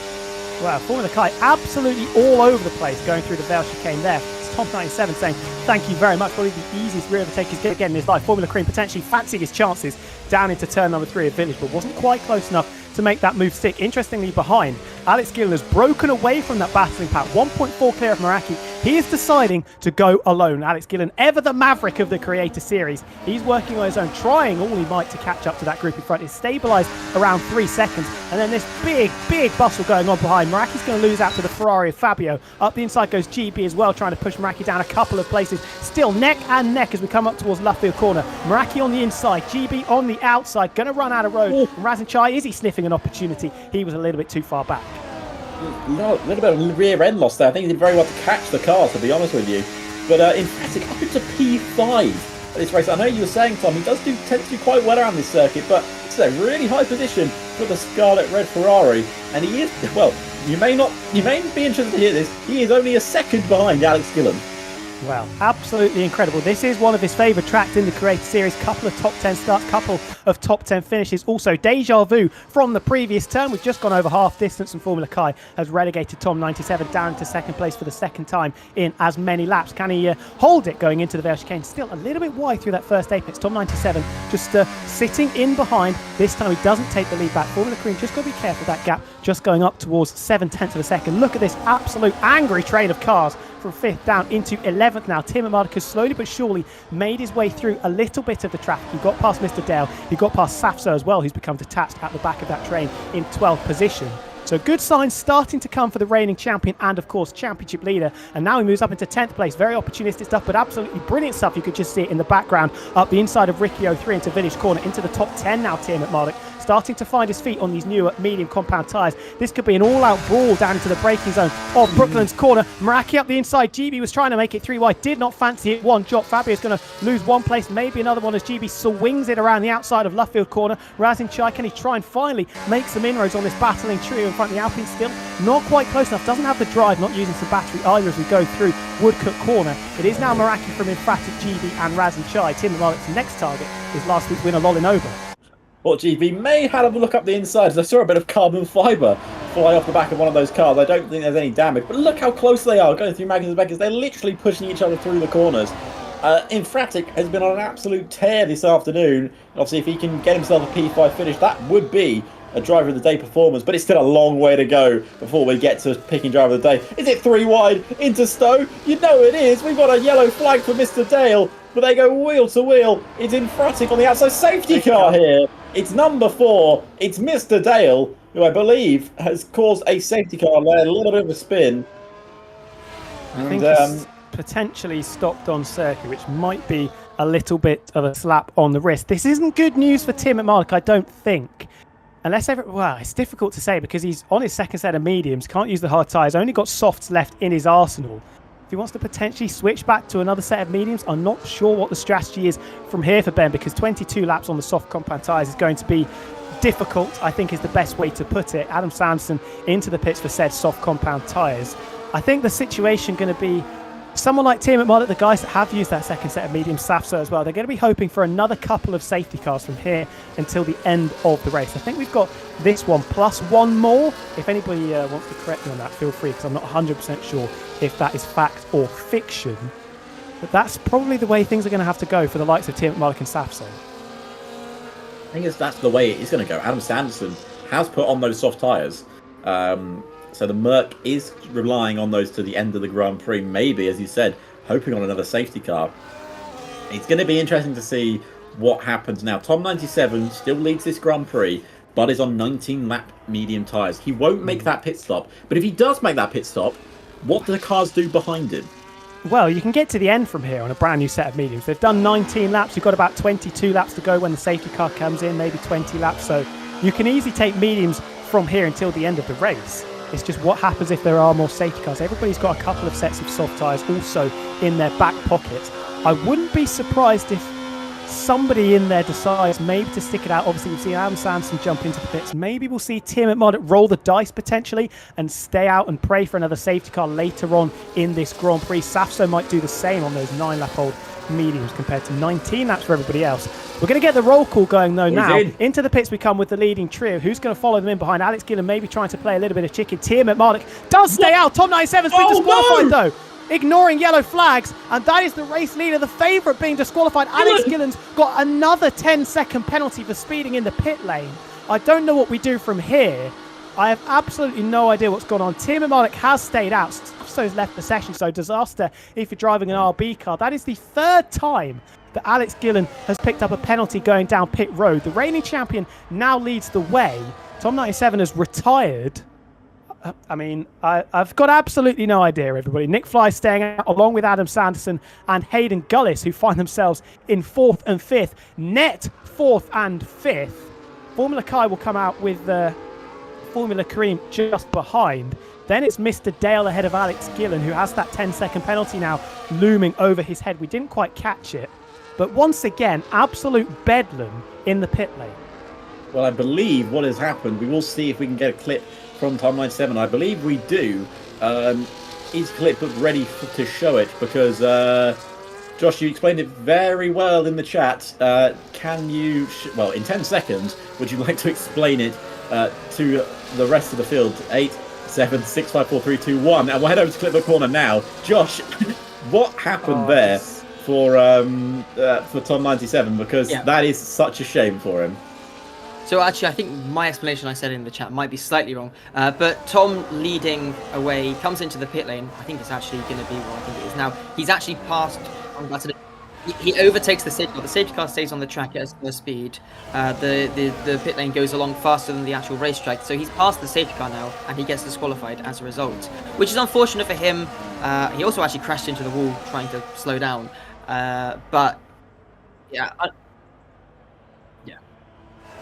Wow, Formula Kai absolutely all over the place going through the Vale chicane there. It's Tom 97 saying, thank you very much. Probably the easiest rear overtake he's going to get in his life. Formula Cream potentially fancying his chances down into turn number 3 of Village, but wasn't quite close enough to make that move stick. Interestingly, behind, Alex Gillen has broken away from that battling pack. 1.4 clear of Meraki. He is deciding to go alone. Alex Gillen, ever the maverick of the Creator Series, he's working on his own, trying all he might to catch up to that group in front. It's stabilised around 3 seconds, and then this big bustle going on behind. Meraki's going to lose out to the Ferrari of Fabio. Up the inside goes GB as well, trying to push Meraki down a couple of places. Still neck and neck as we come up towards Luffield corner. Meraki on the inside, GB on the outside, going to run out of road. And Razin Chai, is he sniffing an opportunity? He was a little bit too far back. No, a little bit of rear end loss there. I think he did very well to catch the car, to be honest with you. But in fact, up into P5 at this race. I know you were saying, Tom, he does tend to do quite well around this circuit, but it's a really high position for the Scarlet Red Ferrari. And he is, well, you may be interested to hear this, he is only a second behind Alex Gillen. Well, absolutely incredible. This is one of his favourite tracks in the Creator Series. Couple of top 10 starts, couple of top 10 finishes. Also, deja vu from the previous turn. We've just gone over half distance, and Formula Kai has relegated Tom 97 down to second place for the second time in as many laps. Can he hold it going into the Vale chicane? Still a little bit wide through that first apex. Tom 97 just sitting in behind. This time he doesn't take the lead back. Formula Cream just got to be careful. That gap just going up towards 7/10 of a second. Look at this absolute angry train of cars from 5th down into 11th now. Tim Marcus slowly but surely made his way through a little bit of the traffic. He got past Mr. Dale. He got past Safso as well, who's become detached at the back of that train in 12th position. So good signs starting to come for the reigning champion and, of course, championship leader. And now he moves up into 10th place. Very opportunistic stuff, but absolutely brilliant stuff. You could just see it in the background up the inside of Ricky 03 into Village Corner, into the top 10 now, Tim at Marduk. Starting to find his feet on these newer medium compound tyres. This could be an all-out brawl down into the braking zone of Brooklands Corner. Meraki up the inside. GB was trying to make it 3 wide. Did not fancy it. One drop. Fabio's going to lose one place, maybe another one as GB swings it around the outside of Luffield Corner. Razin Chai, can he try and finally make some inroads on this battling trio in front of the Alpine? Still not quite close enough. Doesn't have the drive, not using some battery either as we go through Woodcote Corner. It is now Meraki from Emphatic, GB and Razin Chai. Tim Malik's next target is last week's winner Lolin Over. Well, GB may have a look up the inside. I saw a bit of carbon fibre fly off the back of one of those cars. I don't think there's any damage, but look how close they are going through Magnus and Beckers. They're literally pushing each other through the corners. Emphatic has been on an absolute tear this afternoon. Obviously, if he can get himself a P5 finish, that would be a driver of the day performance, but it's still a long way to go before we get to picking driver of the day. Is it 3 wide into Stowe? You know it is. We've got a yellow flag for Mr. Dale, but they go wheel to wheel. It's Emphatic on the outside. Safety car here. It's number 4. It's Mr. Dale, who I believe has caused a safety car there, a little bit of a spin. I think it's potentially stopped on circuit, which might be a little bit of a slap on the wrist. This isn't good news for Tim at Malik, I don't think. Well, it's difficult to say because he's on his second set of mediums, can't use the hard tyres, only got softs left in his arsenal. If he wants to potentially switch back to another set of mediums, I'm not sure what the strategy is from here for Ben, because 22 laps on the soft compound tyres is going to be difficult, I think is the best way to put it. Adam Sanderson into the pits for said soft compound tyres. I think the situation going to be someone like Tim at Mullet, the guys that have used that second set of medium, Safso as well, they're going to be hoping for another couple of safety cars from here until the end of the race. I think we've got this one plus one more. If anybody wants to correct me on that, feel free, because I'm not 100% sure if that is fact or fiction. But that's probably the way things are going to have to go for the likes of Tim at Mullet and Safso. I think that's the way it's going to go. Adam Sanderson has put on those soft tyres. So the Merc is relying on those to the end of the Grand Prix, maybe, as you said, hoping on another safety car. It's going to be interesting to see what happens now. Tom 97 still leads this Grand Prix, but is on 19-lap medium tyres. He won't make that pit stop, but if he does make that pit stop, what do the cars do behind him? Well, you can get to the end from here on a brand new set of mediums. They've done 19 laps. You've got about 22 laps to go when the safety car comes in, maybe 20 laps. So you can easily take mediums from here until the end of the race. It's just what happens if there are more safety cars. Everybody's got a couple of sets of soft tyres also in their back pockets. I wouldn't be surprised if somebody in there decides maybe to stick it out. Obviously, we've seen Adam Sanderson jump into the pits. Maybe we'll see Tim at Mod roll the dice potentially and stay out and pray for another safety car later on in this Grand Prix. Safso might do the same on those 9-lap-old mediums compared to 19 laps for everybody else. We're going to get the roll call going though now. Into the pits we come with the leading trio. Who's going to follow them in behind? Alex Gillen maybe trying to play a little bit of chicken. Tim at Marduk does stay out. Tom 97's been disqualified though, ignoring yellow flags, and that is the race leader, the favourite, being disqualified. Alex Gillen's got another 10-second penalty for speeding in the pit lane. I don't know what we do from here. I have absolutely no idea what's gone on. Tim Malik has stayed out. Safso's left the session, so disaster if you're driving an RB car. That is the third time that Alex Gillen has picked up a penalty going down pit road. The reigning champion now leads the way. Tom 97 has retired. I mean, I've got absolutely no idea, everybody. Nick Fly staying out along with Adam Sanderson and Hayden Gullis, who find themselves in 4th and 5th. Net 4th and 5th. Formula Kai will come out with Formula Kareem just behind. Then it's Mr. Dale ahead of Alex Gillen, who has that 10-second penalty now looming over his head. We didn't quite catch it. But once again, absolute bedlam in the pit lane. Well, I believe what has happened, we will see if we can get a clip from Tom 97. I believe we do. Is clip ready to show it? Because, Josh, you explained it very well in the chat. Can you, well, in 10 seconds, would you like to explain it to the rest of the field? 8, 7, 6, 5, 4, 3, 2, 1. And we'll head over to Clipboard Corner now. Josh, what happened there for Tom 97? Because that is such a shame for him. So actually, I think my explanation I said in the chat might be slightly wrong. But Tom leading away, comes into the pit lane. I think it's actually going to be what I think it is now. He's actually passed. He overtakes the safety car. The safety car stays on the track at a speed. The pit lane goes along faster than the actual racetrack. So he's passed the safety car now, and he gets disqualified as a result, which is unfortunate for him. He also actually crashed into the wall trying to slow down. But yeah.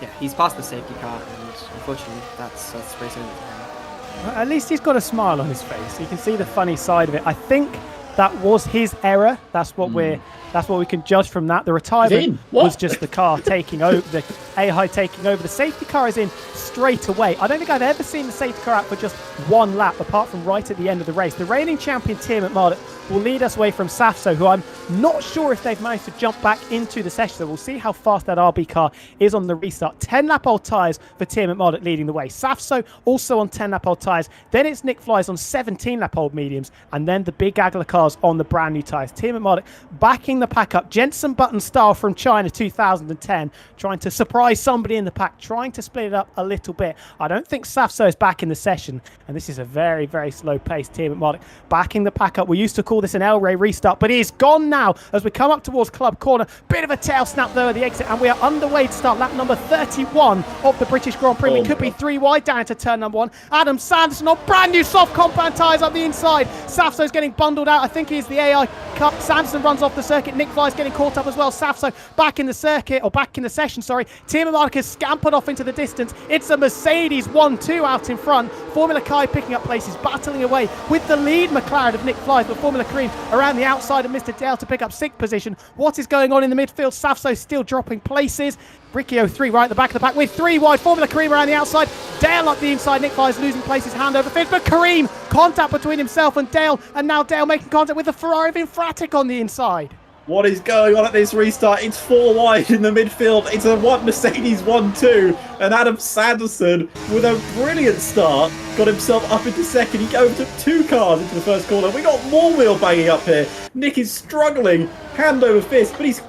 Yeah, he's passed the safety car, and unfortunately, that's racing for him. At least he's got a smile on his face. You can see the funny side of it. I think that was his error. That's what we can judge from that. The retirement was just the car taking over, the AI taking over. The safety car is in straight away. I don't think I've ever seen the safety car out for just one lap, apart from right at the end of the race. The reigning champion, Tim McMurdoch, will lead us away from Safso, who I'm not sure if they've managed to jump back into the session. So we'll see how fast that RB car is on the restart. 10-lap-old tyres for Tim McMurdoch leading the way. Safso also on 10-lap-old tyres. Then it's Nick Fly's on 17-lap-old mediums. And then the big Agla cars on the brand new tyres. Tim McMurdoch backing the pack up. Jensen Button style from China 2010. Trying to surprise somebody in the pack. Trying to split it up a little bit. I don't think Safso is back in the session. And this is a very, very slow pace. Tim McMurdoch backing the pack up. We used to call this an El Rey restart, but he is gone now as we come up towards Club Corner. Bit of a tail snap there at the exit, and we are underway to start lap number 31 of the British Grand Prix. We could be 3 wide down into turn number 1. Adam Sanderson on brand new soft compound tyres up the inside. Safso's getting bundled out. I think he's the AI cut. Sanderson runs off the circuit. Nick Fly's getting caught up as well. Safso back in the circuit, or back in the session, sorry. Tim McMurdoch has scampered off into the distance. It's a Mercedes 1-2 out in front. Formula Kai picking up places, battling away with the lead McLaren of Nick Fly's, but Formula Kareem around the outside of Mr. Dale to pick up 6th position. What is going on in the midfield? Safso still dropping places. Riccio 3 right at the back of the pack with 3 wide. Formula Kareem around the outside. Dale up the inside. Nick Fly is losing places, hand over fist. But Kareem, contact between himself and Dale. And now Dale making contact with the Ferrari of Infratic on the inside. What is going on at this restart? It's 4 wide in the midfield. It's a Mercedes 1-2. And Adam Sanderson, with a brilliant start, got himself up into second. He overtook 2 cars into the first corner. We got more wheel banging up here. Nick is struggling, hand over fist, but he's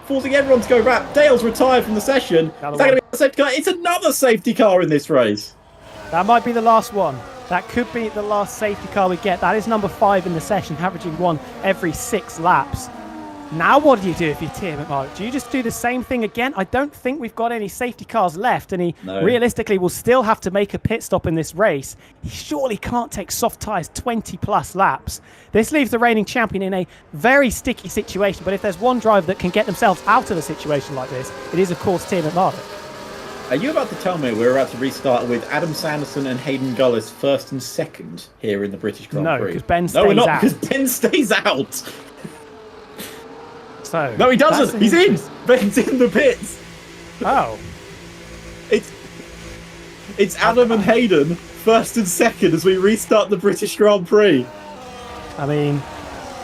forcing everyone to go back. Dale's retired from the session. Is that going to be a safety car? It's another safety car in this race. That might be the last one. That could be the last safety car we get. That is number 5 in the session, averaging 1 every 6 laps. Now what do you do if you're Tim McMurdoch? Do you just do the same thing again? I don't think we've got any safety cars left, and he realistically will still have to make a pit stop in this race. He surely can't take soft tyres 20-plus laps. This leaves the reigning champion in a very sticky situation, but if there's one driver that can get themselves out of a situation like this, it is, of course, Tim McMurdoch. Are you about to tell me we're about to restart with Adam Sanderson and Hayden Gullis 1st and 2nd here in the British Grand Prix? No, because Ben stays out. No, we're not, because Ben stays out. So, no, he doesn't. He's in. Ben's in the pits. Oh. It's Adam and Hayden 1st and 2nd as we restart the British Grand Prix. I mean,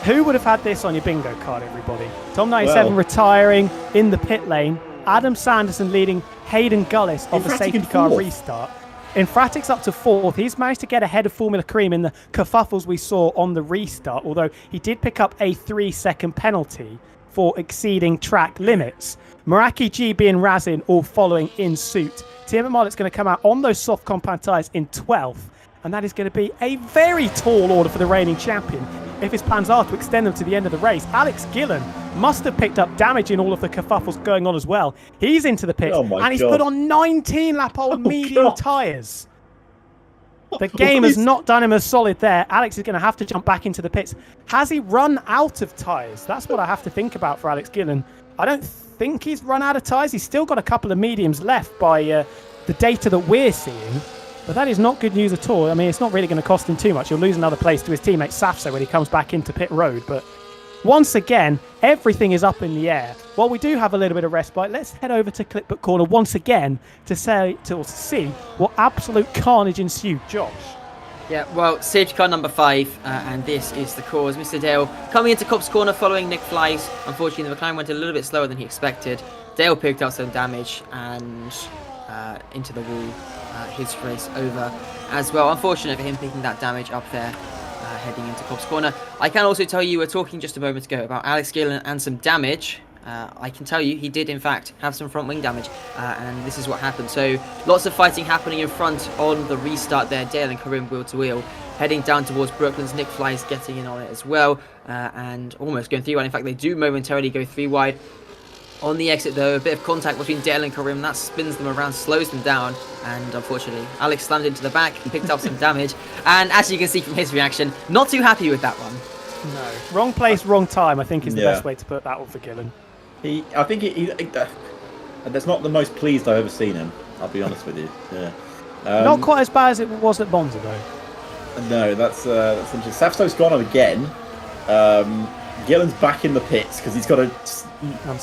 who would have had this on your bingo card, everybody? Tom 97 retiring in the pit lane. Adam Sanderson leading Hayden Gullis of the safety car restart. Infratic's up to 4th. He's managed to get ahead of Formula Cream in the kerfuffles we saw on the restart, although he did pick up a 3-second penalty for exceeding track limits. Meraki, GB and Razin all following in suit. Tim McMurdoch's going to come out on those soft compound tyres in 12th. and that is going to be a very tall order for the reigning champion if his plans are to extend them to the end of the race. Alex Gillen must have picked up damage in all of the kerfuffles going on as well. He's into the pits, and he's put on 19-lap-old medium tyres. The game has not done him as solid there. Alex is going to have to jump back into the pits. Has he run out of tyres? That's what I have to think about for Alex Gillen. I don't think he's run out of tyres. He's still got a couple of mediums left by the data that we're seeing. But that is not good news at all. I mean, it's not really going to cost him too much. He'll lose another place to his teammate Safso when he comes back into pit road. But once again, everything is up in the air. While we do have a little bit of respite, let's head over to Clipbook Corner once again to see what absolute carnage ensued. Josh. Yeah, well, safety car number 5, and this is the cause. Mr. Dale coming into Copse Corner following Nick Flies. Unfortunately, the McLaren went a little bit slower than he expected. Dale picked up some damage and into the wall, his race over as well. Unfortunate for him picking that damage up there. Heading into Copse Corner. I can also tell you, we were talking just a moment ago about Alex Gillen and some damage. I can tell you he did in fact have some front wing damage, and this is what happened. So lots of fighting happening in front on the restart there. Dale and Karim wheel to wheel, heading down towards Brooklands. Nick Flies getting in on it as well, and almost going 3 wide. In fact, they do momentarily go 3 wide. On the exit though, a bit of contact between Dale and Karim, that spins them around, slows them down, and unfortunately Alex slammed into the back, picked up some damage, and as you can see from his reaction, not too happy with that one. No, wrong place, wrong time, I think is the best way to put that one for Gillen. I think that's not the most pleased I've ever seen him, I'll be honest with you. Yeah. Not quite as bad as it was at Monza though. No, that's interesting. Safso's gone on again. Gillen's back in the pits because he's got to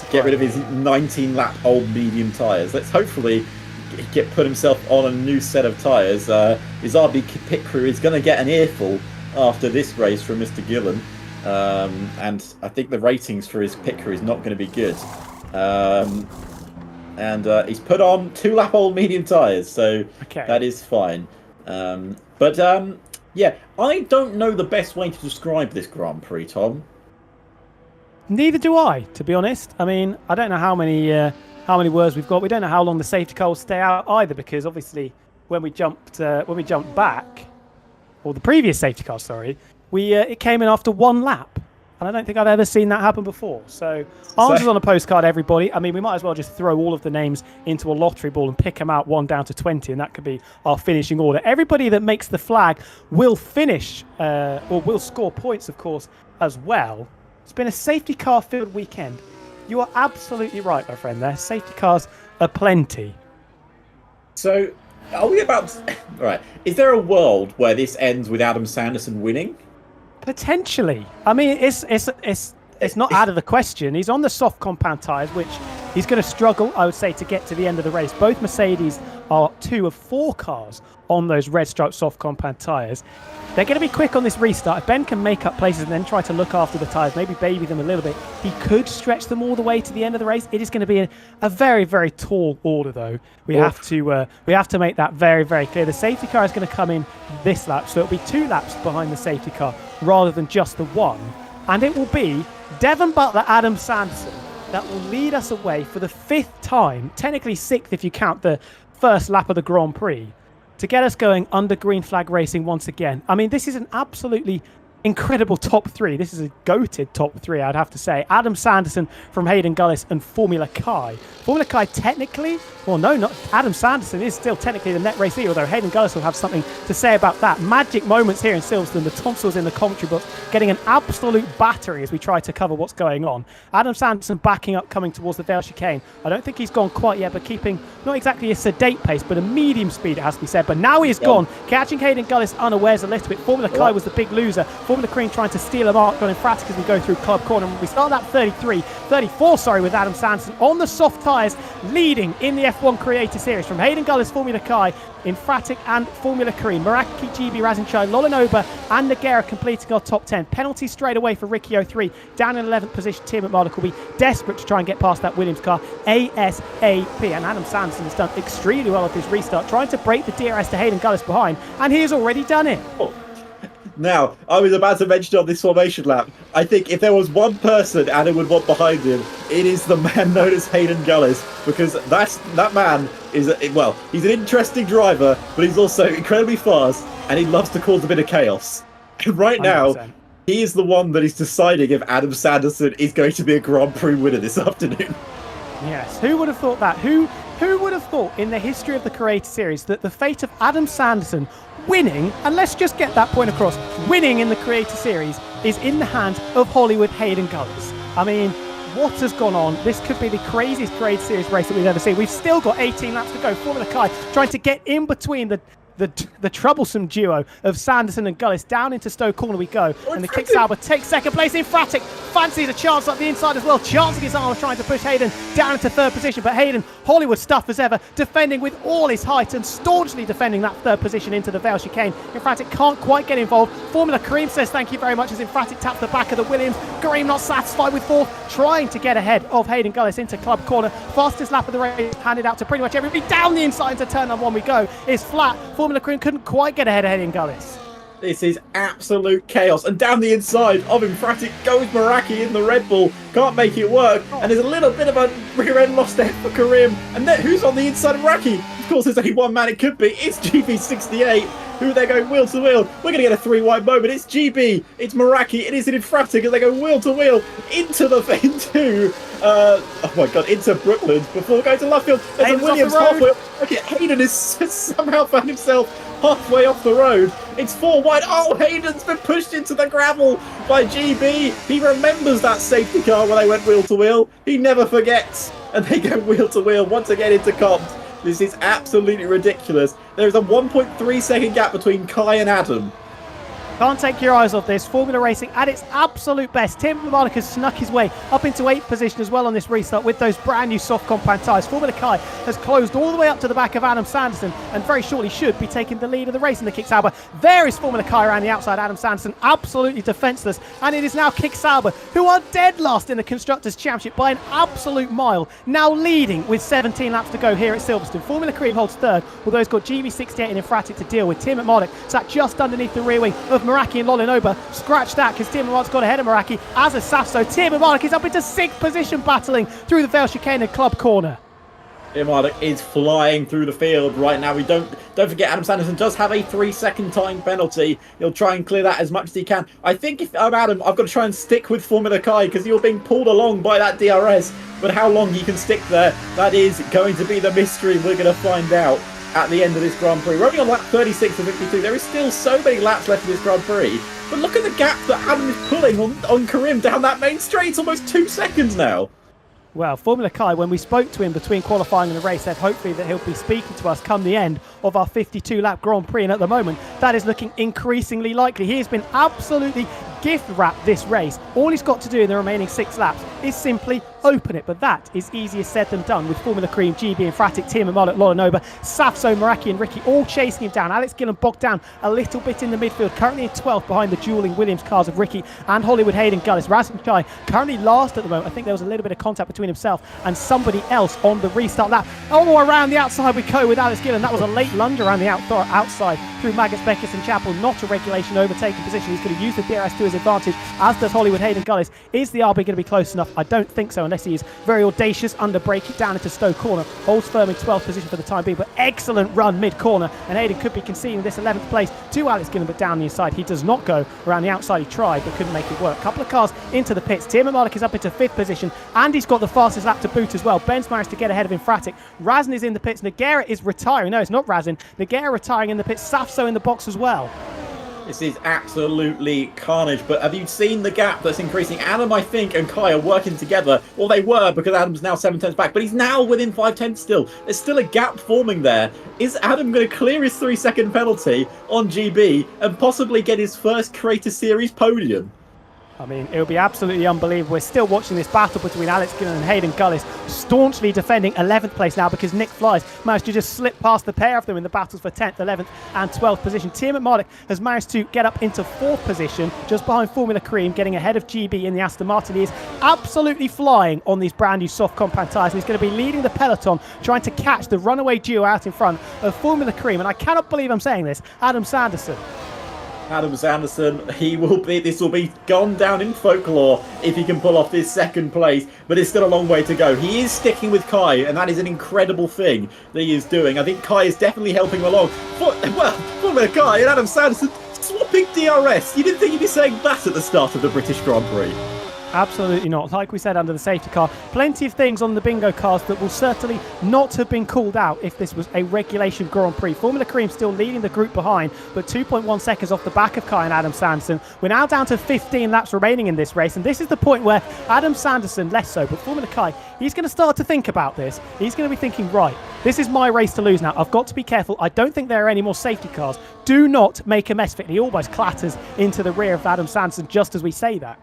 get rid of his 19-lap-old medium tyres. Let's hopefully put himself on a new set of tyres. His RB pit crew is going to get an earful after this race from Mr. Gillen. And I think the ratings for his pit crew is not going to be good. And he's put on 2-lap-old medium tyres, so that is fine. Yeah, I don't know the best way to describe this Grand Prix, Tom. Neither do I, to be honest. I mean, I don't know how many words we've got. We don't know how long the safety car will stay out either, because obviously when we jumped back, or the previous safety car, sorry, it came in after 1 lap, and I don't think I've ever seen that happen before. So answers on a postcard, everybody. I mean, we might as well just throw all of the names into a lottery ball and pick them out 1 down to 20, and that could be our finishing order. Everybody that makes the flag will finish, or will score points, of course, as well. It's been a safety car filled weekend. You are absolutely right, my friend there. Safety cars are plenty. So, are we about... Right. Is there a world where this ends with Adam Sanderson winning? Potentially. I mean, it's not out of the question. He's on the soft compound tyres, which he's going to struggle, I would say, to get to the end of the race. Both Mercedes are 2 of 4 cars on those red striped soft compound tyres. They're going to be quick on this restart. If Ben can make up places and then try to look after the tyres, maybe baby them a little bit, he could stretch them all the way to the end of the race. It is going to be a very, very tall order, though. We have to make that very, very clear. The safety car is going to come in this lap, so it'll be 2 laps behind the safety car rather than just the 1. And it will be Devon Butler, Adam Sanderson, that will lead us away for the 5th time, technically 6th if you count the first lap of the Grand Prix, to get us going under green flag racing once again. I mean, this is an absolutely incredible top 3. This is a goated top 3, I'd have to say. Adam Sanderson from Hayden Gullis and Formula Kai. Formula Kai technically, well, no, not Adam Sanderson is still technically the net racee, although Hayden Gullis will have something to say about that. Magic moments here in Silverstone. The tonsils in the commentary book getting an absolute battery as we try to cover what's going on. Adam Sanderson backing up, coming towards the Vale chicane. I don't think he's gone quite yet, but keeping not exactly a sedate pace, but a medium speed, it has to be said. But now he is gone, catching Hayden Gullis unawares a little bit. Formula Kai was the big loser. Formula Cream trying to steal a mark on Infratic as we go through Club Corner. We start at 34, with Adam Sanderson on the soft tyres, leading in the F1 Creator Series from Hayden Gullis, Formula Kai, Infratic and Formula Cream. Maraki, GB, Razinchai, Lolanoba and Nagera completing our top 10. Penalty straight away for Ricky 03. Down in 11th position, Tim McMurdoch will be desperate to try and get past that Williams car ASAP. And Adam Sanderson has done extremely well at this restart, trying to break the DRS to Hayden Gullis behind, and he has already done it. Now, I was about to mention on this formation lap, I think if there was one person Adam would want behind him, it is the man known as Hayden Gullis, because that man is, well, he's an interesting driver, but he's also incredibly fast, and he loves to cause a bit of chaos. And right now, 100%. he is the one that is deciding if Adam Sanderson is going to be a Grand Prix winner this afternoon. Yes, who would have thought that? Who would have thought in the history of the Creator Series that the fate of Adam Sanderson winning, and let's just get that point across, winning in the Creator Series is in the hands of Hollywood Hayden Gullis. I mean, what has gone on? This could be the craziest Creator Series race that we've ever seen. We've still got 18 laps to go. Formula Kai trying to get in between the troublesome duo of Sanderson and Gullis. Down into Stowe Corner we go, and the Kick Sauber takes second place. Infratic fancies a chance up the inside as well, chancing his arm, trying to push Hayden down into third position, but Hayden, Hollywood stuff as ever, defending with all his height and staunchly defending that third position into the Vale chicane. Infratic can't quite get involved. Formula Kareem says thank you very much as Infratic taps the back of the Williams. Kareem not satisfied with fourth, trying to get ahead of Hayden Gullis into Club Corner. Fastest lap of the race handed out to pretty much everybody. Down the inside into turn number one we go. It's flat. Formula Kareem couldn't quite get ahead of Hayden Gullis. This is absolute chaos. And down the inside of Infratic goes Meraki in the Red Bull. Can't make it work. And there's a little bit of a rear end loss there for Karim. And then who's on the inside of Meraki? Of course, there's only one man it could be. It's GB68, who they're going wheel to wheel. We're going to get a three-wide moment. It's GB, it's Meraki, it is an Infratic, and they go wheel to wheel into into Brooklands before going to Luffield. There's Hayden's a Williams off the road. halfway. Okay, Hayden has somehow found himself halfway off the road. It's four wide. Oh, Hayden's been pushed into the gravel by GB. He remembers that safety car when they went wheel to wheel. He never forgets. And they go wheel to wheel once again into comps. This is absolutely ridiculous. There is a 1.3 second gap between Kai and Adam. Can't take your eyes off this. Formula racing at its absolute best. Tim McMahon has snuck his way up into 8th position as well on this restart with those brand new soft compound tyres. Formula Kai has closed all the way up to the back of Adam Sanderson and very shortly should be taking the lead of the race in the Kick Sauber. There is Formula Kai around the outside. Adam Sanderson absolutely defenceless, and it is now Kick Sauber who are dead last in the Constructors' Championship by an absolute mile, now leading with 17 laps to go here at Silverstone. Formula Cream holds third, although he's got GB68 and Infratic to deal with. Tim McMahon sat just underneath the rear wing of Meraki and Lolinoba. Scratch that because Tim Mark's got ahead of Meraki as a Safso. Tim Mark is up into 6th position, battling through the Vale chicane and Club Corner. Tim Mark is flying through the field right now. We don't forget Adam Sanderson does have a 3-second time penalty. He'll try and clear that as much as he can. I think if I'm Adam, I've got to try and stick with Formula Kai because you're being pulled along by that DRS. But how long he can stick there, that is going to be the mystery we're going to find out at the end of this Grand Prix. We're only on lap 36 of 52. There is still so many laps left in this Grand Prix. But look at the gap that Adam is pulling on Karim down that main straight. It's almost 2 seconds now. Well, Formula Kai, when we spoke to him between qualifying and the race, said hopefully that he'll be speaking to us come the end of our 52-lap Grand Prix. And at the moment, that is looking increasingly likely. He has been absolutely gift-wrapped this race. All he's got to do in the remaining 6 laps is simply open it, but that is easier said than done with Formula Cream, GB, Infratic, Tim and Mullet, Lolinoba, Safso, Meraki and Ricky all chasing him down. Alex Gillen bogged down a little bit in the midfield, currently in 12th behind the dueling Williams cars of Ricky and Hollywood Hayden Gullis. Razvan Chai currently last at the moment. I think there was a little bit of contact between himself and somebody else on the restart lap. Oh, around the outside we go with Alex Gillen. That was a late lunge around the outside through Magus, Beckes and Chappell. Not a regulation overtaking position. He's going to use the DRS to his advantage, as does Hollywood Hayden Gullis. Is the RB going to be close enough? I don't think so, unless he is very audacious under brake it down into Stowe Corner. Holds firm in 12th position for the time being, but excellent run mid-corner, and Hayden could be conceding this 11th place to Alex Gillen, but down the inside. He does not go around the outside. He tried, but couldn't make it work. Couple of cars into the pits. Tim Malik is up into 5th position, and he's got the fastest lap to boot as well. Ben's managed to get ahead of Infratic. Razin is in the pits. Nagera is retiring. No, it's not Razin. Nagera retiring in the pits. Safso in the box as well. This is absolutely carnage, but have you seen the gap that's increasing? Adam, I think, and Kai are working together. Well, they were, because Adam's now 7 tenths back, but he's now within 5 tenths still. There's still a gap forming there. Is Adam going to clear his 3-second penalty on GB and possibly get his first Creator Series podium? I mean, it would be absolutely unbelievable. We're still watching this battle between Alex Gillen and Hayden Gullis, staunchly defending 11th place now because Nick Flies managed to just slip past the pair of them in the battles for 10th, 11th and 12th position. Tim McMahon has managed to get up into 4th position, just behind Formula Cream, getting ahead of GB in the Aston Martin. He is absolutely flying on these brand new soft compound tyres, and he's going to be leading the peloton, trying to catch the runaway duo out in front of Formula Cream. And I cannot believe I'm saying this, Adam Sanderson. Adam Sanderson, this will be gone down in folklore if he can pull off this second place, but it's still a long way to go. He is sticking with Kai, and that is an incredible thing that he is doing. I think Kai is definitely helping him along. Formula Kai and Adam Sanderson swapping DRS. You didn't think you'd be saying that at the start of the British Grand Prix. Absolutely not. Like we said under the safety car, plenty of things on the bingo cards that will certainly not have been called out if this was a regulation Grand Prix. Formula Cream still leading the group behind, but 2.1 seconds off the back of Kai and Adam Sanderson. We're now down to 15 laps remaining in this race, and this is the point where Adam Sanderson, less so, but Formula Kai, he's going to start to think about this. He's going to be thinking, right, this is my race to lose now. I've got to be careful. I don't think there are any more safety cars. Do not make a mess of it. And he almost clatters into the rear of Adam Sanderson just as we say that.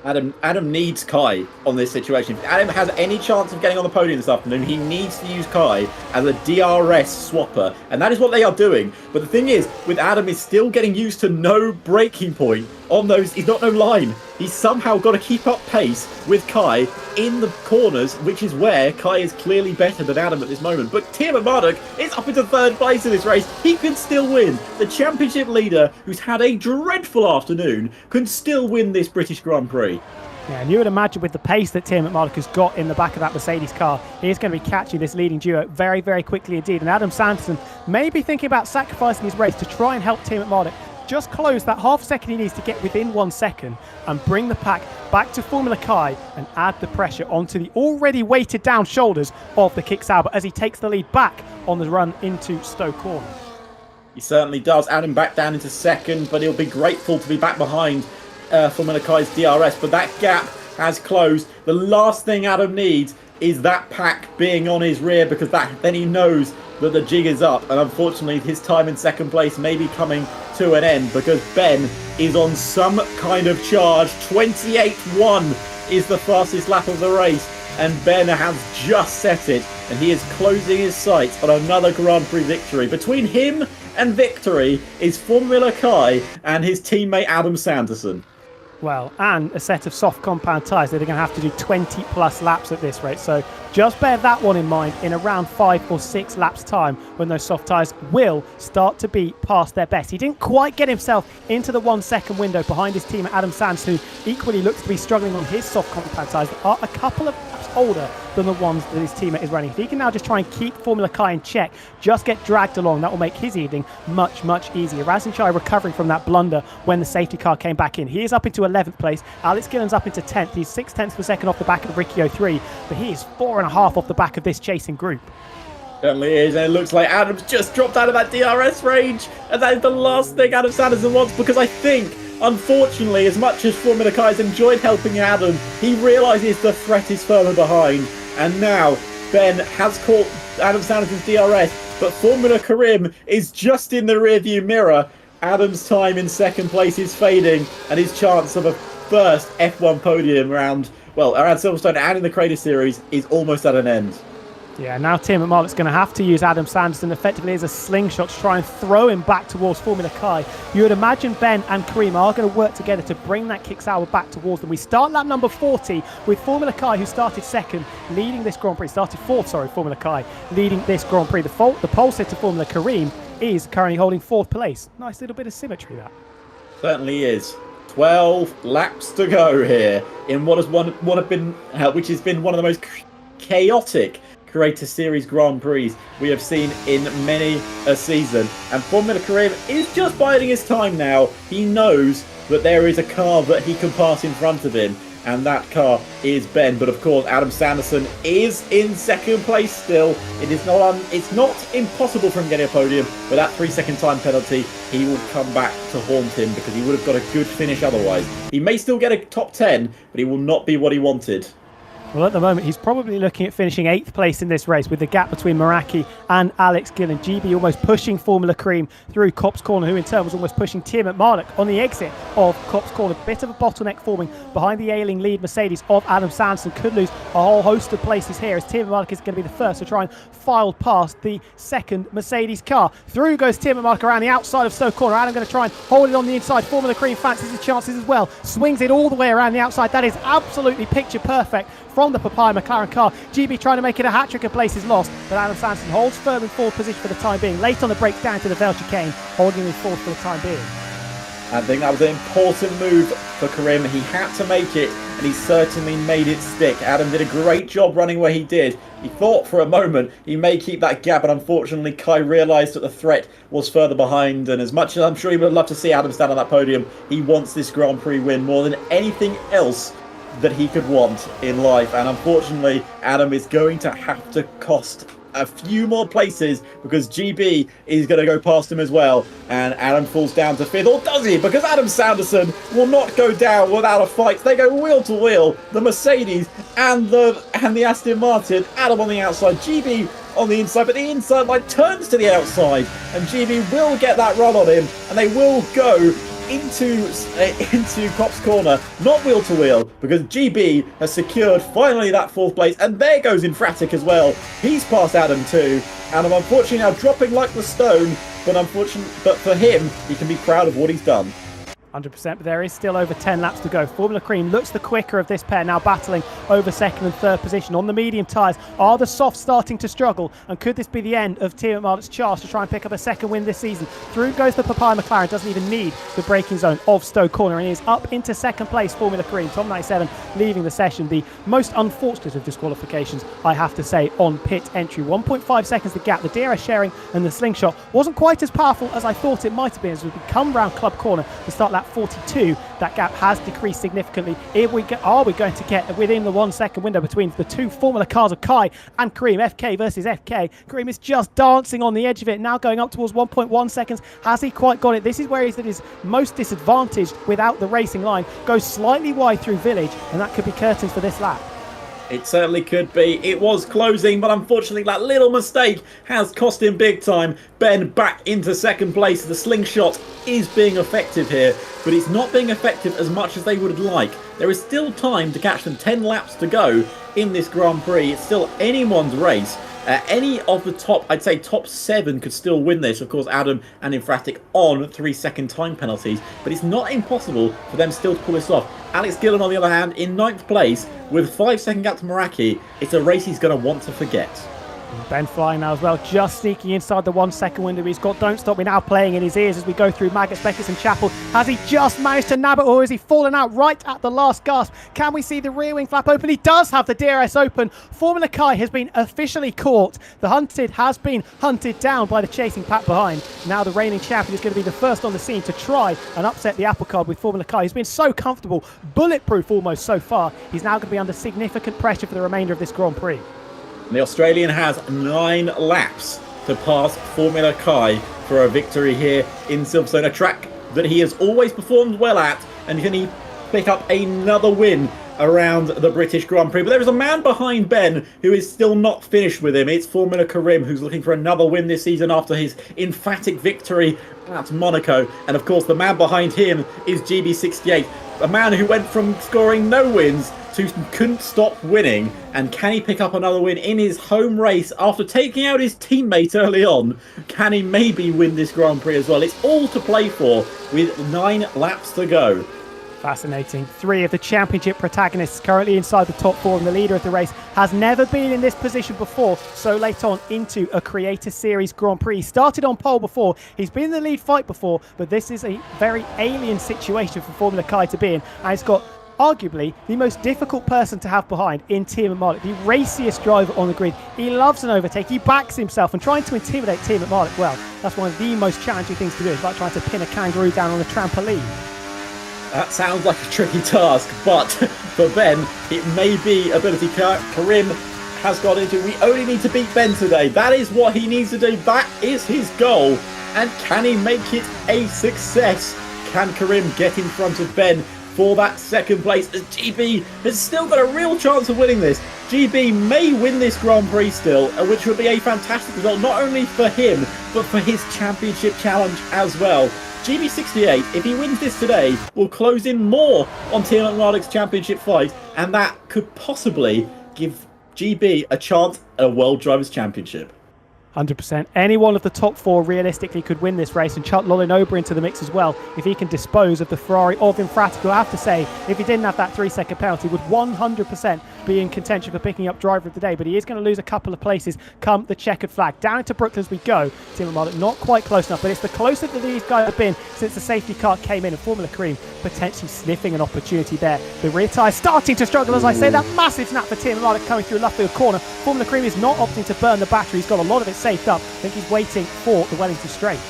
Adam needs Kai on this situation. If Adam has any chance of getting on the podium this afternoon, he needs to use Kai as a DRS swapper, and that is what they are doing. But the thing is, with Adam, is still getting used to no braking point on those. He's got no line. He's somehow got to keep up pace with Kai in the corners, which is where Kai is clearly better than Adam at this moment. But Timo Marduk is up into third place in this race. He can still win. The championship leader, who's had a dreadful afternoon, can still win this British Grand Prix. Yeah, and you would imagine with the pace that Tim McMurdoch has got in the back of that Mercedes car, he is going to be catching this leading duo very, very quickly indeed. And Adam Sanderson may be thinking about sacrificing his race to try and help Tim McMurdoch just close that half second he needs to get within 1 second and bring the pack back to Formula Kai and add the pressure onto the already weighted down shoulders of the Kick Sauber as he takes the lead back on the run into Stowe Corner. He certainly does. Adam back down into second, but he'll be grateful to be back behind Formula Kai's DRS, but that gap has closed. The last thing Adam needs is that pack being on his rear, because then he knows that the jig is up, and unfortunately his time in second place may be coming to an end because Ben is on some kind of charge. 28.1 is the fastest lap of the race, and Ben has just set it, and he is closing his sights on another Grand Prix victory. Between him and victory is Formula Kai and his teammate Adam Sanderson. Well, and a set of soft compound tyres that are going to have to do 20 plus laps at this rate. So just bear that one in mind in around 5 or 6 laps time when those soft tyres will start to be past their best. He didn't quite get himself into the 1 second window behind his teammate Adam Sands, who equally looks to be struggling on his soft compound tyres that are a couple of laps older than the ones that his teammate is running. If he can now just try and keep Formula Kai in check, just get dragged along, that will make his evening much, much easier. Razin recovering from that blunder when the safety car came back in. He is up into 11th place. Alex Gillen's up into 10th. He's 6 tenths per second off the back of Ricky 03, but he is 4.5 off the back of this chasing group. Certainly is, and it looks like Adam's just dropped out of that DRS range, and that is the last thing Adam Sanderson wants, because I think, unfortunately, as much as Formula Kai has enjoyed helping Adam, he realises the threat is further behind, and now Ben has caught Adam Sanderson's DRS, but Formula Karim is just in the rearview mirror. Adam's time in second place is fading, and his chance of a first F1 podium around Silverstone and in the Crater Series is almost at an end. Yeah, now Tim McMullet's going to have to use Adam Sanderson effectively as a slingshot to try and throw him back towards Formula Kai. You would imagine Ben and Kareem are going to work together to bring that kick Sauber back towards them. We start lap number 40 with Formula Kai, who started second, leading this Grand Prix. Started fourth, Formula Kai, leading this Grand Prix. The pole sitter Formula Kareem is currently holding fourth place. Nice little bit of symmetry, that. Certainly is. 12 laps to go here in which has been one of the most chaotic Crater Series Grand Prix we have seen in many a season. And Formula Karim is just biding his time now. He knows that there is a car that he can pass in front of him, and that car is Ben. But of course, Adam Sanderson is in second place still. It's not impossible for him getting a podium, but that 3-second time penalty, he will come back to haunt him because he would have got a good finish otherwise. He may still get a top 10, but he will not be what he wanted. Well, at the moment, he's probably looking at finishing 8th place in this race with the gap between Meraki and Alex Gillen. GB almost pushing Formula Cream through Copse Corner, who in turn was almost pushing Tim McMardock on the exit of Copse Corner. Bit of a bottleneck forming behind the ailing lead Mercedes of Adam Sanderson. Could lose a whole host of places here as Tim McMardock is going to be the first to try and file past the second Mercedes car. Through goes Tim McMardock around the outside of Stowe Corner. Adam going to try and hold it on the inside. Formula Cream fancies his chances as well. Swings it all the way around the outside. That is absolutely picture perfect from the Papaya McLaren car. GB trying to make it a hat-trick of places lost, but Adam Sanderson holds firm in fourth position for the time being. Late on the brakes down to the Vale chicane, holding him in fourth for the time being. I think that was an important move for Karim. He had to make it, and he certainly made it stick. Adam did a great job running where he did. He thought for a moment he may keep that gap, but unfortunately Kai realised that the threat was further behind, and as much as I'm sure he would love to see Adam stand on that podium, he wants this Grand Prix win more than anything else that he could want in life. And unfortunately, Adam is going to have to cost a few more places because GB is going to go past him as well, and Adam falls down to 5th, or does he? Because Adam Sanderson will not go down without a fight. They go wheel to wheel, the Mercedes and the Aston Martin. Adam on the outside, GB on the inside, but the inside line turns to the outside, and GB will get that run on him, and they will go into Cop's corner, not wheel to wheel, because GB has secured finally that 4th place, and there goes Infratic as well. He's passed Adam too, and I'm unfortunately now dropping like the stone, but for him, he can be proud of what he's done. 100%, but there is still over 10 laps to go. Formula Cream looks the quicker of this pair, now battling over 2nd and 3rd position on the medium tyres. Are the softs starting to struggle, and could this be the end of Team McMahon's chance to try and pick up a 2nd win this season? Through goes the Papaya McLaren, doesn't even need the braking zone of Stowe Corner, and he is up into 2nd place. Formula Cream, Tom 97 leaving the session. The most unfortunate of disqualifications, I have to say, on pit entry. 1.5 seconds the gap. The DRS sharing and the slingshot wasn't quite as powerful as I thought it might have been as we come round Club Corner to start lap 42. That gap has decreased significantly. Are we going to get within the 1 second window between the two Formula cars of Kai and Kareem? FK versus FK. Kareem is just dancing on the edge of it, now going up towards 1.1 seconds. Has he quite got it? This is where he's at his most disadvantaged without the racing line. Goes slightly wide through Village, and that could be curtains for this lap. It certainly could be. It was closing, but unfortunately that little mistake has cost him big time. Ben back into 2nd place. The slingshot is being effective here, but it's not being effective as much as they would like. There is still time to catch them. 10 laps to go in this Grand Prix. It's still anyone's race. Any of the top 7 could still win this. Of course, Adam and Infratic on 3-second time penalties, but it's not impossible for them still to pull this off. Alex Gillen, on the other hand, in 9th place with 5-second gap to Meraki. It's a race he's going to want to forget. Ben flying now as well, just sneaking inside the 1 second window. He's got Don't Stop Me Now playing in his ears as we go through Maggots, Beckett and Chapel. Has he just managed to nab it, or is he fallen out right at the last gasp? Can we see the rear wing flap open? He does have the DRS open. Formula Kai has been officially caught. The hunted has been hunted down by the chasing pack behind. Now the reigning champion is going to be the first on the scene to try and upset the apple cart with Formula Kai. He's been so comfortable, bulletproof almost so far. He's now going to be under significant pressure for the remainder of this Grand Prix. The Australian has 9 laps to pass Formula Kai for a victory here in Silverstone, a track that he has always performed well at, and can he pick up another win around the British Grand Prix? But there is a man behind Ben who is still not finished with him. It's Formula Karim, who's looking for another win this season after his emphatic victory at Monaco. And of course the man behind him is GB68, a man who went from scoring no wins to couldn't stop winning. And can he pick up another win in his home race after taking out his teammate early on? Can he maybe win this Grand Prix as well? It's all to play for with 9 laps to go. Fascinating. 3 of the championship protagonists currently inside the top 4, and the leader of the race has never been in this position before so late on into a Creator Series Grand Prix. He started on pole before, he's been in the lead fight before, but this is a very alien situation for Formula Kai to be in, and it's got arguably the most difficult person to have behind in Team McMahon, the raciest driver on the grid. He loves an overtake, he backs himself, and trying to intimidate Team McMahon, well, that's one of the most challenging things to do. It's like trying to pin a kangaroo down on a trampoline. That sounds like a tricky task, but for Ben, it may be ability. Karim has got into. We only need to beat Ben today. That is what he needs to do. That is his goal. And can he make it a success? Can Karim get in front of Ben for that 2nd place, as GB has still got a real chance of winning this? GB may win this Grand Prix still, which would be a fantastic result, not only for him, but for his championship challenge as well. GB68, if he wins this today, will close in more on Team Atlantic's championship fight, and that could possibly give GB a chance at a World Drivers' Championship. 100%. Any one of the top 4 realistically could win this race, and chuck Lolin Ober into the mix as well if he can dispose of the Ferrari of Infratic, who I have to say, if he didn't have that 3-second penalty, would 100% be in contention for picking up driver of the day, but he is going to lose a couple of places come the checkered flag. Down into Brooklyn as we go. Tim Marduk not quite close enough, but it's the closest that these guys have been since the safety car came in, and Formula Cream potentially sniffing an opportunity there. The rear tyre starting to struggle, as I say. That massive snap for Tim Marduk coming through left field corner. Formula Cream is not opting to burn the battery. He's got a lot of it saved up. I think he's waiting for the Wellington straight.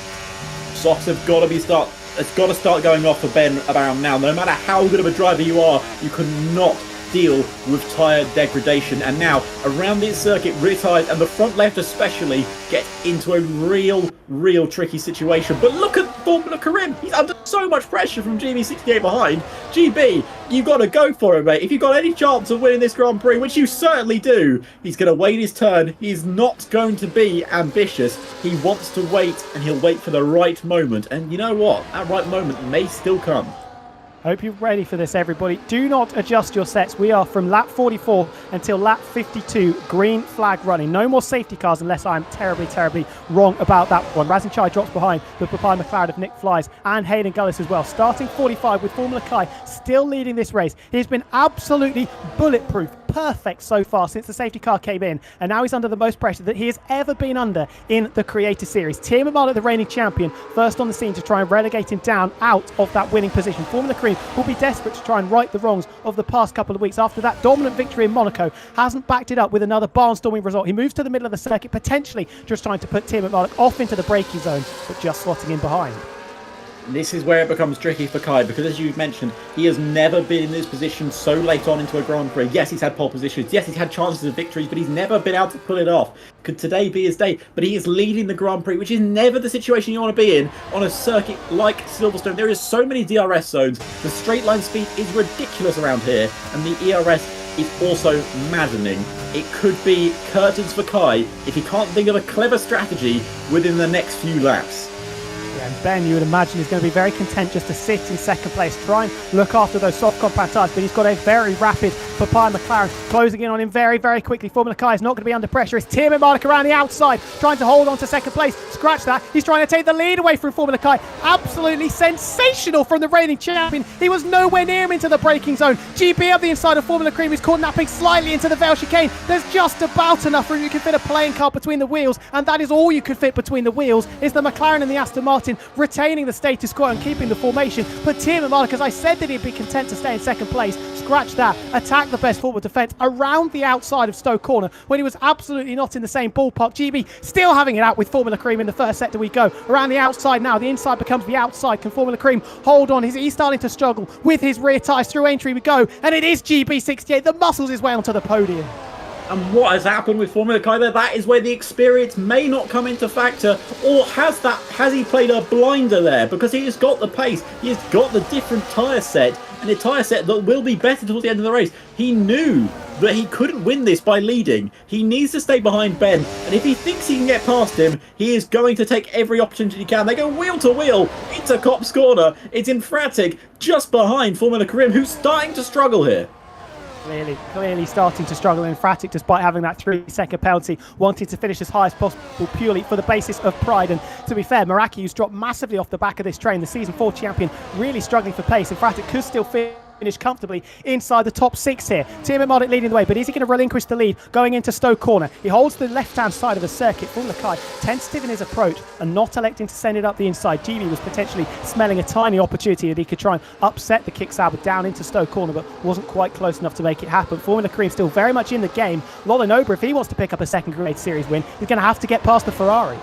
Socks have got to it's got to start going off for Ben around now. No matter how good of a driver you are, you cannot deal with tyre degradation. And now around this circuit, rear tyres and the front left especially get into a real tricky situation. But look at Formula Karim. He's under so much pressure from GB68 behind. GB, you've got to go for it, mate. If you've got any chance of winning this Grand Prix, which you certainly do, he's going to wait his turn. He's not going to be ambitious. He wants to wait, and he'll wait for the right moment. And you know what? That right moment may still come. Hope you're ready for this, everybody. Do not adjust your sets. We are from lap 44 until lap 52, green flag running. No more safety cars unless I'm terribly wrong about that one. Razin Chai drops behind the Papai McLaren of Nick Flies and Hayden Gullis as well. Starting 45 with Formula Kai still leading this race. He's been absolutely bulletproof, perfect so far since the safety car came in, and now he's under the most pressure that he has ever been under in the Creator Series. Tim Marduk, the reigning champion, first on the scene to try and relegate him down out of that winning position. Formula Cream will be desperate to try and right the wrongs of the past couple of weeks after that dominant victory in Monaco. Hasn't backed it up with another barnstorming result. He moves to the middle of the circuit, potentially just trying to put Tim Marduk off into the braking zone, but just slotting in behind. This is where it becomes tricky for Kai, because as you mentioned, he has never been in this position so late on into a Grand Prix. Yes, he's had pole positions. Yes, he's had chances of victories, but he's never been able to pull it off. Could today be his day? But he is leading the Grand Prix, which is never the situation you want to be in on a circuit like Silverstone. There is so many DRS zones. The straight line speed is ridiculous around here, and the ERS is also maddening. It could be curtains for Kai if he can't think of a clever strategy within the next few laps. And Ben, you would imagine, is going to be very content just to sit in second place, try and look after those soft compact tyres, but he's got a very rapid Papai McLaren closing in on him very quickly. Formula Kai is not going to be under pressure. It's Tim Marduk around the outside trying to hold on to second place. Scratch that. He's trying to take the lead away from Formula Kai. Absolutely sensational from the reigning champion. He was nowhere near him into the braking zone. GB up the inside of Formula Cream is caught napping slightly into the Vale chicane. There's just about enough room. You can fit a playing car between the wheels, and that is all you could fit between the wheels is the McLaren and the Aston Martin, retaining the status quo and keeping the formation. But Tim Marduk, as I said that he'd be content to stay in second place, scratch that, attack the best forward defence around the outside of Stowe Corner when he was absolutely not in the same ballpark. GB still having it out with Formula Cream in the first sector. We go around the outside now. The inside becomes the outside. Can Formula Cream hold on? He's starting to struggle with his rear tyres. Through entry we go, and it is GB68 that muscles his way onto the podium. And what has happened with Formula Kai there? That is where the experience may not come into factor. Or has he played a blinder there? Because he has got the pace, he has got the different tyre set, and a tyre set that will be better towards the end of the race. He knew that he couldn't win this by leading. He needs to stay behind Ben, and if he thinks he can get past him, he is going to take every opportunity he can. They go wheel to wheel into Copse Corner. It's Infratic just behind Formula Karim, who's starting to struggle here. Clearly starting to struggle in Fratic, despite having that 3-second penalty, wanting to finish as high as possible purely for the basis of pride. And to be fair, Meraki, who's dropped massively off the back of this train, the Season 4 champion, really struggling for pace, and Fratic could still finish comfortably inside the top 6 here. Tim Marduk leading the way, but is he going to relinquish the lead going into Stowe Corner? He holds the left-hand side of the circuit. Formula Kai tentative in his approach and not electing to send it up the inside. GB was potentially smelling a tiny opportunity that he could try and upset the Kicksauber down into Stowe Corner, but wasn't quite close enough to make it happen. Formula Cream still very much in the game. Lolin Ober, if he wants to pick up a second Grade Series win, he's going to have to get past the Ferrari.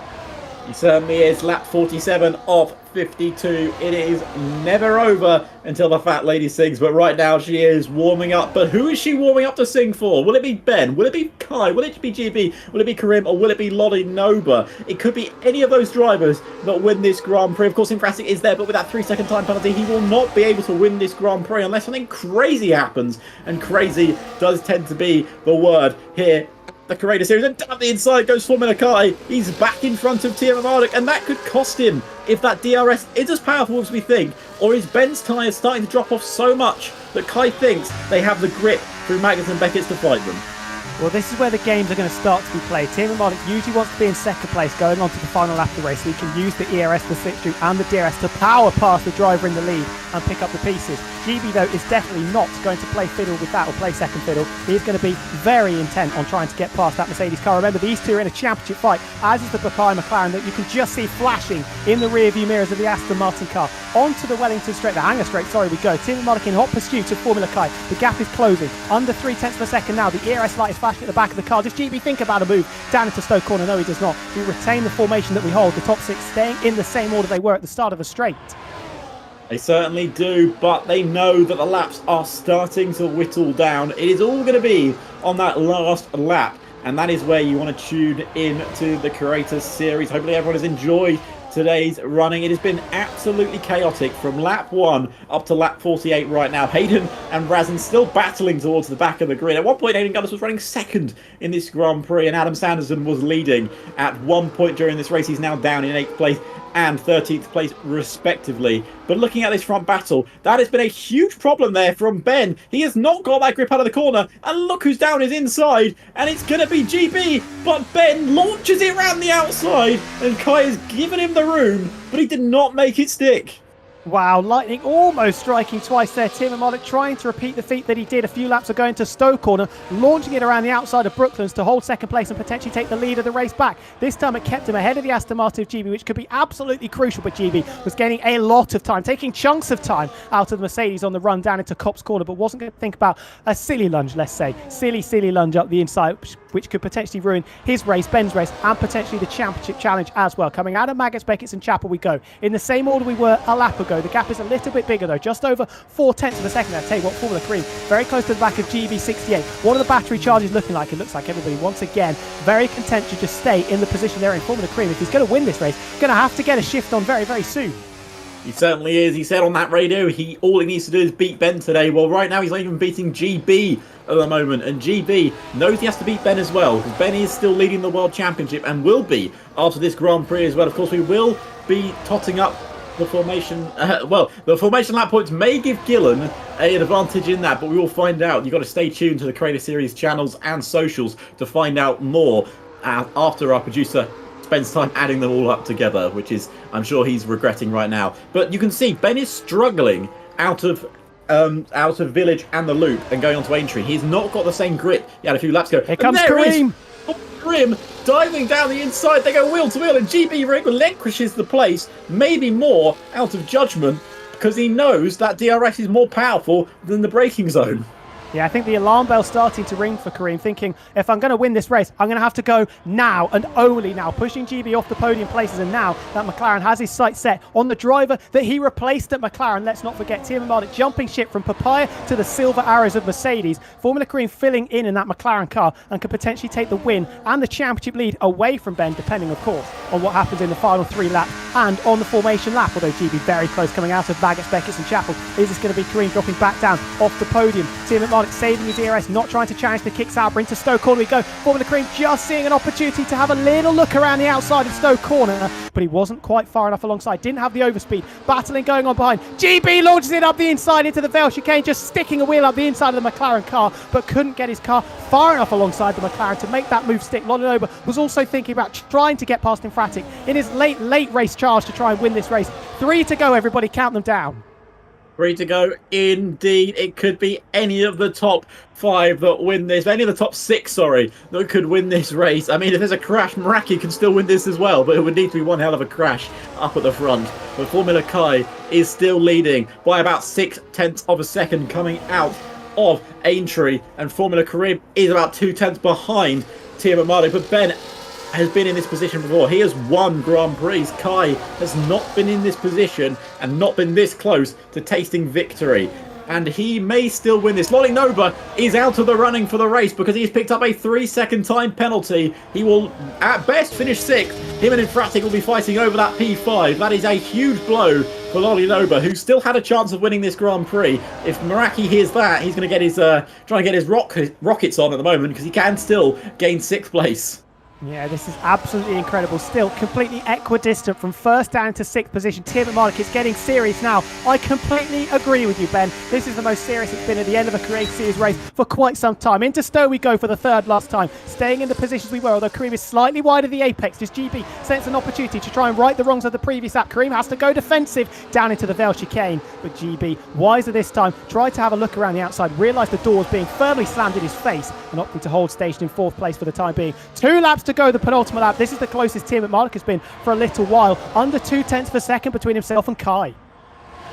He certainly is. Lap 47 of 52. It is never over until the fat lady sings, but right now she is warming up. But who is she warming up to sing for? Will it be Ben? Will it be Kai? Will it be GB? Will it be Karim? Or will it be Lolly Noba? It could be any of those drivers that win this Grand Prix. Of course, Infratic is there, but with that 3-second time penalty, he will not be able to win this Grand Prix unless something crazy happens. And crazy does tend to be the word here. The Creator Series, and down the inside goes Formula Kai. He's back in front of Tim Marduk, and that could cost him if that DRS is as powerful as we think, or is Ben's tyres starting to drop off so much that Kai thinks they have the grip through Magnus and Beckett's to fight them. Well, this is where the games are going to start to be played. Timo Marduk usually wants to be in second place going on to the final lap of the race, so he can use the ERS, the slipstream and the DRS to power past the driver in the lead and pick up the pieces. GB, though, is definitely not going to play fiddle with that or play second fiddle. He's going to be very intent on trying to get past that Mercedes car. Remember, these two are in a championship fight, as is the Papaya McLaren that you can just see flashing in the rear view mirrors of the Aston Martin car. Onto the Wellington straight, the Hangar straight, sorry, we go. Timo Marduk in hot pursuit of Formula Kai. The gap is closing. Under 3/10 of a second now. The ERS light is flashing at the back of the car. Does GB think about a move down into Stoke Corner? No, he does not. We retain the formation that we hold. The top six staying in the same order they were at the start of the straight. They certainly do, but they know that the laps are starting to whittle down. It is all going to be on that last lap, and that is where you want to tune in to the Creator Series. Hopefully everyone has enjoyed today's running. It has been absolutely chaotic from lap 1 up to lap 48 right now. Hayden and Razin still battling towards the back of the grid. At one point, Hayden Gunnis was running second in this Grand Prix, and Adam Sanderson was leading at one point during this race. He's now down in 8th place and 13th place respectively. But looking at this front battle, that has been a huge problem there from Ben. He has not got that grip out of the corner, and look who's down his inside, and it's going to be GB, but Ben launches it around the outside, and Kai has given him the room, but he did not make it stick. Wow, lightning almost striking twice there. Timo Marduk trying to repeat the feat that he did a few laps ago into Stoke Corner, launching it around the outside of Brooklands to hold second place and potentially take the lead of the race back. This time it kept him ahead of the Aston Martin of GB, which could be absolutely crucial, but GB was gaining a lot of time, taking chunks of time out of the Mercedes on the run down into Copse Corner, but wasn't going to think about a silly lunge, let's say. Silly lunge up the inside, which could potentially ruin his race, Ben's race, and potentially the championship challenge as well. Coming out of Maggots, Beckett's and Chapel we go. In the same order we were a lap ago. The gap is a little bit bigger though, just over 4/10 of a second. I'll tell you what, Formula Cream, very close to the back of GB68. What are the battery charges looking like? It looks like everybody, once again, very content to just stay in the position they're in. Formula Cream, if he's going to win this race, going to have to get a shift on very, very soon. He certainly is. He said on that radio, all he needs to do is beat Ben today. Well, right now he's not even beating GB at the moment, and GB knows he has to beat Ben as well, because Ben is still leading the World Championship and will be after this Grand Prix as well. Of course, we will be totting up the formation. The formation lap points may give Gillen an advantage in that, but we will find out. You've got to stay tuned to the Creator Series channels and socials to find out more after our producer spends time adding them all up together, which is, I'm sure he's regretting right now. But you can see Ben is struggling out of Village and the Loop and going on to Aintree. He's not got the same grip he had a few laps ago. Here comes Kareem. Grim diving down the inside. They go wheel to wheel, and GB relinquishes the place, maybe more out of judgment, because he knows that DRS is more powerful than the braking zone. Yeah, I think the alarm bell's starting to ring for Kareem, thinking, if I'm going to win this race, I'm going to have to go now and only now, pushing GB off the podium places. And now that McLaren has his sights set on the driver that he replaced at McLaren. Let's not forget Timo Marduk jumping ship from Papaya to the Silver Arrows of Mercedes. Formula Kareem filling in that McLaren car and could potentially take the win and the championship lead away from Ben, depending, of course, on what happens in the final 3 laps and on the formation lap. Although GB very close coming out of Maggots, Beckett's and Chapel. Is this going to be Kareem dropping back down off the podium? Timo Marduk saving his ERS, not trying to challenge the kick Sauber into Stoke Corner we go. Formula Cream just seeing an opportunity to have a little look around the outside of Stoke Corner, but he wasn't quite far enough alongside, didn't have the overspeed. Battling going on behind. GB launches it up the inside into the Vale chicane, just sticking a wheel up the inside of the McLaren car, but couldn't get his car far enough alongside the McLaren to make that move stick. Loninoba was also thinking about trying to get past Infratic in his late race charge to try and win this race. 3 to go, everybody, count them down. 3 to go, indeed. It could be any of the top 5 that win this. Any of the top 6, sorry, that could win this race. I mean, if there's a crash, Meraki can still win this as well, but it would need to be one hell of a crash up at the front. But Formula Kai is still leading by about 0.6 of a second coming out of Aintree, and Formula Kareem is about 0.2 behind Timo Marduk. But Ben has been in this position before. He has won Grand Prix. Kai has not been in this position and not been this close to tasting victory. And he may still win this. Loninoba is out of the running for the race because he's picked up a 3-second time penalty. He will at best finish 6th. Him and Infratic will be fighting over that P5. That is a huge blow for Loninoba, who still had a chance of winning this Grand Prix. If Meraki hears that, he's going to get his trying to get his rockets on at the moment, because he can still gain 6th place. Yeah, this is absolutely incredible. Still completely equidistant from first down to sixth position. Tim McMardock is getting serious now. I completely agree with you, Ben. This is the most serious it's been at the end of a Creator Series race for quite some time. Into Stowe we go for the third last time. Staying in the positions we were, although Kareem is slightly wide of the apex. Does GB sense an opportunity to try and right the wrongs of the previous lap? Kareem has to go defensive down into the Vale chicane. But GB, wiser this time, tried to have a look around the outside, realised the door was being firmly slammed in his face, and opting to hold station in fourth place for the time being. 2 laps to go, the penultimate lap. This is the closest Tim McMardock has been for a little while. Under 0.2 of a second between himself and Kai.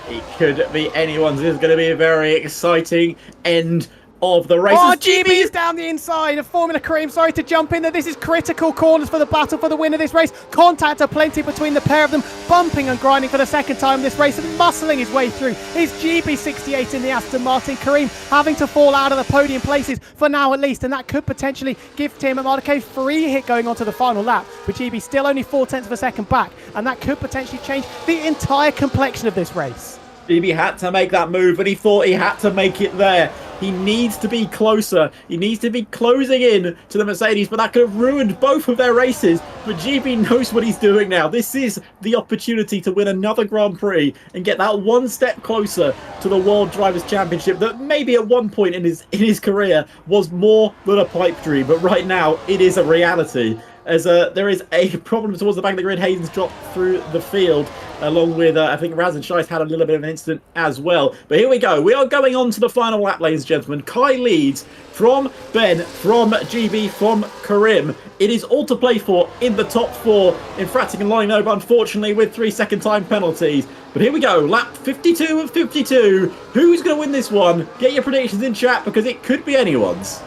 It could be anyone's. This is going to be a very exciting end of the race. Oh, GB is down the inside of Formula Kareem. Sorry to jump in there. This is critical corners for the battle for the win of this race. Contact aplenty between the pair of them, bumping and grinding for the second time this race and muscling his way through. Is GB68 in the Aston Martin. Kareem having to fall out of the podium places for now at least, and that could potentially give Tim McMardock a free hit going on to the final lap. But GB still only 0.4 of a second back, and that could potentially change the entire complexion of this race. GB had to make that move, and he thought he had to make it there. He needs to be closer. He needs to be closing in to the Mercedes, but that could have ruined both of their races. But GB knows what he's doing now. This is the opportunity to win another Grand Prix and get that one step closer to the World Drivers' Championship that maybe at one point in his career was more than a pipe dream, but right now it is a reality. As there is a problem towards the back of the grid. Hayden's dropped through the field, along with, I think Raz and Shice had a little bit of an incident as well. But here we go. We are going on to the final lap, ladies and gentlemen. Kai leads from Ben, from GB, from Karim. It is all to play for in the top 4 in Fratic and Lino, but unfortunately with 3-second time penalties. But here we go. Lap 52 of 52. Who's going to win this one? Get your predictions in chat, because it could be anyone's.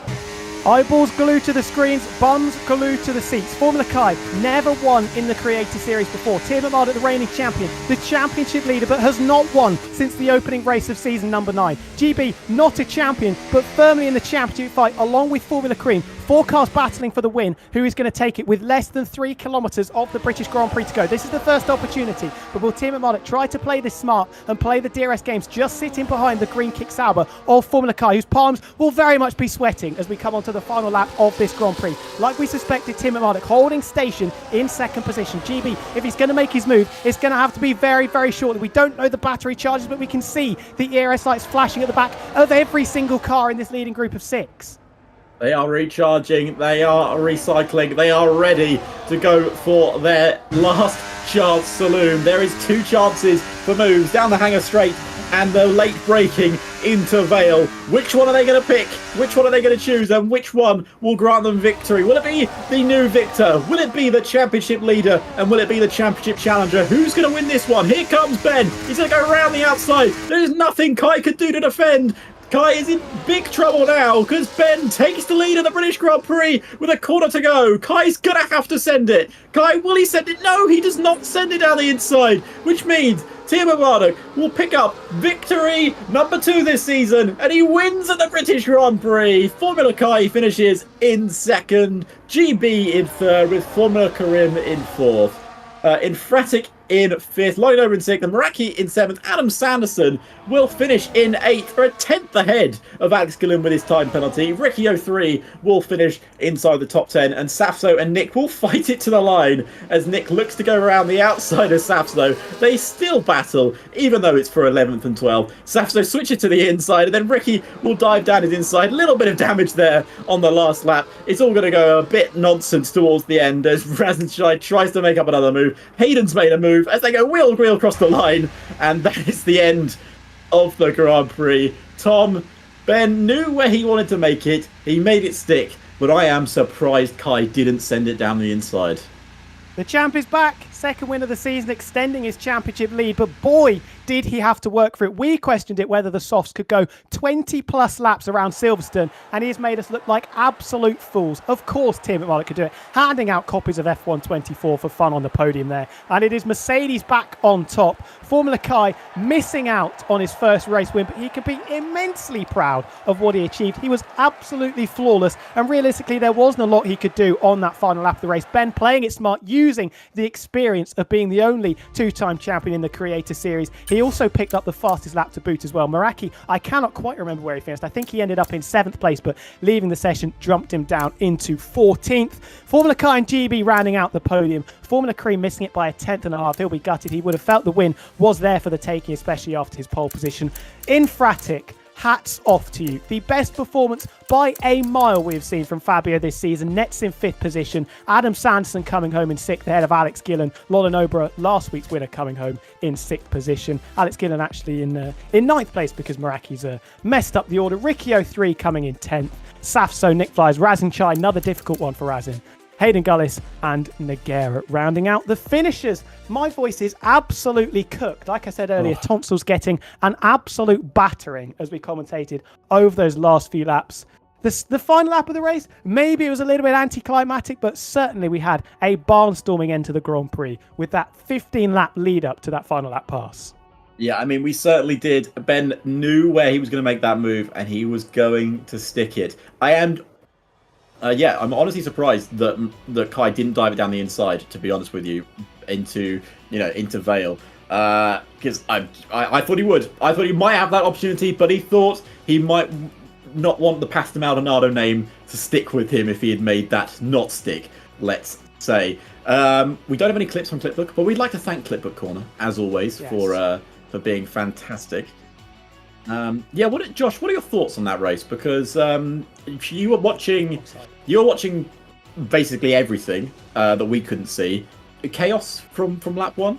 Eyeballs glued to the screens, bums glued to the seats. Formula Kai never won in the Creator Series before. Tim McMardock, the reigning champion, the championship leader, but has not won since the opening race of season number 9. GB, not a champion, but firmly in the championship fight, along with Formula Cream. 4 cars battling for the win. Who is going to take it with less than 3 kilometres of the British Grand Prix to go? This is the first opportunity, but will Tim McMardock try to play this smart and play the DRS games, just sitting behind the green kick Sauber of Formula Kai, whose palms will very much be sweating as we come on to the final lap of this Grand Prix. Like we suspected, Tim McMardock holding station in second position. GB, if he's going to make his move, it's going to have to be very, very shortly. We don't know the battery charges, but we can see the ERS lights flashing at the back of every single car in this leading group of 6. They are recharging, they are recycling, they are ready to go for their last chance saloon. There is 2 chances for moves down the Hangar Straight and the late braking into Vale. Which one are they going to pick? Which one are they going to choose? And which one will grant them victory? Will it be the new victor? Will it be the championship leader? And will it be the championship challenger? Who's going to win this one? Here comes Ben. He's going to go around the outside. There's nothing Kai could do to defend. Kai is in big trouble now because Ben takes the lead in the British Grand Prix with a quarter to go. Kai's going to have to send it. Kai, will he send it? No, he does not send it down the inside, which means Tim McMardock will pick up victory number 2 this season, and he wins at the British Grand Prix. Formula Kai finishes in second, GB in third, with Formula Karim in fourth. Infratic in 5th, Lino in 6th, and Meraki in 7th. Adam Sanderson will finish in 8th, or a 10th ahead of Alex Gillum with his time penalty. Ricky 03 will finish inside the top 10, and Safso and Nick will fight it to the line as Nick looks to go around the outside of Safso. They still battle, even though it's for 11th and 12th. Safso switches to the inside, and then Ricky will dive down his inside. A little bit of damage there on the last lap. It's all going to go a bit nonsense towards the end as Razenshai tries to make up another move. Hayden's made a move as they go wheel across the line, and that is the end of the Grand Prix. Tom, Ben knew where he wanted to make it. He made it stick, but I am surprised Kai didn't send it down the inside. The champ is back, second win of the season, extending his championship lead, but boy, did he have to work for it. We questioned it whether the softs could go 20 plus laps around Silverstone, and he has made us look like absolute fools. Of course Tim McMardock could do it, handing out copies of F124 for fun on the podium there, and it is Mercedes back on top. Formula Kai missing out on his first race win, but he can be immensely proud of what he achieved. He was absolutely flawless, and realistically there wasn't a lot he could do on that final lap of the race. Ben playing it smart, using the experience of being the only 2-time champion in the Creator Series. He He also picked up the fastest lap to boot as well. Meraki, I cannot quite remember where he finished. I think he ended up in 7th place, but leaving the session jumped him down into 14th. Formula Car and GB rounding out the podium. Formula Cream missing it by a 10th and a half. He'll be gutted. He would have felt the win was there for the taking, especially after his pole position. Infratic, hats off to you. The best performance by a mile we have seen from Fabio this season. Nets in 5th position. Adam Sanderson coming home in 6th ahead of Alex Gillen. Lolan Obra, last week's winner, coming home in 6th position. Alex Gillen actually in 9th place because Meraki's messed up the order. Ricky 03 coming in 10th. Safso, Nick Flies, Razin Chai, another difficult one for Razin. Hayden Gullis and Nagera rounding out the finishers. My voice is absolutely cooked. Like I said earlier, Tonsils getting an absolute battering as we commentated over those last few laps. The final lap of the race, maybe it was a little bit anticlimactic, but certainly we had a barnstorming end to the Grand Prix with that 15-lap lead up to that final lap pass. Yeah, I mean, we certainly did. Ben knew where he was going to make that move, and he was going to stick it. I'm honestly surprised that Kai didn't dive it down the inside, to be honest with you, into Vale. Because I thought he would. I thought he might have that opportunity, but he thought he might not want the Pasta Maldonado name to stick with him if he had made that not stick, let's say. We don't have any clips from Clipbook, but we'd like to thank Clipbook Corner, as always, yes, for being fantastic. Josh, what are your thoughts on that race? Because you were watching basically everything that we couldn't see. Chaos from lap 1.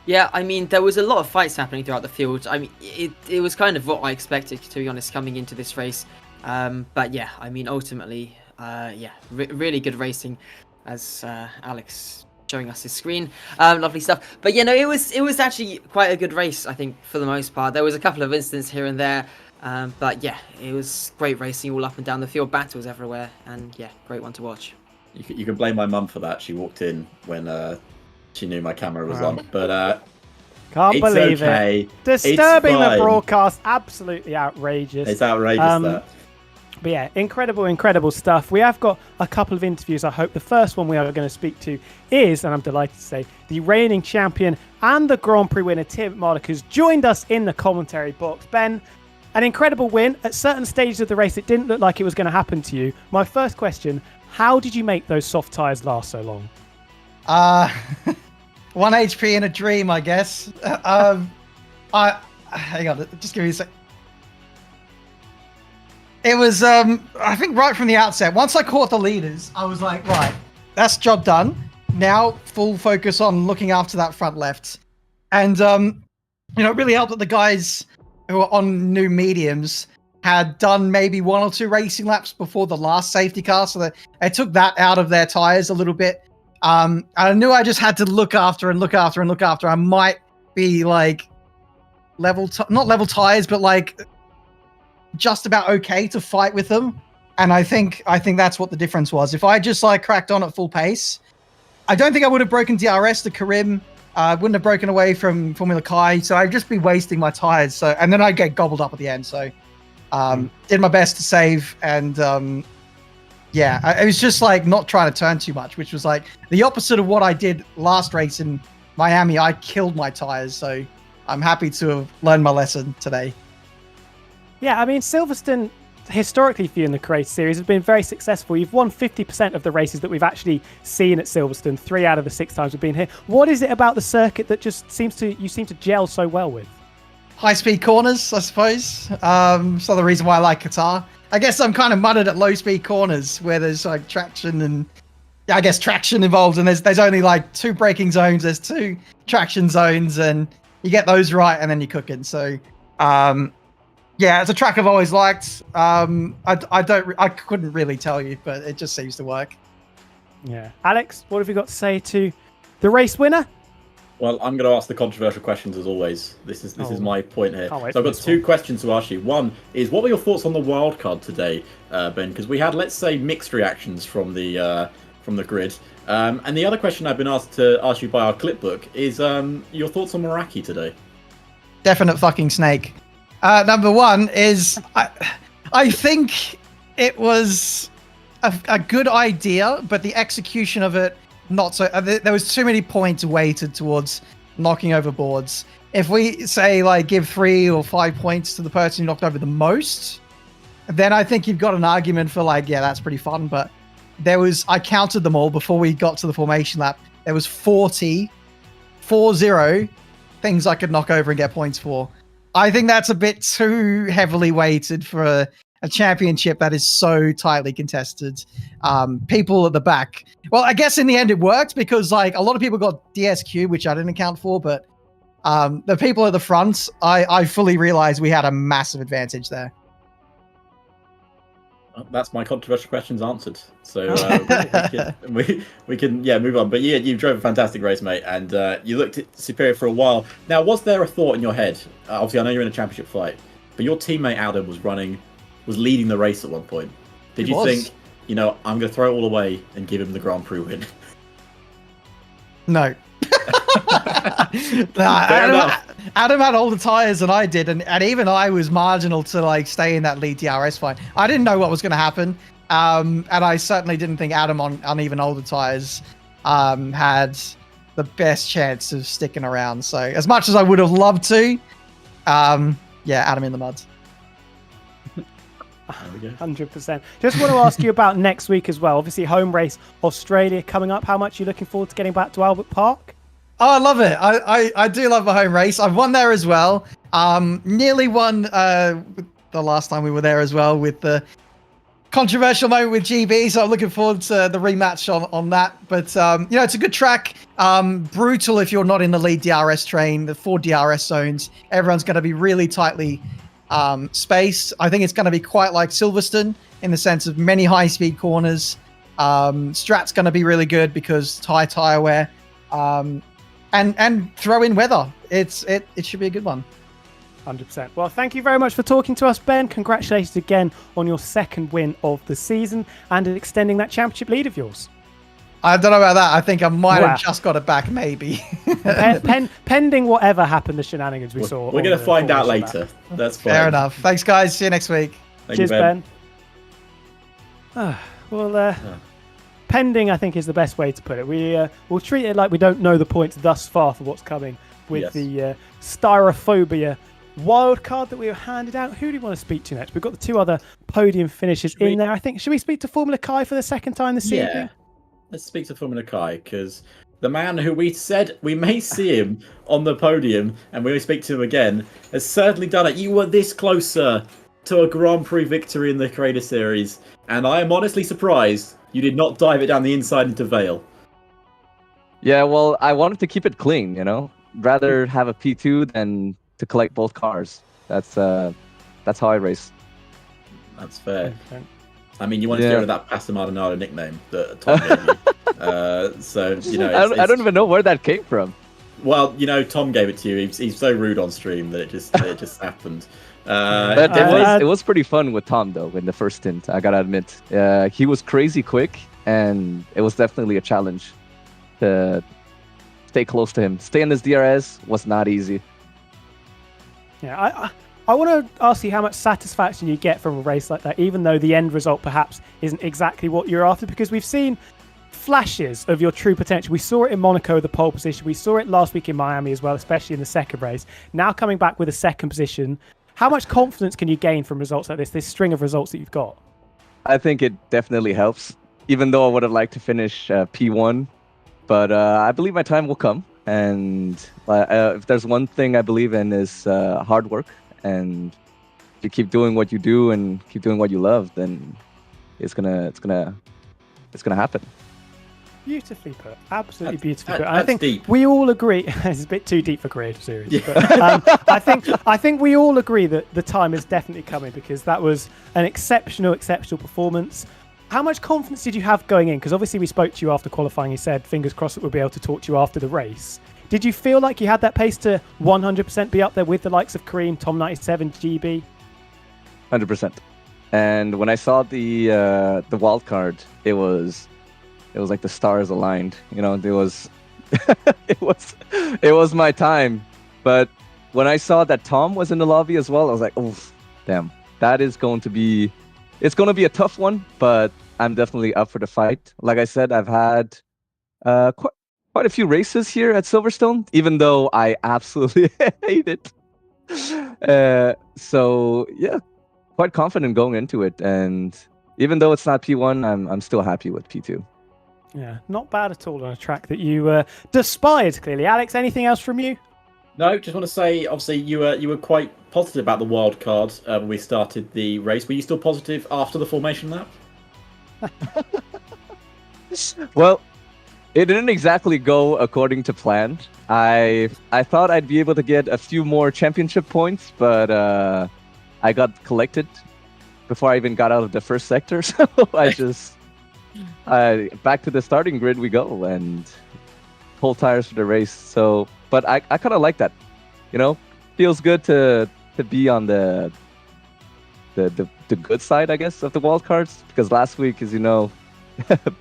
Yeah, I mean, there was a lot of fights happening throughout the field. I mean, it was kind of what I expected, to be honest, coming into this race. But yeah, I mean, ultimately, really good racing, as Alex showing us his screen. Lovely stuff. But it was actually quite a good race, I think, for the most part. There was a couple of incidents here and there, but yeah, it was great racing all up and down the field, battles everywhere, and yeah, great one to watch. You can blame my mum for that. She walked in when she knew my camera was on, but can't believe okay. it. Disturbing the broadcast, absolutely outrageous. It's outrageous that. But yeah, incredible stuff. We have got a couple of interviews. I hope the first one we are going to speak to is, and I'm delighted to say, the reigning champion and the Grand Prix winner, Tim Marduk, who's joined us in the commentary box. Ben, an incredible win. At certain stages of the race, it didn't look like it was going to happen to you. My first question, how did you make those soft tyres last so long? 1 HP in a dream, I guess. Hang on, just give me a sec. It was, I think right from the outset, once I caught the leaders, I was like, right, that's job done. Now, full focus on looking after that front left. And, it really helped that the guys who were on new mediums had done maybe 1 or 2 racing laps before the last safety car, so that they took that out of their tires a little bit. I knew I just had to look after. I might be like not level tires, but like just about okay to fight with them. And I think that's what the difference was. If I just like cracked on at full pace, I don't think I would have broken DRS to Karim. I wouldn't have broken away from Formula Kai. So I'd just be wasting my tires. So, and then I'd get gobbled up at the end. So, did my best to save. And, I was just like not trying to turn too much, which was like the opposite of what I did last race in Miami. I killed my tires. So I'm happy to have learned my lesson today. Yeah, I mean, Silverstone, historically for you in the Creator Series, has been very successful. You've won 50% of the races that we've actually seen at Silverstone. 3 out of the 6 times we've been here. What is it about the circuit that just seem to gel so well with? High-speed corners, I suppose. So the reason why I like Qatar. I guess I'm kind of mudded at low-speed corners where there's like traction and I guess traction involved, and there's only like 2 braking zones, there's 2 traction zones, and you get those right, and then you're cooking. So, it's a track I've always liked. I couldn't really tell you, but it just seems to work. Yeah, Alex, what have you got to say to the race winner? Well, I'm going to ask the controversial questions as always. This is my point here. So I've got 2 questions to ask you. One is, what were your thoughts on the wildcard today, Ben? Because we had, let's say, mixed reactions from the grid. And the other question I've been asked to ask you by our clipbook is your thoughts on Meraki today. Definite fucking snake. Number 1 is I think it was a good idea, but the execution of it not so. There was too many points weighted towards knocking over boards. if we say like give 3 or 5 points to the person who knocked over the most, then I think you've got an argument for like, yeah, that's pretty fun. But I counted them all before we got to the formation lap. There was 40 things I could knock over and get points for. I think that's a bit too heavily weighted for a championship that is so tightly contested. People at the back. Well, I guess in the end it worked because like a lot of people got DSQ, which I didn't account for, but the people at the front, I fully realized we had a massive advantage there. That's my controversial questions answered. So we can move on. But yeah, you drove a fantastic race, mate, and you looked superior for a while. Now, was there a thought in your head? Obviously, I know you're in a championship fight, but your teammate Adam was leading the race at one point. Did you think, I'm going to throw it all away and give him the Grand Prix win? No. Adam had all the tires than I did, and even I was marginal to like stay in that lead DRS fight. I didn't know what was going to happen, and I certainly didn't think Adam on even older tires had the best chance of sticking around. So as much as I would have loved to, Adam in the mud. 100%. Just want to ask you about next week as well. Obviously, home race Australia coming up. How much are you looking forward to getting back to Albert Park? Oh, I love it. I do love a home race. I've won there as well. Nearly won the last time we were there as well with the controversial moment with GB. So I'm looking forward to the rematch on that. But, it's a good track. Brutal if you're not in the lead DRS train, the 4 DRS zones. Everyone's going to be really tightly spaced. I think it's going to be quite like Silverstone in the sense of many high-speed corners. Strat's going to be really good because tire wear. And throw in weather. It should be a good one. 100%. Well, thank you very much for talking to us, Ben. Congratulations again on your second win of the season and extending that championship lead of yours. I don't know about that. I think I might have just got it back, maybe. Pending whatever happened, the shenanigans we saw. We're going to find out later. That's fine. Fair enough. Thanks, guys. See you next week. Cheers, Ben. Pending, I think, is the best way to put it. We'll treat it like we don't know the points thus far for what's coming with the Styrophobia Wildcard that we were handed out. Who do you want to speak to next? We've got the 2 other podium finishers in there. I think, should we speak to Formula Kai for the second time this evening? Let's speak to Formula Kai, because the man who we said we may see him on the podium, and we will speak to him again, has certainly done it. You were this closer to a Grand Prix victory in the Creator Series, and I am honestly surprised you did not dive it down the inside into Vale. Yeah, well, I wanted to keep it clean, rather have a P2 than to collect both cars. That's how I race. That's fair. Okay. I mean, you wanted to get rid of that Pasta Maldonado nickname that Tom gave you. I don't even know where that came from. Well, Tom gave it to you. He's so rude on stream that it just happened. It was pretty fun with Tom, though, in the first stint, I gotta admit. He was crazy quick, and it was definitely a challenge to stay close to him. Stay in his DRS was not easy. Yeah, I want to ask you how much satisfaction you get from a race like that, even though the end result perhaps isn't exactly what you're after, because we've seen flashes of your true potential. We saw it in Monaco, the pole position. We saw it last week in Miami as well, especially in the second race. Now coming back with a second position. How much confidence can you gain from results like this string of results that you've got? I think it definitely helps, even though I would have liked to finish P1. But I believe my time will come. And if there's one thing I believe in is hard work. And if you keep doing what you do and keep doing what you love, then it's gonna happen. Beautifully put. Absolutely beautifully put. And I think deep. We all agree. It's a bit too deep for Creative Series. Yeah. But, I think we all agree that the time is definitely coming, because that was an exceptional performance. How much confidence did you have going in? Because obviously we spoke to you after qualifying. You said, fingers crossed that we'll be able to talk to you after the race. Did you feel like you had that pace to 100% be up there with the likes of Kareem, Tom 97, GB? 100%. And when I saw the wildcard, it was like the stars aligned. It was it was my time. But when I saw that Tom was in the lobby as well, I was like, oh, damn, that is going to be a tough one. But I'm definitely up for the fight. Like I said, I've had quite quite a few races here at Silverstone, even though I absolutely hate it. So yeah, quite confident going into it, and even though it's not P1, I'm still happy with P2. Yeah, not bad at all on a track that you despise, clearly. Alex, anything else from you? No, just want to say, obviously, you were quite positive about the wild card when we started the race. Were you still positive after the formation lap? Well, it didn't exactly go according to plan. I thought I'd be able to get a few more championship points, but I got collected before I even got out of the first sector. So I just back to the starting grid we go and pull tires for the race. So, but I kind of like that. You know, feels good to be on the good side, I guess, of the wild cards, because last week, as you know,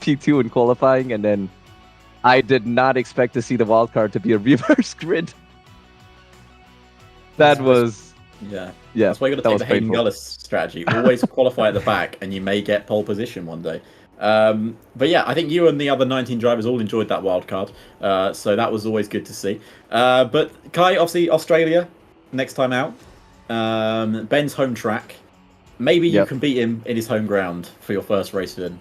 P2 in qualifying, and then I did not expect to see the wild card to be a reverse grid. That was yeah. Yeah, That's why you got to take the Hayden Gullis strategy. Always qualify at the back, and you may get pole position one day. But yeah, I think you and the other 19 drivers all enjoyed that wild card, so that was always good to see. But Kai, obviously Australia next time out. Ben's home track. Maybe you can beat him in his home ground for your first race win.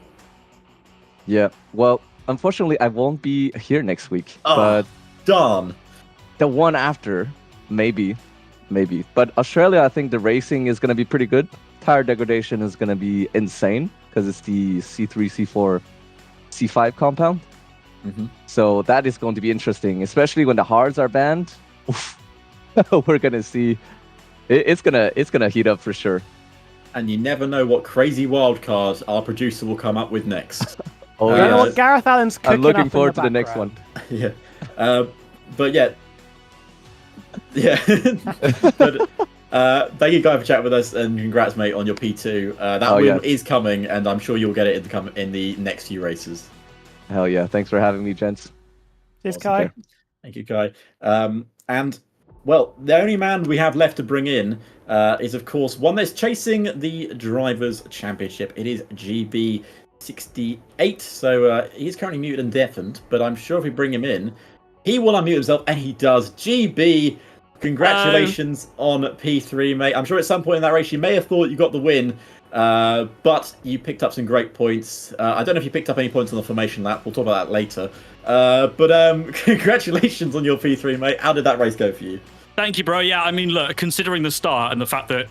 Yeah. Well, unfortunately, I won't be here next week. But darn. The one after, maybe. But Australia, I think the racing is going to be pretty good. Tire degradation is going to be insane because it's the C3, C4, C5 compound. Mm-hmm. So that is going to be interesting, especially when the hards are banned. We're going to see. It's gonna heat up for sure. And you never know what crazy wild cards our producer will come up with next. You know what Gareth Allen's cooking. I'm looking up forward in to the next one. Yeah. But yeah. Yeah. But thank you guys for chatting with us, and congrats, mate, on your P2. That win is coming, and I'm sure you'll get it in the next few races. Hell yeah. Thanks for having me, gents. Cheers, Kai. Thank you, Kai. And well, the only man we have left to bring in is, of course, one that's chasing the Drivers' Championship. It is GB68. So he's currently muted and deafened, but I'm sure if we bring him in, he will unmute himself, and he does. GB, congratulations on P3, mate. I'm sure at some point in that race you may have thought you got the win, but you picked up some great points. I don't know if you picked up any points on the formation lap. We'll talk about that later. But congratulations on your P3, mate. How did that race go for you? Thank you, bro. Yeah, I mean, look, considering the start and the fact that,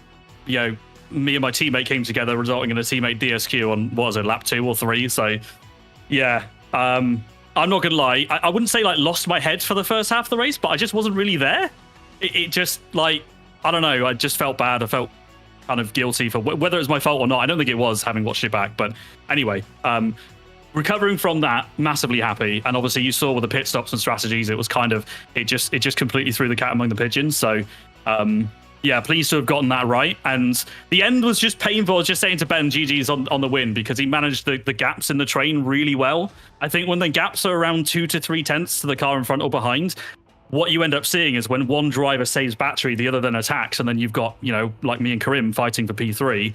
you know, me and my teammate came together, resulting in a teammate DSQ on, what was it, lap 2 or 3? So, yeah, I'm not going to lie. I wouldn't say, like, lost my head for the first half of the race, but I just wasn't really there. It just, like, I don't know. I just felt bad. I felt kind of guilty for whether it was my fault or not. I don't think it was, having watched it back. But anyway, recovering from that, massively happy. And obviously you saw with the pit stops and strategies, it was kind of, it just completely threw the cat among the pigeons. So, yeah, pleased to have gotten that right. And the end was just painful. I was just saying to Ben, GG's on the win, because he managed the gaps in the train really well. I think when the gaps are around 2 to 3 tenths to the car in front or behind, what you end up seeing is when one driver saves battery, the other then attacks, and then you've got, you know, like me and Karim fighting for P3,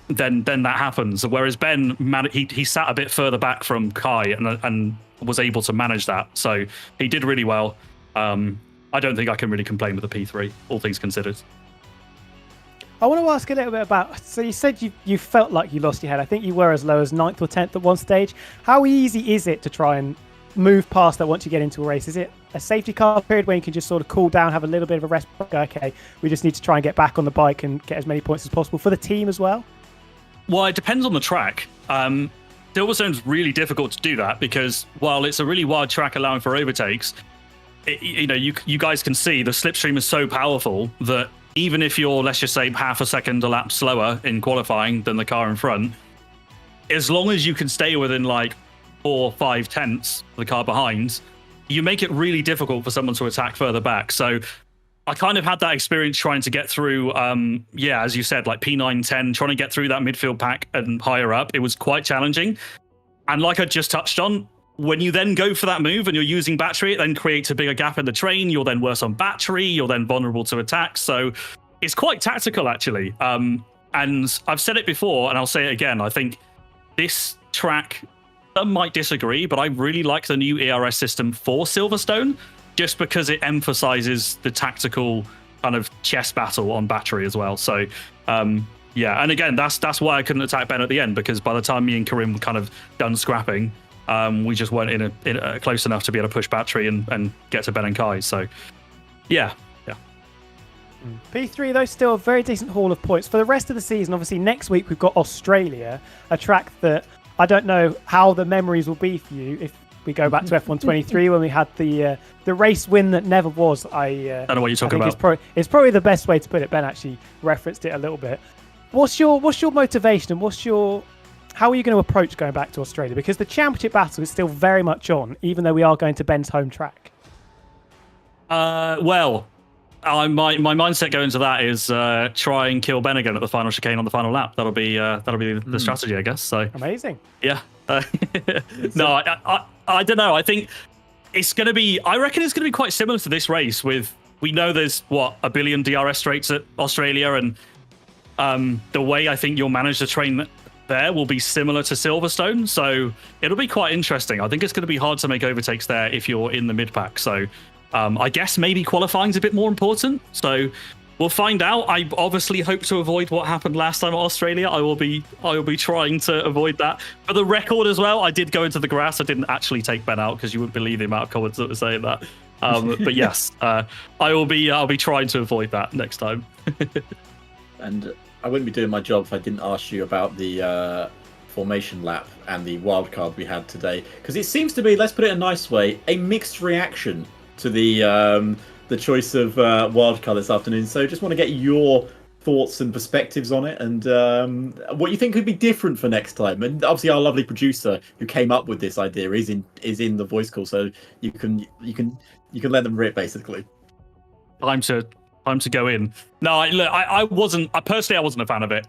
then that happens. Whereas Ben, he sat a bit further back from Kai and was able to manage that. So he did really well. I don't think I can really complain with the P3, all things considered. I want to ask a little bit about, so you said you felt like you lost your head. I think you were as low as 9th or 10th at one stage. How easy is it to try and move past that once you get into a race? Is it a safety car period where you can just sort of cool down, have a little bit of a rest, go, okay, we just need to try and get back on the bike and get as many points as possible for the team as well? Well, it depends on the track. Silverstone's really difficult to do that because while it's a really wide track allowing for overtakes, you guys can see the slipstream is so powerful that even if you're, let's just say, half a second a lap slower in qualifying than the car in front, as long as you can stay within like 4 or 5 tenths of the car behind, you make it really difficult for someone to attack further back. So I kind of had that experience trying to get through, as you said, like P9, 10, trying to get through that midfield pack and higher up. It was quite challenging. And like I just touched on, when you then go for that move and you're using battery, it then creates a bigger gap in the train. You're then worse on battery. You're then vulnerable to attacks. So it's quite tactical, actually. And I've said it before, and I'll say it again. I think this track Some might disagree, but I really like the new ERS system for Silverstone, just because it emphasizes the tactical kind of chess battle on battery as well. So, yeah, and again, that's why I couldn't attack Ben at the end, because by the time me and Karim were kind of done scrapping, we just weren't in a close enough to be able to push battery and get to Ben and Kai. So, yeah. P3, though, still a very decent haul of points. For the rest of the season, obviously, next week we've got Australia, a track that I don't know how the memories will be for you if we go back to F123 when we had the race win that never was. I don't know what you're talking about. It's probably the best way to put it. Ben actually referenced it a little bit. What's your motivation and how are you going to approach going back to Australia? Because the championship battle is still very much on, even though we are going to Ben's home track. Well, my mindset going into that is try and kill Ben again at the final chicane on the final lap. That'll be the strategy, I guess. So amazing. Yeah. No, I don't know. I think it's going to be. I reckon it's going to be quite similar to this race. We know there's a billion DRS straights at Australia, and the way I think you'll manage the train there will be similar to Silverstone. So it'll be quite interesting. I think it's going to be hard to make overtakes there if you're in the mid pack. So. I guess maybe qualifying's a bit more important, so we'll find out. I obviously hope to avoid what happened last time at Australia. I will be trying to avoid that. For the record as well, I did go into the grass. I didn't actually take Ben out because you wouldn't believe the amount of comments that were saying that. But yes, I'll be trying to avoid that next time. And I wouldn't be doing my job if I didn't ask you about the formation lap and the wildcard we had today, because it seems to be, let's put it in a nice way, a mixed reaction to the choice of wildcard this afternoon. So just want to get your thoughts and perspectives on it, and what you think could be different for next time. And obviously, our lovely producer who came up with this idea is in the voice call, so you can let them rip basically. Time to go in. No, I wasn't a fan of it.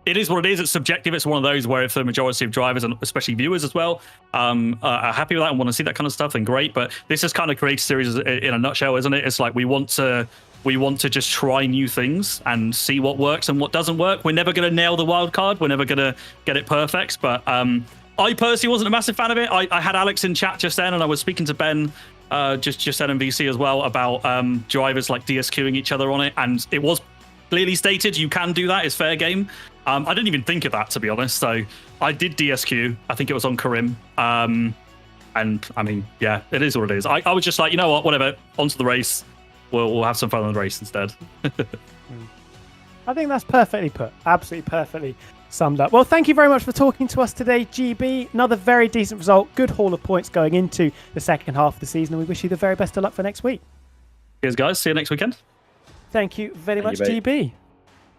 It is what it is. It's subjective. It's one of those where if the majority of drivers, and especially viewers as well, are happy with that and want to see that kind of stuff, then great. But this is kind of Creator Series in a nutshell, isn't it? It's like we want to just try new things and see what works and what doesn't work. We're never going to nail the wild card. We're never going to get it perfect. But I personally wasn't a massive fan of it. I had Alex in chat just then, and I was speaking to Ben just then in VC as well about drivers like DSQing each other on it, and it was clearly stated you can do that. It's fair game. I didn't even think of that, to be honest. So I did DSQ. I think it was on Karim. And I mean, yeah, it is what it is. I was just like, you know what, whatever, onto the race. We'll have some fun on the race instead. I think that's perfectly put. Absolutely perfectly summed up. Well, thank you very much for talking to us today, GB. Another very decent result. Good haul of points going into the second half of the season. And we wish you the very best of luck for next week. Cheers, guys. See you next weekend. Thank you very much, GB.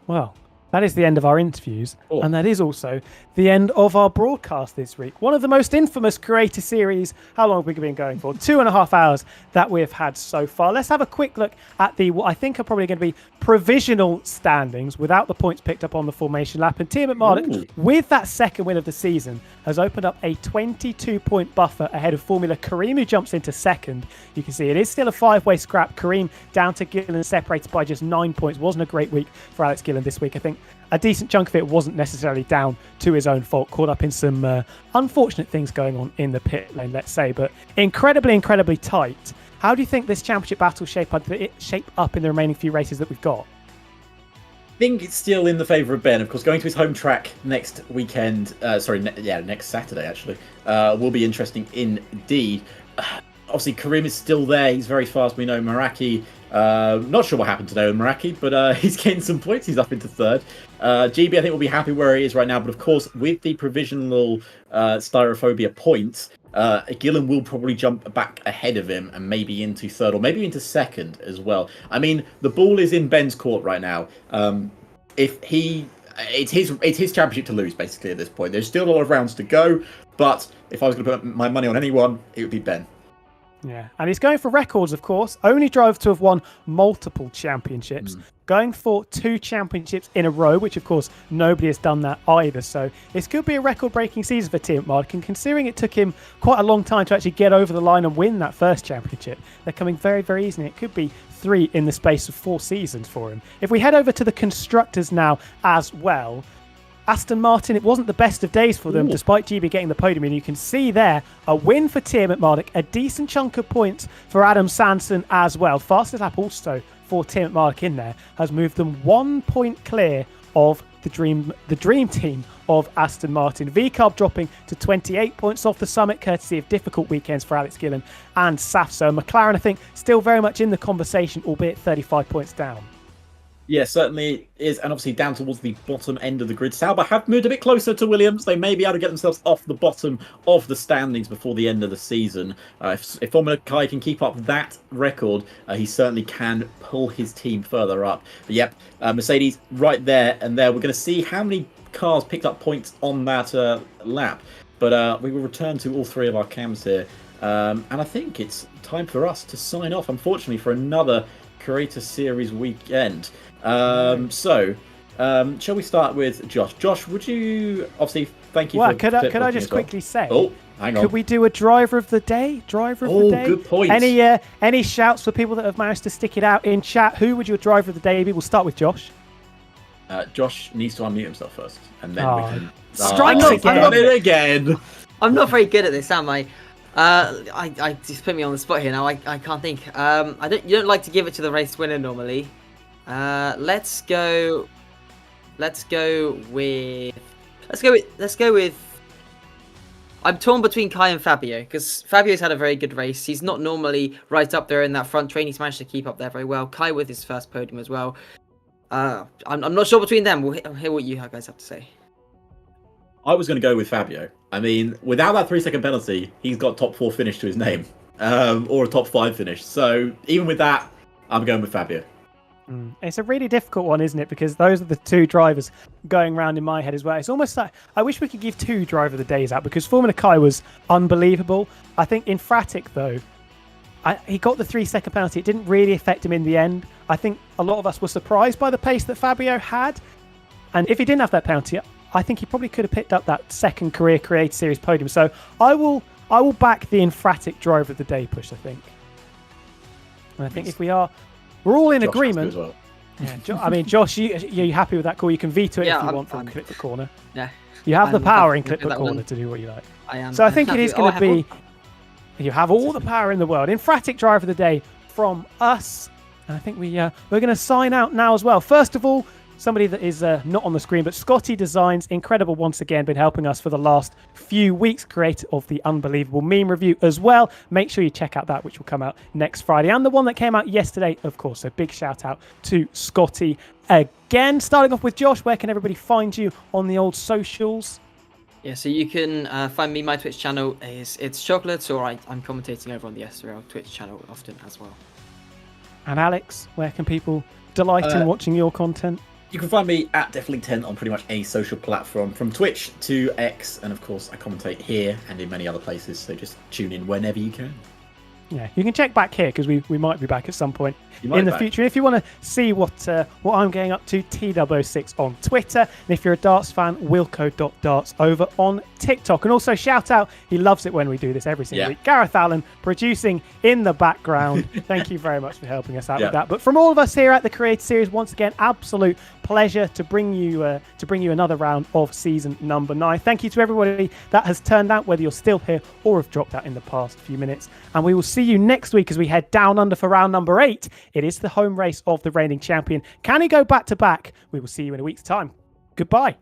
Well, that is the end of our interviews, and that is also the end of our broadcast this week. One of the most infamous Creator Series, how long have we been going for? 2.5 hours that we've had so far. Let's have a quick look at what I think are probably going to be provisional standings without the points picked up on the formation lap. And Team McMardock, with that second win of the season, has opened up a 22-point buffer ahead of Formula Kareem, who jumps into second. You can see it is still a 5-way scrap. Kareem down to Gillen, separated by just 9 points. Wasn't a great week for Alex Gillen this week. I think a decent chunk of it wasn't necessarily down to his own fault, caught up in some unfortunate things going on in the pit lane, let's say, but incredibly tight. How do you think this championship battle shape up in the remaining few races that we've got? I think it's still in the favour of Ben. Of course, going to his home track next weekend, next Saturday actually, will be interesting indeed. Obviously, Karim is still there. He's very fast. We know Meraki. Not sure what happened today with Meraki, but he's getting some points. He's up into third. GB, I think, will be happy where he is right now. But of course, with the provisional Styrophobia points, Gillen will probably jump back ahead of him and maybe into third or maybe into second as well. I mean, the ball is in Ben's court right now. It's his championship to lose basically at this point. There's still a lot of rounds to go, but if I was going to put my money on anyone, it would be Ben. Yeah, and he's going for records, of course. Only driver to have won multiple championships. Going for 2 championships in a row, which, of course, nobody has done that either. So this could be a record-breaking season for Team McMardock. And considering it took him quite a long time to actually get over the line and win that first championship, they're coming very, very easily. It could be 3 in the space of 4 seasons for him. If we head over to the constructors now as well, Aston Martin, it wasn't the best of days for them, despite GB getting the podium. And you can see there a win for Tiamat Marduk, a decent chunk of points for Adam Sanson as well. Fastest lap also for Tiamat Marduk in there has moved them 1 point clear of the dream team of Aston Martin. V-Carb dropping to 28 points off the summit, courtesy of difficult weekends for Alex Gillen and Safso. McLaren, I think, still very much in the conversation, albeit 35 points down. Yeah, certainly is, and obviously down towards the bottom end of the grid. Sauber have moved a bit closer to Williams. They may be able to get themselves off the bottom of the standings before the end of the season. If Formula Kai can keep up that record, he certainly can pull his team further up. But yep, Mercedes right there and there. We're going to see how many cars picked up points on that lap. But we will return to all three of our cams here. And I think it's time for us to sign off, unfortunately, for another Creator Series weekend. Shall we start with Josh? Josh, would you obviously thank you? Well, for could I just quickly say? Oh, hang on. Could we do a driver of the day? Oh, good point. Any shouts for people that have managed to stick it out in chat? Who would your driver of the day be? We'll start with Josh. Josh needs to unmute himself first, and then we can. Strike again. I'm not very good at this, am I? I just put me on the spot here now. I can't think. You don't like to give it to the race winner normally. Let's go with. I'm torn between Kai and Fabio, because Fabio's had a very good race. He's not normally right up there in that front train. He's managed to keep up there very well. Kai with his first podium as well. I'm not sure between them. We'll hear what you guys have to say. I was going to go with Fabio. I mean, without that 3-second penalty, he's got top 4 finish to his name, or a top 5 finish. So even with that, I'm going with Fabio. It's a really difficult one, isn't it? Because those are the two drivers going around in my head as well. It's almost like I wish we could give 2 driver of the days out, because Formula Kai was unbelievable. I think in Fratic, though, he got the 3-second penalty. It didn't really affect him in the end. I think a lot of us were surprised by the pace that Fabio had. And if he didn't have that penalty, I think he probably could have picked up that second career Creator Series podium. So I will back the Infratic driver of the day push, I think. And I think if we're all in agreement. As well. Yeah, I mean, Josh, you happy with that call? You can veto it if you want from Clip the Corner. Yeah. You have the power in Clip the Corner to do what you like. I am. So I think it is going to be. You have all the power in the world. Infratic driver of the day from us. And I think we're going to sign out now as well. First of all, somebody that is not on the screen, but Scotty Designs, incredible once again, been helping us for the last few weeks, creator of the unbelievable meme review as well. Make sure you check out that, which will come out next Friday, and the one that came out yesterday, of course. So big shout out to Scotty again. Starting off with Josh, where can everybody find you on the old socials? Yeah, so you can find me. My Twitch channel it's Chocolates, or I'm commentating over on the SRL Twitch channel often as well. And Alex, where can people delight in watching your content? You can find me at Definitely10 on pretty much any social platform, from Twitch to X, and of course I commentate here and in many other places, so just tune in whenever you can. Yeah, you can check back here, because we might be back at some point in the future. And if you want to see what I'm getting up to, T006 on Twitter. And if you're a darts fan, wilco.darts over on TikTok. And also shout out, he loves it when we do this every single week, Gareth Allen, producing in the background. Thank you very much for helping us out with that. But from all of us here at the Creator Series, once again, absolute pleasure to bring you another round of season number 9. Thank you to everybody that has turned out, whether you're still here or have dropped out in the past few minutes. And we will see you next week as we head down under for round number 8. It is the home race of the reigning champion. Can he go back to back? We will see you in a week's time. Goodbye.